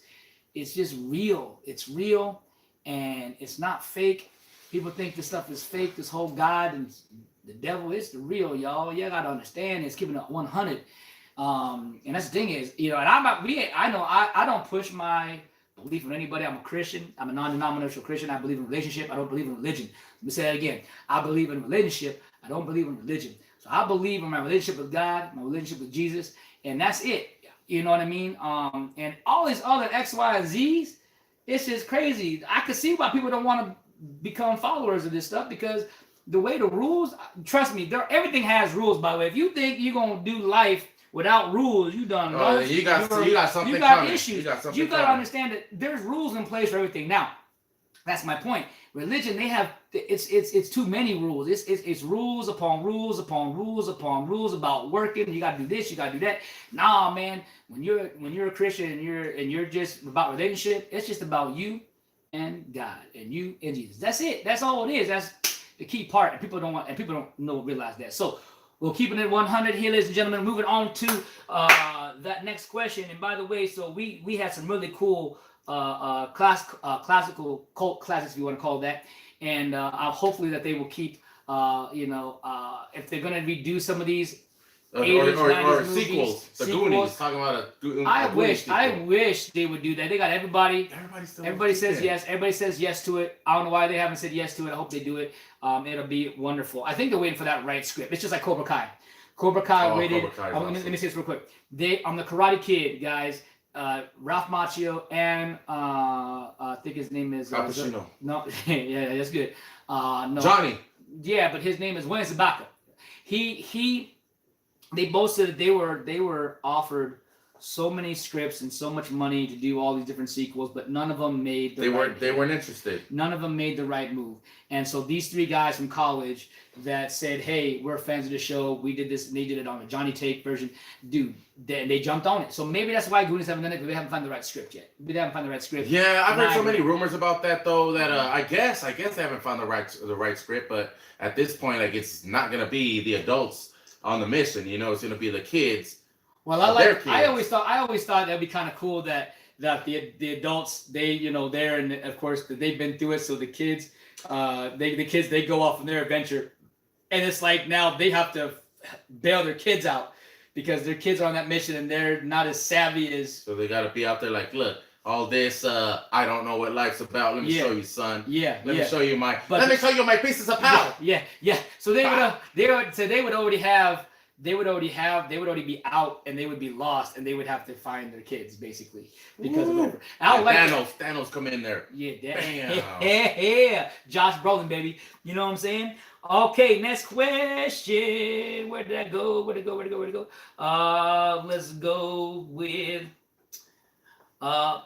just real. It's real, and it's not fake. People think this stuff is fake. This whole God and the devil is the real, y'all. You gotta understand. It's giving it 100. And that's the thing is, and I don't push my belief in anybody. I'm a Christian. I'm a non-denominational Christian. I believe in relationship. I don't believe in religion. Let me say that again. I believe in relationship. I don't believe in religion. So I believe in my relationship with God, my relationship with Jesus, and that's it. You know what I mean? And all these other X, Y, and Z's, it's just crazy. I could see why people don't want to become followers of this stuff, because the way the rules, trust me, everything has rules, by the way. If you think you're going to do life without rules, you done wrong. You got something You got coming. issues. You got to understand that there's rules in place for everything. Now, that's my point. Religion, they have, it's too many rules. It's rules upon rules upon rules upon rules about working. You got to do this, you got to do that. Nah, man, when you're a Christian and you're just about relationship, it's just about you and God and you and Jesus. That's it. That's all it is. That's the key part, and people don't realize that. So we'll keep it at 100 here, ladies and gentlemen. Moving on to that next question. And by the way, so we had some really cool classical cult classics, if you want to call it that, and hopefully that they will keep if they're going to redo some of these 80s, or 90s sequels. The Goonies, talking about I wish they would do that. They got everybody says yes. Everybody says yes to it. I don't know why they haven't said yes to it. I hope they do it. It'll be wonderful. I think they're waiting for that right script. It's just like Cobra Kai. Cobra Kai waited. Let me say this real quick. On the Karate Kid, guys, Ralph Macchio and I think his name is Al Pacino. No, yeah, that's good. No, Johnny. Yeah, but his name is Wayne Sabaka. They both said that they were offered so many scripts and so much money to do all these different sequels, but none of them made the They weren't interested. None of them made the right move. And so these three guys from college that said, "Hey, we're fans of the show. We did this." And they did it on a Johnny Take version. Dude, they jumped on it. So maybe that's why Goonies haven't done it, because they haven't found the right script yet. They haven't found the right script. Yeah, I've heard so many rumors about that though. That I guess they haven't found the right script. But at this point, like, it's not gonna be the adults on the mission. You know, it's gonna be the kids. Well, I always thought that'd be kind of cool that the adults, they, you know, there, and of course they've been through it. So the kids, they go off on their adventure, and it's like now they have to bail their kids out because their kids are on that mission and they're not as savvy as. So they gotta be out there like, look, all this, I don't know what life's about. Let me show you, son. Let me show you my pieces of power. Yeah. So they would already be out, and they would be lost, and they would have to find their kids basically because of whatever. Thanos come in there. Yeah, damn. Yeah. Josh Brolin, baby. You know what I'm saying? Okay, next question. Where did I go? Where'd it go? Let's go with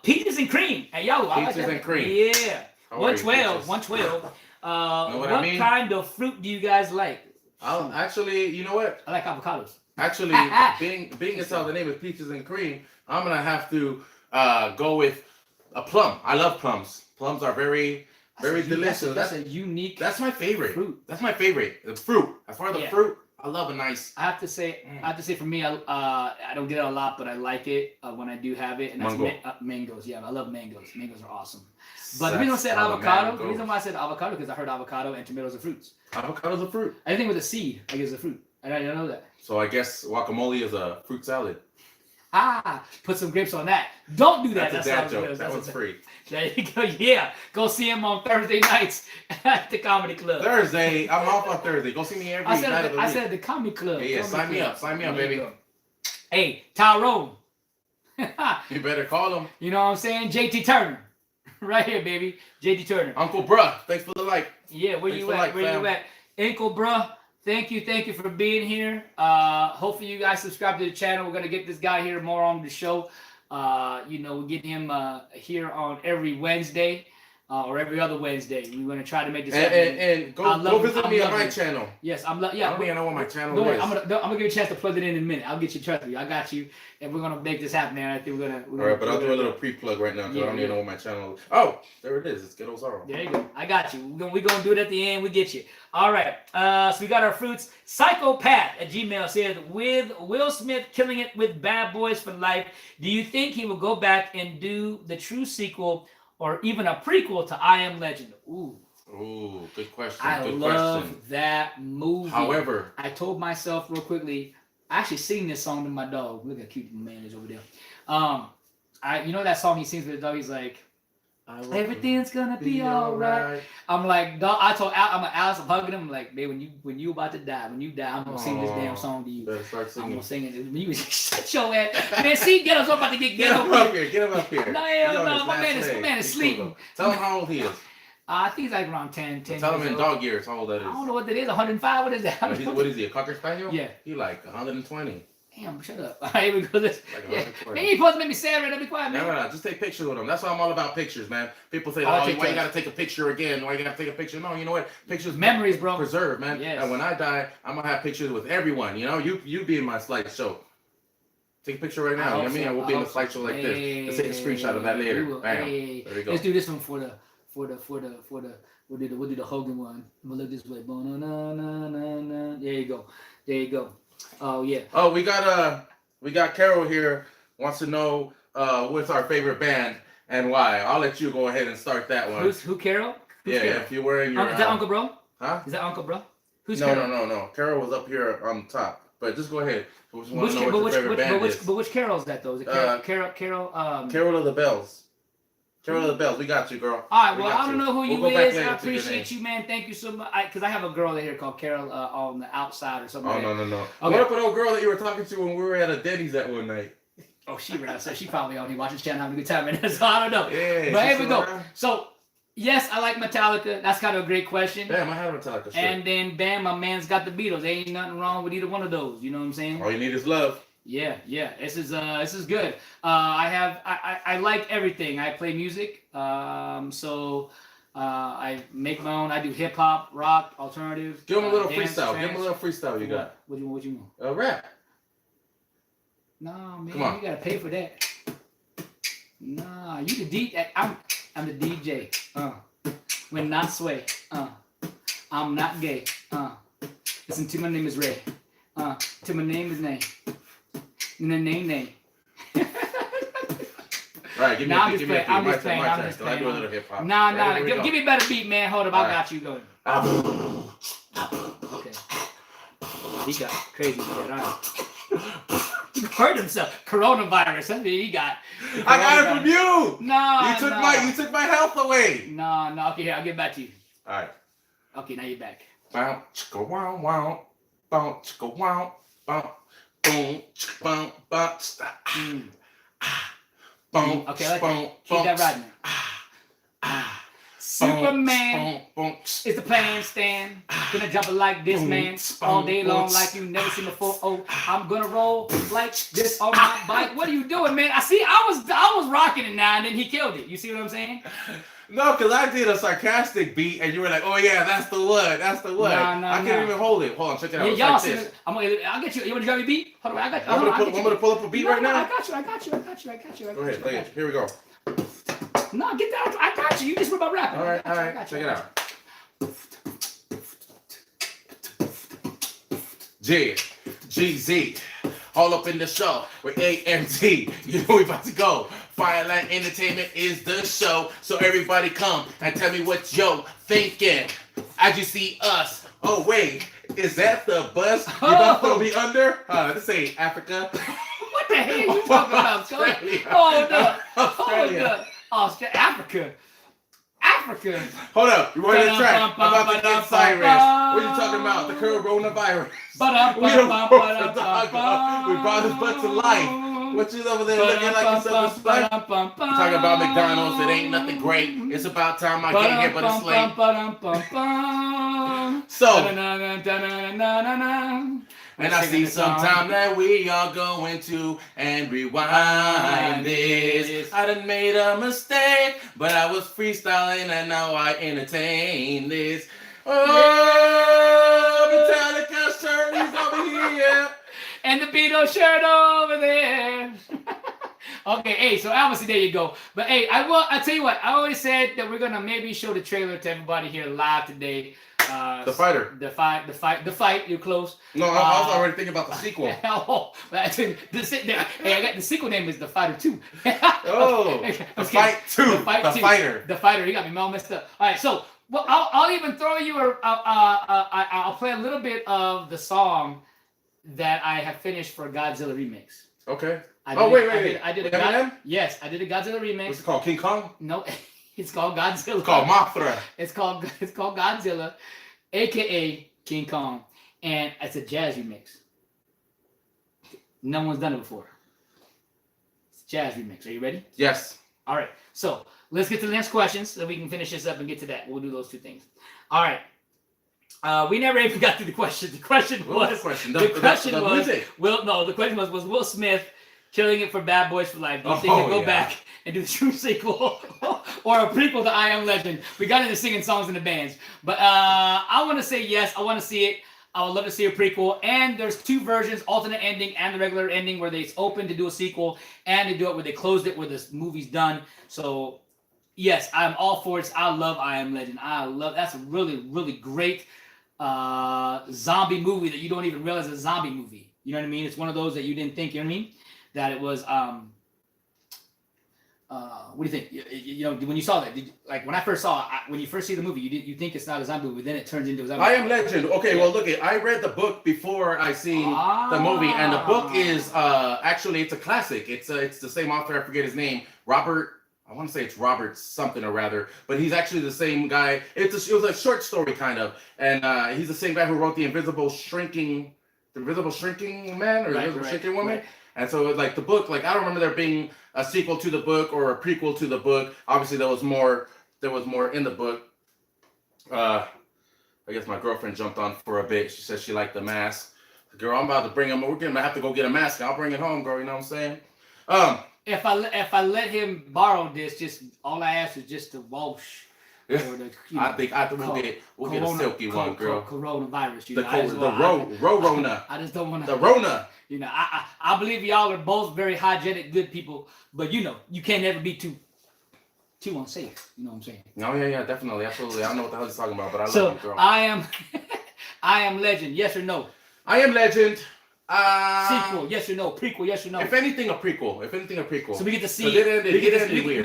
Peaches and Cream. Hey, yo, Peaches and Cream. Yeah. 112. What kind of fruit do you guys like? Actually, you know what? I like avocados. Actually, being as how the name is Peaches and Cream, I'm gonna have to go with a plum. I love plums. Plums are very delicious. That's a unique. That's my favorite. Fruit. That's my favorite. The fruit. As far as the fruit, I love a nice. I have to say for me, I don't get it a lot, but I like it when I do have it, and that's mangoes. Yeah, I love mangoes. Mangoes are awesome. But the reason I said avocado, the reason why I said avocado, because I heard avocado and tomatoes are fruits. Avocado's a fruit. Anything with a seed, I guess, is a fruit. I didn't know that. So I guess guacamole is a fruit salad. Put some grapes on that. Don't do that. That's a dad joke. That one's free. There you go. Yeah, go see him on Thursday nights at the Comedy Club. Thursday, I'm off on Thursday. Go see me every night of the week. I said the Comedy Club. Yeah, sign me up, baby. Hey, Tyrone. You better call him. You know what I'm saying? JT Turner. Right here, baby. JT Turner. Uncle Bruh, thanks for the like. Yeah, where you at? Uncle Bruh, thank you for being here. Hopefully you guys subscribe to the channel. We're gonna get this guy here more on the show. We're getting him here on every Wednesday. Or every other Wednesday. We're gonna try to make this happen. And go visit me on my channel. Yes, I don't know what my channel is. I'm gonna give you a chance to plug it in a minute. I'll get you, trust me. I got you, and we're gonna make this happen. Man, I think we're gonna. All right, but I'll do a little pre-plug right now because I don't even know what my channel is. Oh, there it is. It's Ghetto Zorro. There you go. I got you. We're gonna do it at the end. We get you. All right. So we got our fruits. Psychopath at Gmail says, with Will Smith killing it with Bad Boys for Life, do you think he will go back and do the true sequel? Or even a prequel to I Am Legend. Ooh, good question. I love that movie. However, I told myself real quickly, I actually sing this song to my dog. Look how cute the man is over there. You know that song he sings with the dog? He's like, everything's gonna be alright. I'm like, dog. I'm like, Alice, I'm hugging him. I'm like, babe, when you about to die, I'm gonna sing this damn song to you. Better start singing. I'm gonna sing it. You shut your ass. Man, see, Ghetto Zorro about to get Get him up here. No, my man is sleeping. Tell him how old he is. I think he's like around 10 Tell him in dog years how old that is. I don't know what that is. 105. What is that? What is he? A Cocker Spaniel? Yeah. He like 120. Damn, shut up. All right, here we go. Like Man, you ain't supposed to make me sad right now. Be quiet, man. No. Just take pictures with him. That's why I'm all about pictures, man. People say, why you gotta take a picture again? Why you gotta take a picture? No, you know what? Pictures, memories, bro. Preserve, man. Yes. And when I die, I'm gonna have pictures with everyone. You know, you be in my slideshow. Take a picture right now. You know what I mean? And we'll be in the slideshow like this. Let's take a screenshot of that later. Bam. There you go. Let's do this one for the. We'll do the Hogan one. We'll look this way. There you go. Oh yeah. Oh, we got Carol here. Wants to know what's our favorite band and why. I'll let you go ahead and start that one. Who Carol? Who's Carol? If you're wearing your. Is that Uncle Bro? Huh? Is that Uncle Bro? Who's no, Carol? No. Carol was up here on top. But just go ahead. Which Carol is that though? Is it Carol? Carol of the Bells. Carol of the Bells. We got you, girl. All right. Well, I don't know who you is. I appreciate you, man. Thank you so much. Because I have a girl here called Carol on the outside or something. Oh, no. Okay. What up with old girl that you were talking to when we were at a Denny's that one night? Oh, she ran outside. She probably on here watching this channel having a good time. And so I don't know. Yeah. But here we go. So, yes, I like Metallica. That's kind of a great question. Damn, I have a Metallica shirt. And then, bam, my man's got the Beatles. There ain't nothing wrong with either one of those. You know what I'm saying? All you need is love. Yeah, yeah. This is good. I like everything. I play music. I make my own. I do hip hop, rock, alternative. Give him a little dance, freestyle. Give him a trance. little freestyle you got. What you want? Rap. Nah, man, Come on. you gotta pay for that. Nah, you the DJ. I'm the DJ. When not sway. I'm not gay. Listen to my name is Ray. To my name is name. Name. Right, give me Nah, a I'm beat. just Give me a playing. beat. I'm My just turn. playing. My I'm turn. just Cause I do a playing. little hip hop. Nah, Ready? Here we go. give me a better beat, man. Hold up, I got you going. Okay. He got crazy with that. All right. He hurt himself. Coronavirus. That's what he got. I got it from you. No, You took my health away. No. Okay, here, I'll get back to you. All right. Okay, now you're back. Bow, chicka, wow, wow. Bow, chicka, wow, bow. Boom, chicka, bow, bow, stop. Boom, Okay, let's boom, keep that riding. Superman is the plan stand. Gonna jump it like this, man. All day long like you never seen before. Oh, I'm gonna roll like this on my bike. What are you doing, man? I was rocking it now, and then he killed it. You see what I'm saying? No, because I did a sarcastic beat, and you were like, "Oh yeah, that's the one. That's the one." I can't even hold it. Hold on, check it out. Yeah, It's y'all like see this. this. I'll get you. You want to drive me beat? Hold on, I got you. Want me to pull up a beat right now? I got you. Go ahead, play it. Here we go. No, get that. I got you. You just about rapping. All right. Check it out. GZ, all up in the show with AMT. You know we about to go. Fireline Entertainment is the show, so everybody come and tell me what yo thinking. As you see us. Oh wait, is that the bus? You about to throw me under? This ain't Africa. What the hell are you talking about, son? Hold up. Africa. Hold up, you running the track. I'm about to get Cyrus. What are you talking about? The coronavirus. We don't broke the dog. We brought his butt to life. What you over there looking like you self-respect? Talking about McDonald's, it ain't nothing great. It's about time I get here but a slave. So, and I see sometime that we are going to and rewind this. I done made a mistake, but I was freestyling and now I entertain this. Oh, Metallica shirt, he's over here. And the Beatles shirt over there. Okay, hey, so obviously there you go. But hey, I tell you what, I always said that we're gonna maybe show the trailer to everybody here live today. The fighter. The fight. You're close. No, I was already thinking about the sequel. Hey, I got the sequel name is The Fighter 2. Oh, The Fight 2. The Fighter. The Fighter. You got me all messed up. All right, so well, I'll even throw you I'll play a little bit of the song that I have finished for Godzilla remix. Okay. Wait. I did a Eminem? Yes, I did a Godzilla remix. What's it called? King Kong? No, it's called Godzilla. It's called Mothra. It's called Godzilla, aka King Kong, and it's a jazz remix. No one's done it before. It's a jazz remix. Are you ready? Yes. All right. So let's get to the next questions so we can finish this up and get to that. We'll do those two things. All right. We never even got to the question. The question was Will Smith killing it for Bad Boys for Life? Do you think he'll go back and do the true sequel or a prequel to I Am Legend? We got into singing songs in the bands, but I want to say yes. I want to see it. I would love to see a prequel. And there's two versions: alternate ending and the regular ending, where it's open to do a sequel, and to do it where they closed it where the movie's done. So yes, I'm all for it. I love I Am Legend. That's a really, really great zombie movie that you don't even realize is a zombie movie. You know what I mean? It's one of those that you didn't think, you know what I mean? That it was what do you think? You know, when you saw that, when I first saw it, when you first see the movie, you think it's not a zombie movie, then it turns into a zombie I movie. Am Legend. Okay, well look, I read the book before I seen the movie, and the book is actually it's a classic. It's the same author, I forget his name, Robert. I want to say it's Robert something or rather, but he's actually the same guy. It was a short story kind of, and he's the same guy who wrote the Invisible Shrinking Man or Invisible Shrinking Woman. Right. And so like the book, like I don't remember there being a sequel to the book or a prequel to the book. Obviously there was more in the book. I guess my girlfriend jumped on for a bit. She said she liked the mask. Girl, I'm about to bring him. We're gonna have to go get a mask. I'll bring it home, girl. You know what I'm saying? If I let him borrow this, just all I ask is just to wash. Or the, I think we'll get a silky one, girl. Coronavirus, you The know. Rona. I just don't want to. The Rona. You know, I believe y'all are both very hygienic, good people, but you know, you can't ever be too unsafe. You know what I'm saying? No, yeah, definitely, absolutely. I don't know what the hell he's talking about, but I love So you, girl. I am legend. Yes or no? I am legend. Sequel, yes or no? Prequel, yes or no? If anything, a prequel. So we get to see. We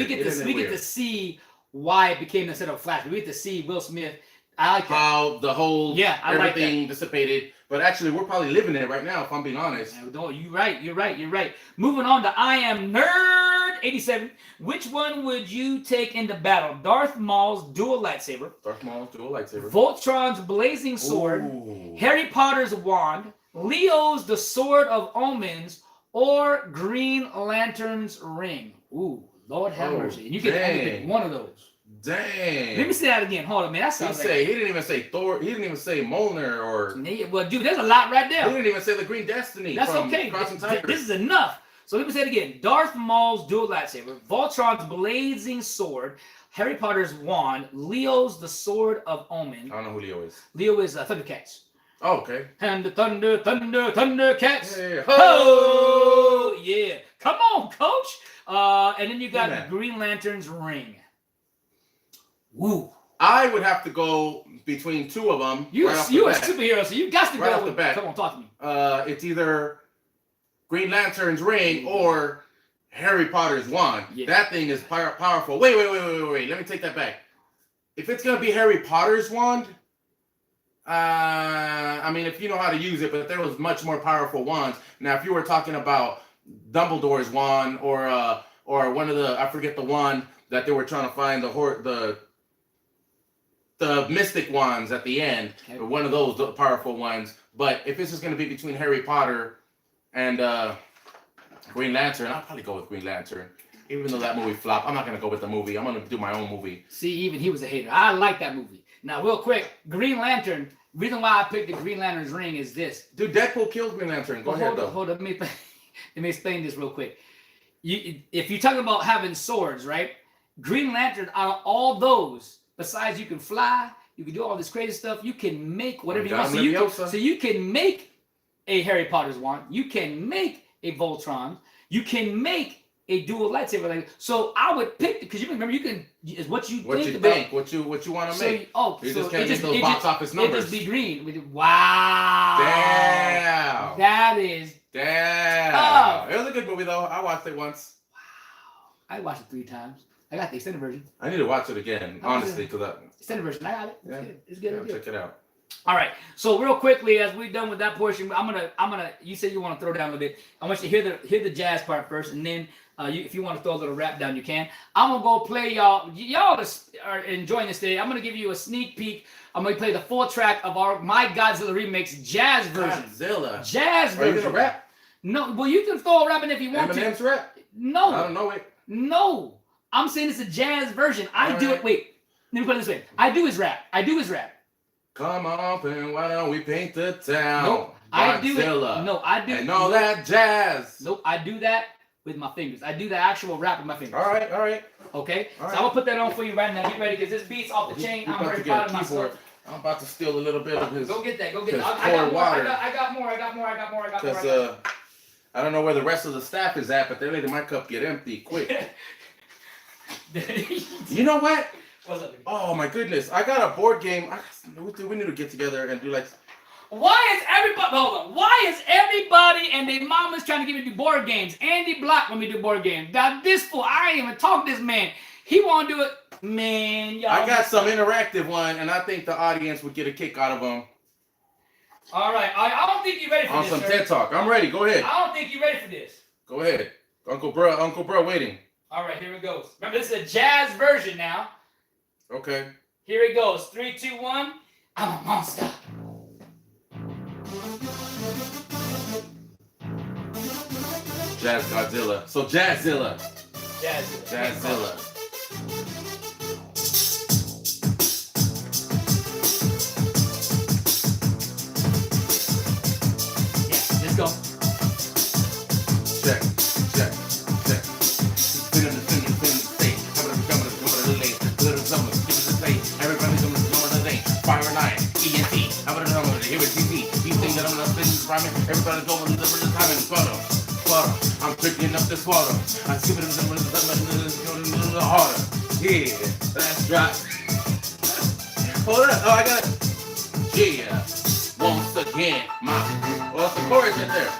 get to see why it became instead of Flash. We get to see Will Smith. I like that. How the whole everything like dissipated. But actually, we're probably living it right now, if I'm being honest. You're right. Moving on to I Am Nerd 87. Which one would you take into battle? Darth Maul's dual lightsaber. Voltron's blazing sword. Ooh. Harry Potter's wand. Leo's the sword of omens. Or Green Lantern's ring. Ooh, Lord have mercy. And you can only pick one of those. Dang. Let me say that again. Hold on, man. That sounds he didn't even say Thor. He didn't even say Mjolnir or. Well, dude, there's a lot right there. He didn't even say the Green Destiny. That's from okay. Crossing Tigers. This is enough. So let me say it again. Darth Maul's dual lightsaber, Voltron's blazing sword, Harry Potter's wand, Leo's the sword of omen. I don't know who Leo is. Leo is Thundercats. Oh, okay. And the Thundercats. Yeah. Oh, yeah. Come on, coach. And then you got Green Lantern's ring. Woo. I would have to go between two of them. You a superhero, so you got to right go off the bat. Come on, talk to me. It's either Green Lantern's ring or Harry Potter's wand. Yeah. That thing is powerful. Wait. Let me take that back. If it's going to be Harry Potter's wand, I mean, if you know how to use it, but there was much more powerful wands. Now, if you were talking about Dumbledore's wand or one of the, I forget the wand that they were trying to find, the mystic wands at the end, or one of those powerful ones. But if this is going to be between Harry Potter and Green Lantern, I'll probably go with Green Lantern. Even though that movie flopped, I'm not going to go with the movie. I'm going to do my own movie. See, even he was a hater. I like that movie. Now, real quick, Green Lantern, reason why I picked the Green Lantern's ring is this. Dude, Deadpool killed Green Lantern. Go ahead, though. Hold on. Let me explain this real quick. If you're talking about having swords, right? Green Lantern, out of all those, besides you can fly, you can do all this crazy stuff, you can make whatever you want. So you can make a Harry Potter's wand, you can make a Voltron, you can make a dual lightsaber. So I would pick, because you remember, is what you think, what you want to make. You just can't make those box office numbers. It just be green. Wow. Damn. That is. Damn. It was a good movie though. I watched it once. Wow. I watched it 3 times. I got the extended version. I need to watch it again, honestly, because extended version. I got it. Yeah. It's good. Check it out. All right. So real quickly, as we're done with that portion, I'm gonna. You said you want to throw down a little bit. I want you to hear the jazz part first, and then if you want to throw a little rap down, you can. I'm gonna go play y'all. Y'all are enjoying this today. I'm gonna give you a sneak peek. I'm gonna play the full track of my Godzilla remix jazz version. Jazz version. Are you gonna rap? No. Well, you can throw a rap in if you want Eminem's to. rap? No. I don't know it. No. I'm saying it's a jazz version. I do it. Wait. Let me put it this way. I do his rap. Come on, and why don't we paint the town? Nope. Godzilla. I do it. No, I do. And all that jazz. Nope. I do that with my fingers. I do the actual rap with my fingers. All right. Okay. So I'm gonna put that on for you right now. Get ready, because this beat's off the chain. I'm very proud of myself. I'm about to steal a little bit of his. Go get that. I got water. I got more. Because I don't know where the rest of the staff is at, but they're letting my cup get empty quick. You know what? What's up? Oh my goodness! I got a board game. We need to get together and do like. Why is everybody and their mamas trying to get me to do board games? Andy Block want me to do board games. Now this fool, I ain't even talk to this man. He want to do it, man. Y'all. I got some interactive one, and I think the audience would get a kick out of them. All right, I don't think you're ready for this. On some TED Talk, I'm ready. Go ahead. I don't think you're ready for this. Go ahead, Uncle Bro, waiting. All right, here it goes. Remember, this is a jazz version now. Okay. Here it goes. 3, 2, 1. I'm a monster. Jazz Godzilla. So Jazzilla. Jazzilla. go. Check, check, check. Spin on the state. Everybody's gonna know the thing. FIRELINE, ENT. I'm gonna know here with TC. You think that I'm gonna spin this rhyming? Everybody's going to deliver the time in photo. I'm picking up the swallow. I see it in the harder. Yeah, that's right. Hold up. Oh, I got it. Yeah. Once again, well, it's the chorus right there.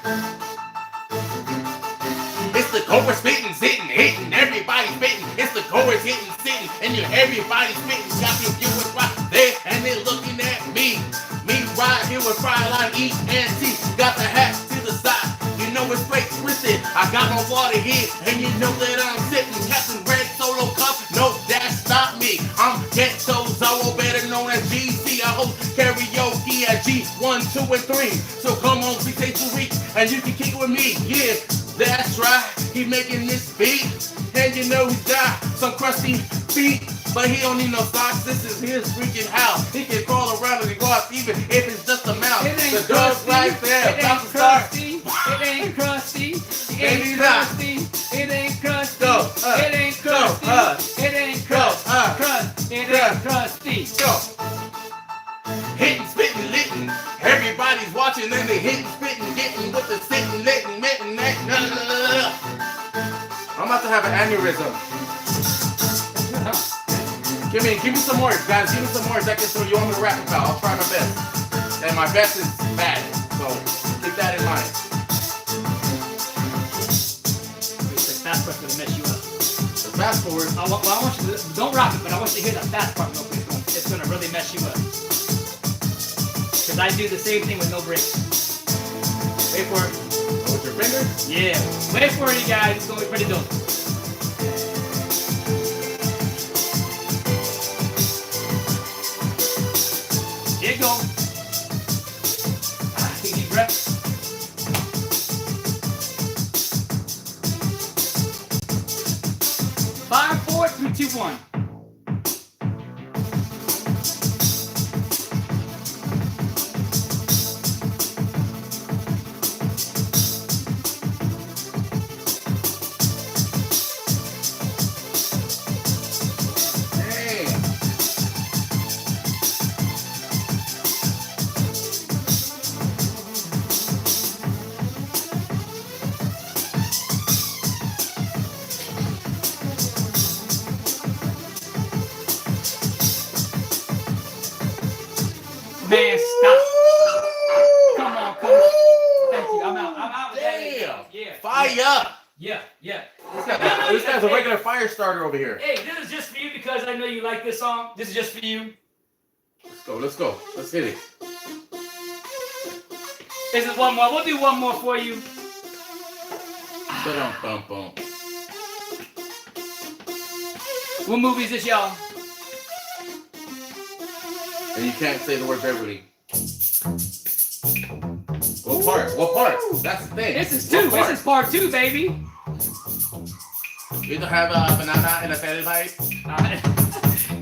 It's the chorus spitting, sitting, hitting, everybody spitting. It's the chorus hitting, sitting, and you're everybody spitting. Got me viewers right there, and they're looking at me. Me right here with FIRELINE, ENT. Got the hat to the side. You know it's straight twisted. I got my water here, and you know that I'm sipping. Captain Red Solo Cup, no, that's not me. I'm Ghetto Zorro, better known as GC. I host karaoke at G1, 2, and 3. So come on, please take 2 weeks, and you can kick it with me. Yeah, that's right. He making this beat, and you know he got some crusty feet. But he don't need no socks, this is his freaking house. He can crawl around and go out even if it's just a mouse. The dog's right there, about to start. It ain't crusty. It Baby, ain't stop. crusty. It ain't crusty. Go, It ain't crusty. It ain't crusty. It ain't crusty. Go. Hitting, spitting, litting. Everybody's watching and they hitting, spitting, getting with the sitting, litting, mitten, that. I'm about to have an aneurysm. Give me some words, guys. Give me some words. I can show you want me to rap about. I'll try my best. And my best is bad. So keep that in mind. The fast part's gonna mess you up. The fast forward. I want you to, don't rock it, but I want you to hear the fast part real quick. It's gonna really mess you up. Because I do the same thing with no breaks. Wait for it. With your fingers? Yeah. Wait for it, you guys. It's gonna be pretty dope. Here you go. Take a deep breath. 5, 4, 3, 2, 1. Man, stop. Come on, coach. Thank you. I'm out. Damn. Yeah. Fire. Yeah. This guy's a regular fire starter over here. Hey, this is just for you because I know you like this song. This is just for you. Let's go. Let's hit it. This is one more. We'll do one more for you. Ba-dum-bum-bum. What movie is this, y'all? And you can't say the word Beverly. What part? That's the thing. This is 2. This is part 2, baby. You don't have a banana and a fairy light?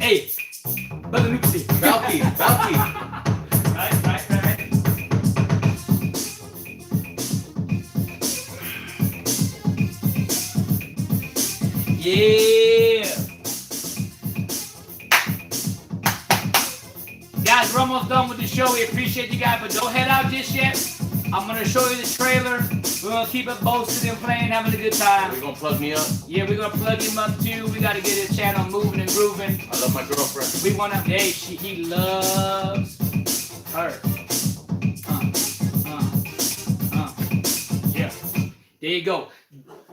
Hey, Brother Noopsy. Balky. Right. Yeah. Guys, we're almost done with the show. We appreciate you guys, but don't head out just yet. I'm going to show you the trailer. We're going to keep it boasting and playing, having a good time. You gonna plug me up? Yeah, we're going to plug him up too. We got to get his channel moving and grooving. I love my girlfriend. We want to, he loves her. Yeah. There you go.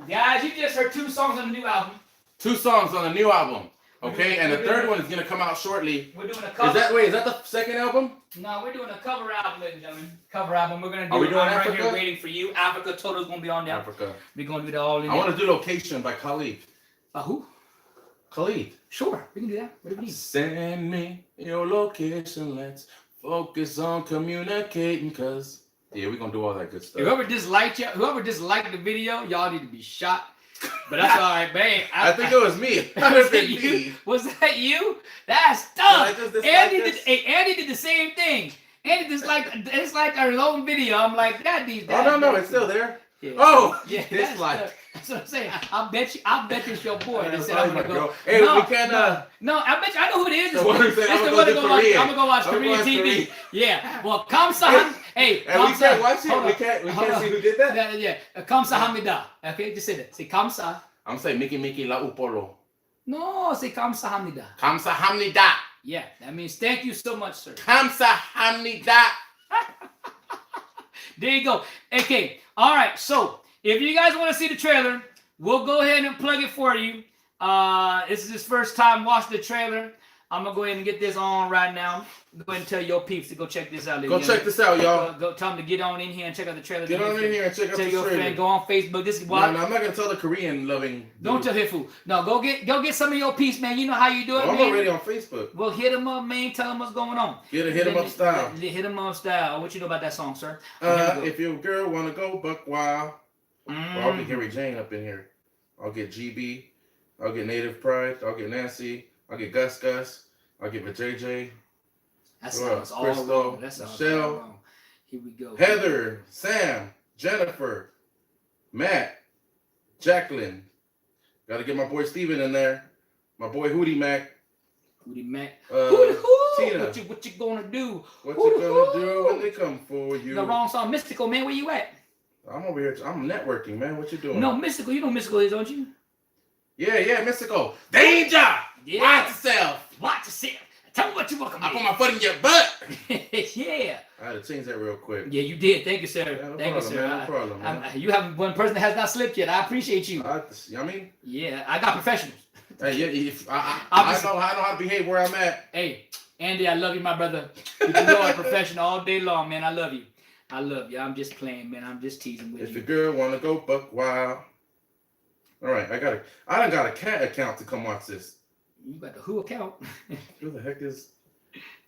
Guys, you just heard 2 songs on the new album. 2 songs on the new album. Okay, and the third one is gonna come out shortly. We're doing a cover. Is that the second album? No, we're doing a cover album, ladies and gentlemen. Cover album. We're gonna do. Are we doing I'm Africa? right here waiting for you. Africa Total's gonna be on there. Africa. We're gonna do that all in. I want to do Location by Khalid. Who? Khalid. Sure, we can do that. What do we need? Send me your location. Let's focus on communicating, cause yeah, we're gonna do all that good stuff. Whoever disliked the video, y'all need to be shot. But that's all right, man. I think it was me. Was that you? Was that you? That's tough. Did I just dislike Andy this? did the same thing. And it's like a long video. I'm like, that needs that. Oh no, it's still there. Yeah. Oh, Yeah, it's like. that's what I'm saying. I bet you it's your boy that said Oh I'm my gonna go. God. Hey, no, we can't. no, I bet you I know who it is. So what I'm saying, It's the I'm one gonna to go go watch. Korean. I'm gonna go watch I'm Korean gonna watch TV. Korean. Yeah. Well, Kamsa. Hey, And we Kamsa. can't watch it. Hold We on. can't Hold on. see who did that. Yeah. Kamsahamnida. Okay, just say that. Say Kamsa. I'm saying Mickey La Upolo. No, say Kamsahamnida. Kamsa Hamnida. Yeah, that means thank you so much, sir. Kamsa Hamnida. There you go. Okay. All right. So if you guys want to see the trailer, we'll go ahead and plug it for you. This is his first time watching the trailer. I'm gonna go ahead and get this on right now. Go ahead and tell your peeps to go check this out. Go check this out, y'all. Go tell them to get on in here and check out the trailer. Get on in here and check out Tell the your friend. trailer. Go on Facebook. This is No, why. I'm not gonna tell the Korean loving. Don't tell Hifu. No, go get some of your peeps, man. You know how you do it, I'm man. already on Facebook. Well, hit them up, man. Tell them what's going on. Hit him up style. Hit them up style. What you know about that song, sir? If your girl wanna go buck wild, well, I'll get Harry Jane up in here. I'll get GB. I'll get Native Pride. I'll get Nancy. I'll get Gus Gus. I'll get JJ. That sounds all Crystal, wrong. That sounds all Michelle, wrong. Here we go. Heather, Sam, Jennifer, Matt, Jacqueline. Got to get my boy Steven in there. My boy Hootie Mac. Hootie Mac. Tina. What you gonna do? What you gonna do when they come for you? The wrong song. Mystical, man. Where you at? I'm over here. I'm networking, man. What you doing? No, Mystical. You know Mystical is, don't you? Yeah, Mystical. Danger! Yeah. Watch yourself. Watch yourself. Tell me what you want. I put my foot in your butt. Yeah. I had to change that real quick. Yeah, you did. Thank you, sir. Yeah, no Thank you, problem, sir. man. No problem, man. You have one person that has not slipped yet. I appreciate you. I mean, Yeah, I got professionals. hey, yeah, I know how to behave where I'm at. Hey, Andy, I love you, my brother. You can go on professional all day long, man. I love you. I love you. I'm just playing, man. I'm just teasing with If you. the girl wanna go buck wild. All right, I done got a cat account to come watch this. You got the Who account. Who the heck is?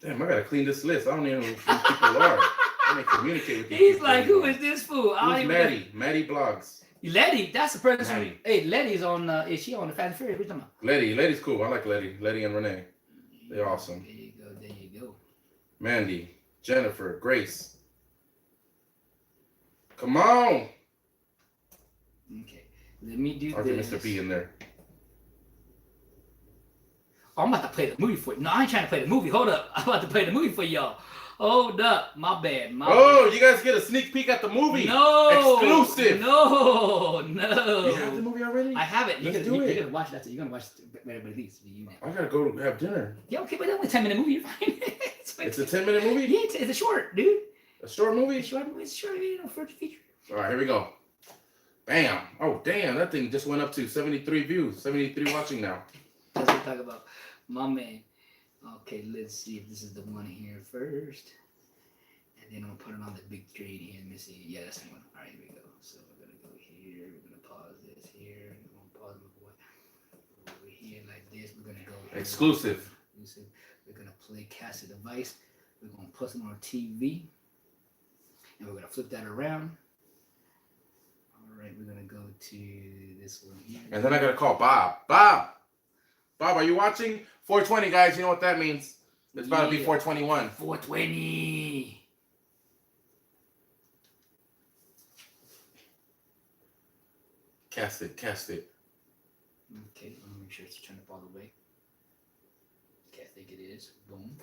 Damn, I gotta clean this list. I don't even know who these people are. I didn't communicate with these He's people like, who anymore. is this fool? I don't Who's even Maddie? Maddie blogs. know. Letty, that's the person. Letty. Hey, Letty's on. Is she on the Fast and Furious? What you talking about? Letty's cool. I like Letty. Letty and Renee. They're awesome. There you go. There you go. Mandy, Jennifer, Grace. Come on. Okay. Let me do I'll get this. Mr. P in there. Oh, I'm about to play the movie for you. No, I ain't trying to play the movie. Hold up. I'm about to play the movie for y'all. Hold up. My bad. Oh, you guys get a sneak peek at the movie. No. Exclusive. No. You have the movie already? I have it. Let's do You're it. going to watch that. You're going to watch it. But these. I gotta go have dinner. Yeah, okay, but that's only 10-minute movie. You're fine. It's a 10-minute movie? Yeah, it's a short, dude. A short movie? It's a short, you know, first feature. All right, here we go. Bam. Oh, damn. That thing just went up to 73 views. 73 watching now. That's what we talk about. My man. Okay, let's see if this is the one here first. And then I'm going to put it on the big screen here. Let me see. Yeah, that's the one. All right, here we go. So we're going to go here. We're going to pause this here. We're going to pause my boy over here like this. We're going to go here. Exclusive. We're going to play Cast a Device. We're going to put it on TV. And we're going to flip that around. All right, we're going to go to this one here. And then I gotta call Bob. Bob, are you watching? 420, guys. You know what that means. It's about to be 421. 420. Cast it. Okay, let me make sure it's turned up all the way. Okay, I think it is. Boom.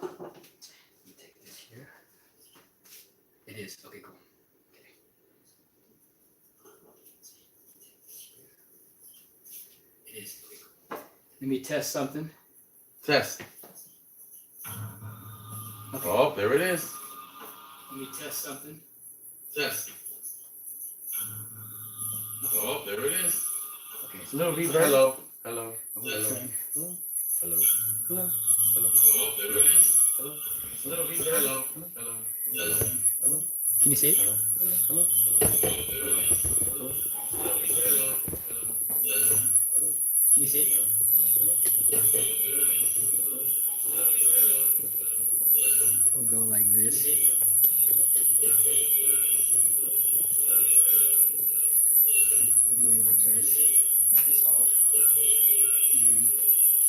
Let me take this here. It is. Okay, cool. Okay. It is. Okay, cool. Let me test something. Test. Okay. Oh, there it is. Let me test something. Test. Oh, there it is. Okay, it's a little reverb. Hello. Hello. Hello. Oh, there it is. Hello. It's a little reverb. Hello. Can you see it? Hello. Can you see it? We'll go like this. And then like this. This off. And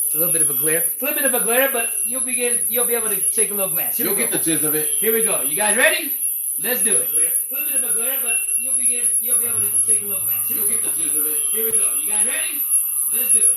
It's a little bit of a glare. It's a little bit of a glare, but you'll be able to take a little glance. You'll get the gist of it. Here we go. You guys ready? Let's do it. A little bit of a glare, but you'll be able to take a little glance. You'll get the gist of it. Here we go. You guys ready? Let's do it.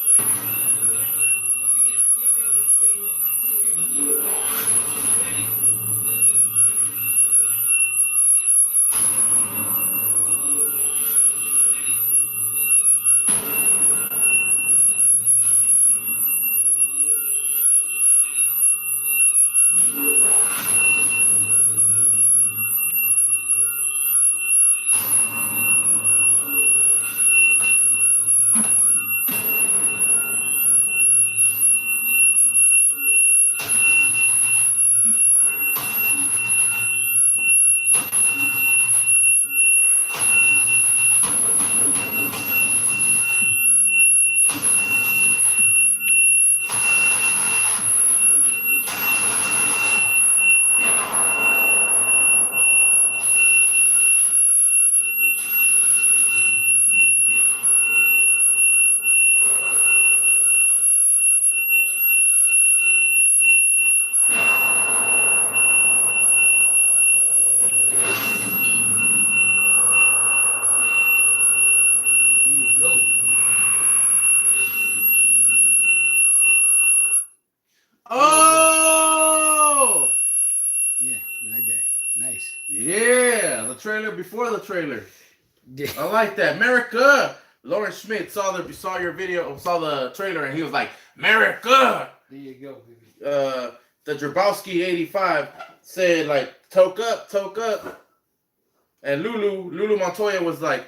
Oh! Yeah, you like that. Nice. Yeah, the trailer before the trailer. Yeah. I like that. America. Lauren Schmidt saw your video, saw the trailer, and he was like, America. There you go, baby. The Drabowski 85 said like, toke up. And Lulu Montoya was like,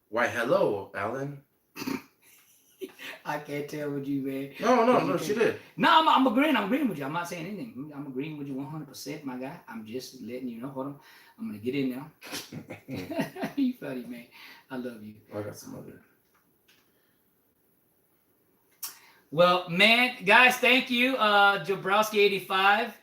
why hello, Alan. I can't tell with you, man. No, she did. No, I'm agreeing with you. I'm not saying anything. I'm agreeing with you 100%, my guy. I'm just letting you know. Hold on. I'm going to get in now. You funny, man. I love you. I got some other. Well, man, guys, thank you. Jabrowski85,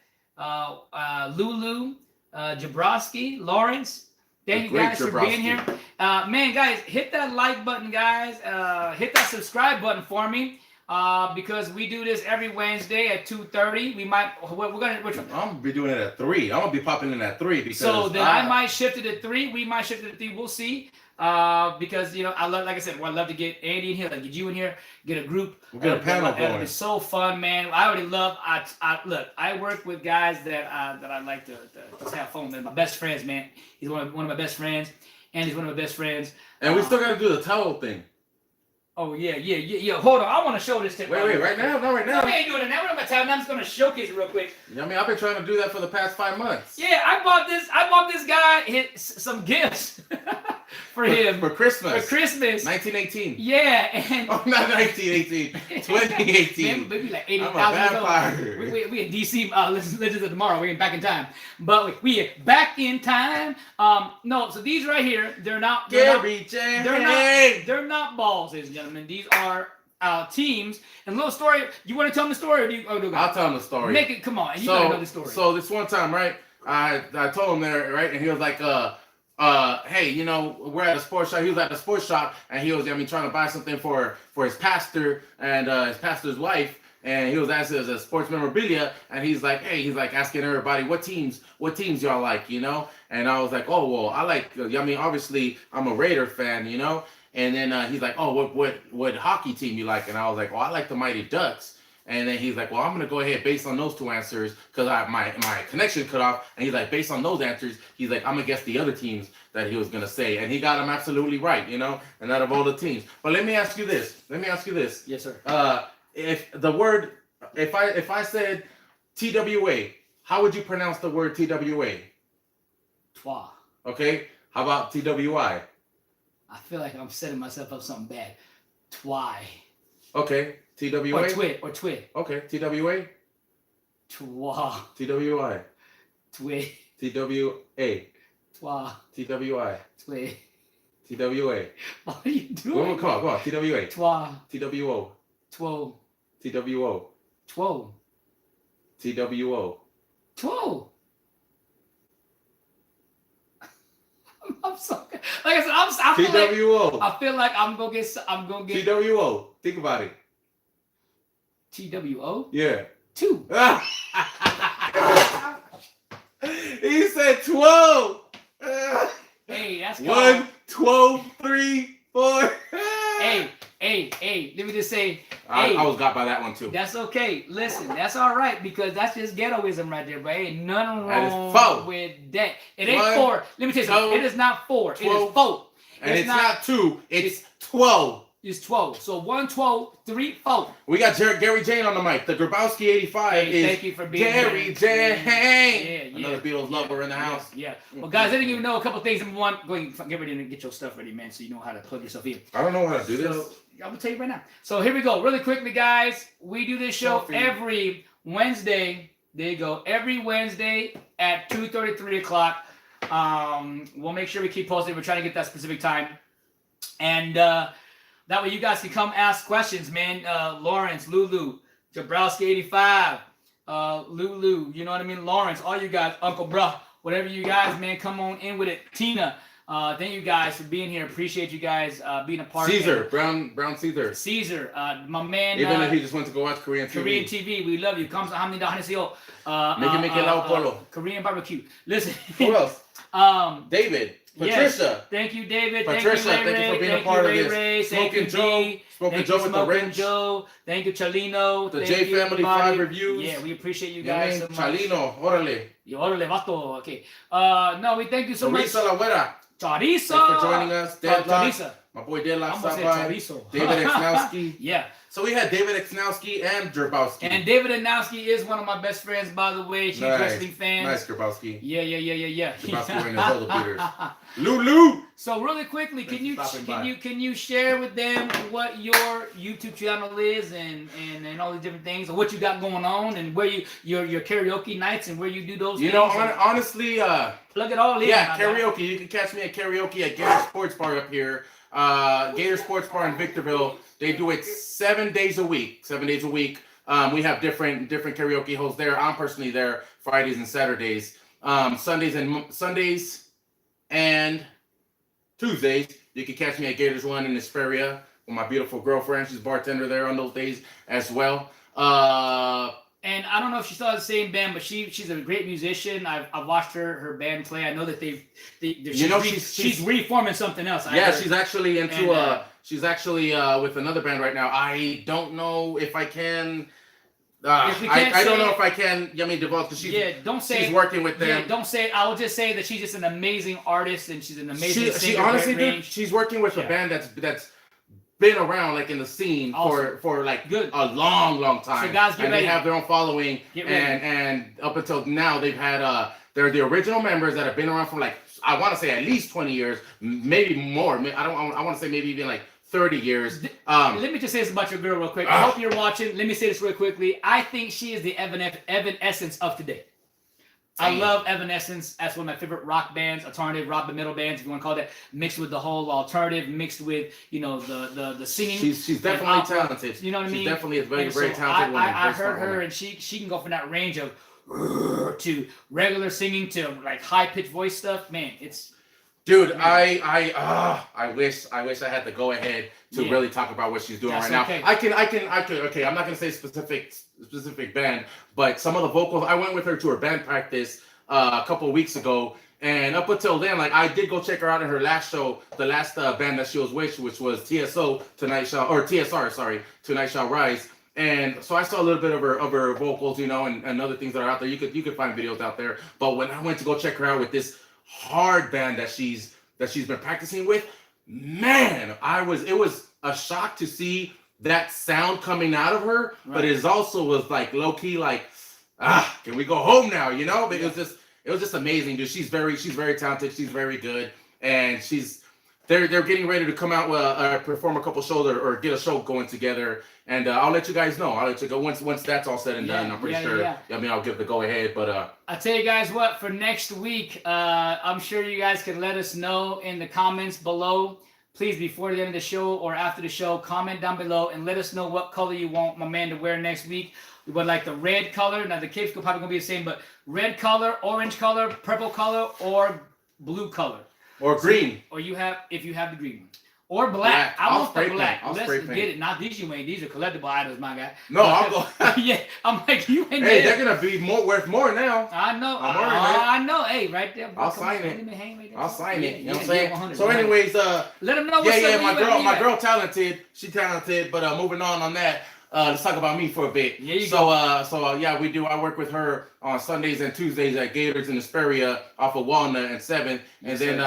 Lulu, Jabrowski, Lawrence. Thank you guys for being here. Man, guys, hit that like button, guys. Hit that subscribe button for me. Because we do this every Wednesday at 2:30. I'm gonna be doing it at 3. I'm gonna be popping in at 3 because so then I might shift it to 3. We might shift it to 3. We'll see. Because I love, like I said, I'd love to get Andy in here, like get you in here, get a group. We'll get a panel going. It's so fun, man. I already love. I work with guys that I like to have fun with. My best friends, man. He's one of my best friends, and he's one of my best friends. And we still got to do the towel thing. Oh yeah. Hold on, I want to show this to you. Wait, right now? Not right now. No, we ain't doing it now. We're not gonna tell him. I'm just gonna showcase it real quick. I mean, I've been trying to do that for the past 5 months. Yeah, I bought this guy some gifts for him for Christmas. For Christmas. 1918. Yeah, and oh, not 1918. 2018. Man, maybe like 80,000 I'm a years old. We in DC. Legends of Tomorrow. We're back in time, but we back in time. No, so these right here, they're not balls, ladies and gentlemen. These are teams. And a little story. You want to tell them the story, or do you? I'll tell them the story. Make it. Come on, you gotta know the story. So this one time, right? I told him there, right, and he was like, hey, we're at a sports shop. He was at a sports shop, and he was, trying to buy something for his pastor and his pastor's wife. And he was asking as a sports memorabilia, and he's like, asking everybody, what teams y'all like, And I was like, oh, well, I like, obviously I'm a Raider fan, And then he's like, oh, what hockey team you like? And I was like, well, I like the Mighty Ducks. And then he's like, well, I'm going to go ahead based on those 2 answers because my connection cut off. And he's like, based on those answers, he's like, I'm going to guess the other teams that he was going to say. And he got them absolutely right, and out of all the teams. But let me ask you this. Yes, sir. If I said TWA, how would you pronounce the word TWA? Twa. Okay. How about TWI? I feel like I'm setting myself up something bad. Twy. Okay. TWA? Or twit. Okay. TWA? Twa. TWI? Twit. TWA? Twa. TWI? Twit. TWA? What are you doing? Come on. TWA? Twa. TWO? Two. TWO? Two. TWO? Two. I'm so, like I said, I feel like I'm gonna get. TWO. Think about it. TWO? Yeah. 2. He said 12. Hey, that's 1, 12, 3, 4. Hey, let me just say, I was got by that one too. that's okay. Listen, that's all right because that's just ghettoism right there, bro. Ain't nothing That is wrong four. with that. It ain't 1, 4. Let me tell you something. It is not 4. 12, it is 4. And it's not 2, it's 12. It's 12. So 1, 12, 3, 4. We got Gary Jane on the mic. The Grabowski 85 Hey, is thank you for being Gary here. Jane. Yeah. Another Beatles lover in the house. Yeah. Well, guys, I didn't even know a couple things. Number one, go ahead and get ready and get your stuff ready, man, so you know how to plug yourself in. I don't know how to do this. So, I'm going to tell you right now. So here we go. Really quickly, guys. We do this show every Wednesday. There you go. Every Wednesday at 2:30, 3 o'clock. We'll make sure we keep posting. We're trying to get that specific time. And that way you guys can come ask questions, man. Lawrence, Lulu, Jabrowski 85, Lulu, you know what I mean? Lawrence, all you guys, Uncle Bruh, whatever you guys, man, come on in with it. Tina, thank you guys for being here. Appreciate you guys being a part Caesar, of it. Brown Caesar. Caesar, my man. Even if he just went to go watch Korean TV. Korean TV, we love you. Make lao polo. Korean barbecue. Listen. Who else? David. Yes. Patricia. Thank you, David. Patricia, thank you for being a part of this. Smoking Joe. Smoking Joe with the wrench. Joe. Thank you, Chalino. The Thank J you, Family everybody. 5 reviews. Yeah, we appreciate you Yeah, guys man. so much. Chalino, órale. Órale, vato. Okay. No, we thank you so much. Teresa La Güera. Chorizo. Thanks for joining us. Deadlock. Chorizo. My boy Deadlock I'm gonna stopped say by. chorizo. David Exnowski. Yeah. So we had David Exnowski and Grabowski. And David Anowski is one of my best friends, by the way. She's wrestling fans. Nice, Grabowski. Yeah. Grabowski wearing his Zelda beaters. Lulu. So really quickly, can Thanks you share with them what your YouTube channel is and all these different things, and what you got going on, and where your karaoke nights and where you do those? You know, honestly, plug it all in. yeah, karaoke. You can catch me at karaoke at Gator Sports Bar up here. Gator Sports Bar in Victorville. They do it 7 days a week. 7 days a week. We have different karaoke hosts there. I'm personally there Fridays and Saturdays. Sundays and Tuesdays, you can catch me at Gators One in Hesperia with my beautiful girlfriend. She's bartender there on those days as well. And I don't know if she still has the same band, but she's a great musician. I've watched her band play. I know that she's reforming something else. She's actually into she's actually with another band right now. I don't know if I can. I don't know if I can. Divulge because she's working with them. Yeah, don't say it. I will just say that she's just an amazing artist and she's an amazing singer. She honestly, dude, she's working with a band that's been around like in the scene for like a long time. So guys, get ready. They have their own following, and up until now they've had they're the original members that have been around for like I want to say at least 20 years, maybe more. I want to say maybe even like 30 years. Let me just say this about your girl real quick. I hope you're watching. Let me say this real quickly. I think she is the Evanescence of today. I love Evanescence. That's one of my favorite rock bands, alternative rock metal bands, if you want to call it that. Mixed with the whole alternative, mixed with the singing. She's definitely talented. You know what I mean? She's definitely a very talented woman. I heard her, and she can go from that range of to regular singing to like high pitched voice stuff. Man, it's. Dude, I wish I had the go ahead to really talk about what she's doing right now. I can. Okay, I'm not gonna say specific band, but some of the vocals. I went with her to her band practice a couple of weeks ago, and up until then, like I did go check her out in her last show, the last band that she was with, which was Tonight Shall Rise. And so I saw a little bit of her vocals, and other things that are out there. You could find videos out there. But when I went to go check her out with this hard band that she's been practicing with, man, it was a shock to see that sound coming out of her, but it also was like low key like, can we go home now? But it was just amazing, dude. She's very talented, she's very good, and they're getting ready to come out perform a couple shows or get a show going together. And I'll let you guys know. I'll let you go once that's all said and done. I'm pretty sure. Yeah. I'll give the go ahead. But I'll tell you guys what. For next week, I'm sure you guys can let us know in the comments below. Please, before the end of the show or after the show, comment down below and let us know what color you want my man to wear next week. We would like the red color. Now the cape's probably gonna be the same, but red color, orange color, purple color, or blue color. Or green. Or if you have the green one. Or black. I I'll want spray the black. paint. I'll Let's spray get paint. it. Not these you ain't. These are collectible items, my guy. No, I'll go. Yeah, I'm like, you ain't Hey, there. they're gonna be worth more now. I know. I'm already there. I know. Hey, right there. Bro, I'll come sign on, it. let me hang right there. I'll sign it. You know what I'm Yeah, saying? 100, So, anyways, let them know what's yeah, up. my girl, talented. She talented. But moving on that. Let's talk about me for a bit. Yeah, you so, yeah, we do. I work with her on Sundays and Tuesdays at Gators in Hesperia off of Walnut and 7th, and then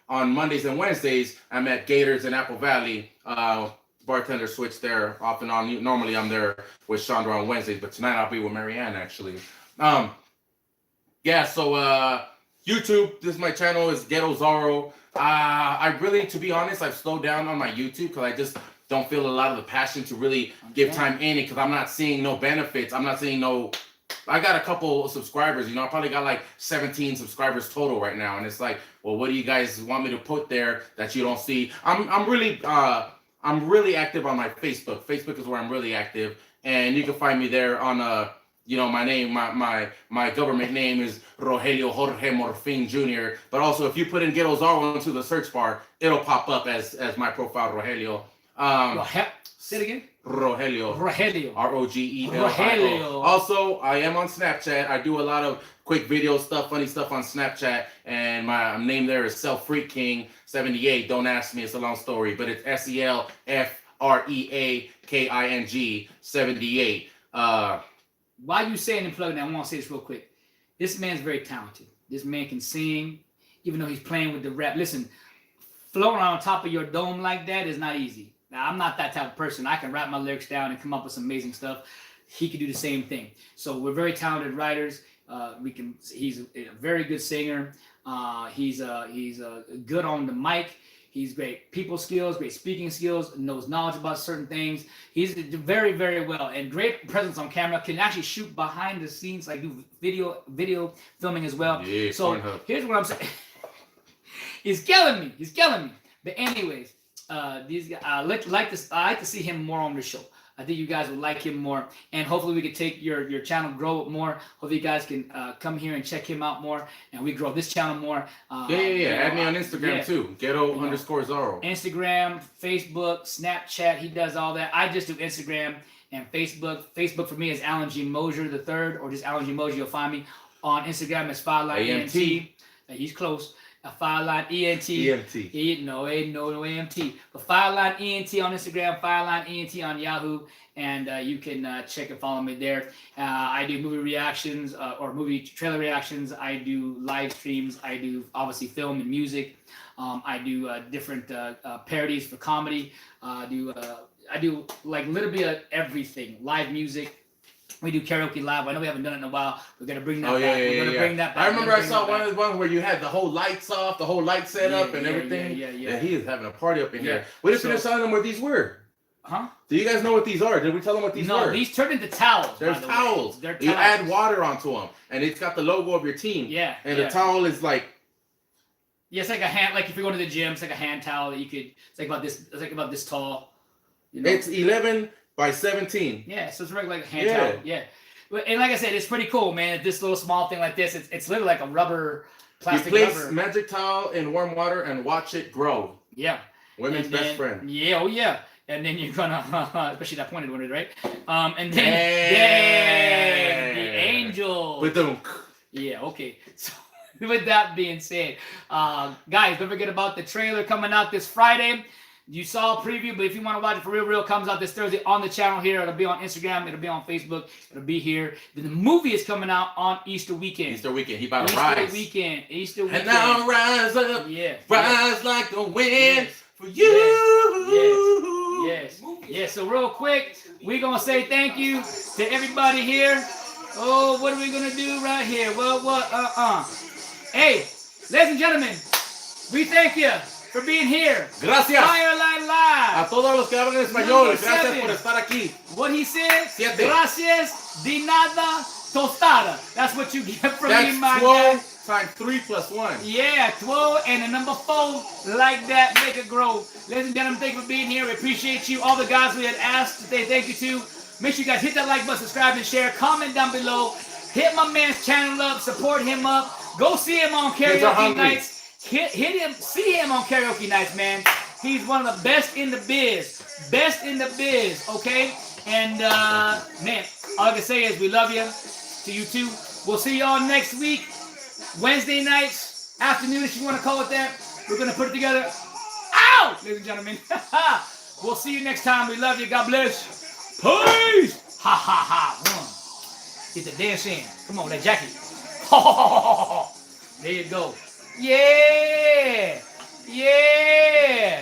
on Mondays and Wednesdays I'm at Gators in Apple Valley. Bartender switch there off and on. Normally I'm there with Chandra on Wednesdays, but tonight I'll be with Marianne actually. Yeah. So YouTube. This is my channel. Is Ghetto Zorro. I really, to be honest, I've slowed down on my YouTube because I just don't feel a lot of the passion to really give time in it because I'm not seeing no benefits. I'm not seeing no. I got a couple of subscribers. I probably got like 17 subscribers total right now, and it's like, well, what do you guys want me to put there that you don't see? I'm really active on my Facebook. Facebook is where I'm really active, and you can find me there on my name, my government name is Rogelio Jorge Morfin Jr. But also, if you put in Ghetto Zorro into the search bar, it'll pop up as my profile, Rogelio. Say it again. Rogelio. Rogelio. Rogelio. Rogelio. Also, I am on Snapchat. I do a lot of quick video stuff, funny stuff on Snapchat, and my name there is Self Freak King 78. Don't ask me; it's a long story, but it's SELFREAKING 78. While you saying and plugging that, I want to say this real quick. This man's very talented. This man can sing, even though he's playing with the rap. Listen, floating on top of your dome like that is not easy. Now, I'm not that type of person. I can rap my lyrics down and come up with some amazing stuff. He can do the same thing. So we're very talented writers. He's a very good singer. He's good on the mic. He's great people skills, great speaking skills, knows knowledge about certain things. He's very, very well and great presence on camera. Can actually shoot behind the scenes, like do video filming as well. Yeah, so here's what I'm saying. He's killing me. But anyways, these guys, I like to see him more on the show. I think you guys would like him more, and hopefully we can take your channel, grow it more. Hopefully you guys can come here and check him out more, and we grow this channel more. Add me on Instagram too, Ghetto_Zorro. Instagram, Facebook, Snapchat. He does all that. I just do Instagram and Facebook. Facebook for me is Alan G. Mosier the third, or just Alan G. Mosier. You'll find me on Instagram as FIRELINE ENT. He's close. FIRELINE ENT. No AMT. But FIRELINE ENT on Instagram, FIRELINE ENT on Yahoo, and you can check and follow me there. I do movie reactions or movie trailer reactions. I do live streams. I do obviously film and music. I do different parodies for comedy. I do like a little bit of everything. Live music. We do karaoke live. I know we haven't done it in a while. We're gonna bring that back. We're gonna bring that back. I remember I saw one of the ones where you had the whole lights off, the whole light setup and everything. Yeah. He is having a party up in here. We didn't finish telling them what these were. Huh? Do you guys know what these are? Did we tell them what these were? No, these turned into towels. There's towels. They're towels. You add water onto them, and it's got the logo of your team. Yeah. And the towel is like. Yeah, it's like a hand. Like if you're going to the gym, it's like a hand towel that you could. It's like about this. It's like about this tall. You know? It's 11 by 17. Yeah, so it's like a hand towel. Yeah. And like I said, it's pretty cool, man. This little small thing like this, it's literally like a rubber, plastic rubber. You place rubber. magic towel in warm water and watch it grow. Yeah. Women's best friend. Yeah, oh yeah. And then you're gonna, especially that pointed one, right? And then, the angel. Yeah, okay. So with that being said, guys, don't forget about the trailer coming out this Friday. You saw a preview, but if you want to watch it for real, it comes out this Thursday on the channel here. It'll be on Instagram. It'll be on Facebook. It'll be here. The movie is coming out on Easter weekend. He about to rise. Easter weekend. And now rise up. Yeah. Rise like the wind for you. Yes. So real quick, we're going to say thank you to everybody here. Oh, what are we going to do right here? Well, Hey, ladies and gentlemen, we thank you for being here. Gracias. FIRELINE Live. A todos los que hablan español, gracias por estar aquí. What he said? 7. Gracias de nada tostada. That's what you get from me, my 12 guy. times 3 plus 1. Yeah, 12 and the number 4 like that, make it grow. Ladies and gentlemen, thank you for being here. We appreciate you. All the guys we had asked to say thank you to. Make sure you guys hit that like button, subscribe, and share. Comment down below. Hit my man's channel up. Support him up. Go see him on karaoke nights. Hit him. See him on karaoke nights, man. He's one of the best in the biz. Best in the biz, okay? And, man, all I can say is we love you. To you too. We'll see y'all next week. Wednesday nights, afternoon, if you want to call it that. We're going to put it together. Ow! Ladies and gentlemen. We'll see you next time. We love you. God bless. Peace. Ha, ha, ha. Get the dance in. Come on, that Jackie. There you go. Yeah. Yeah.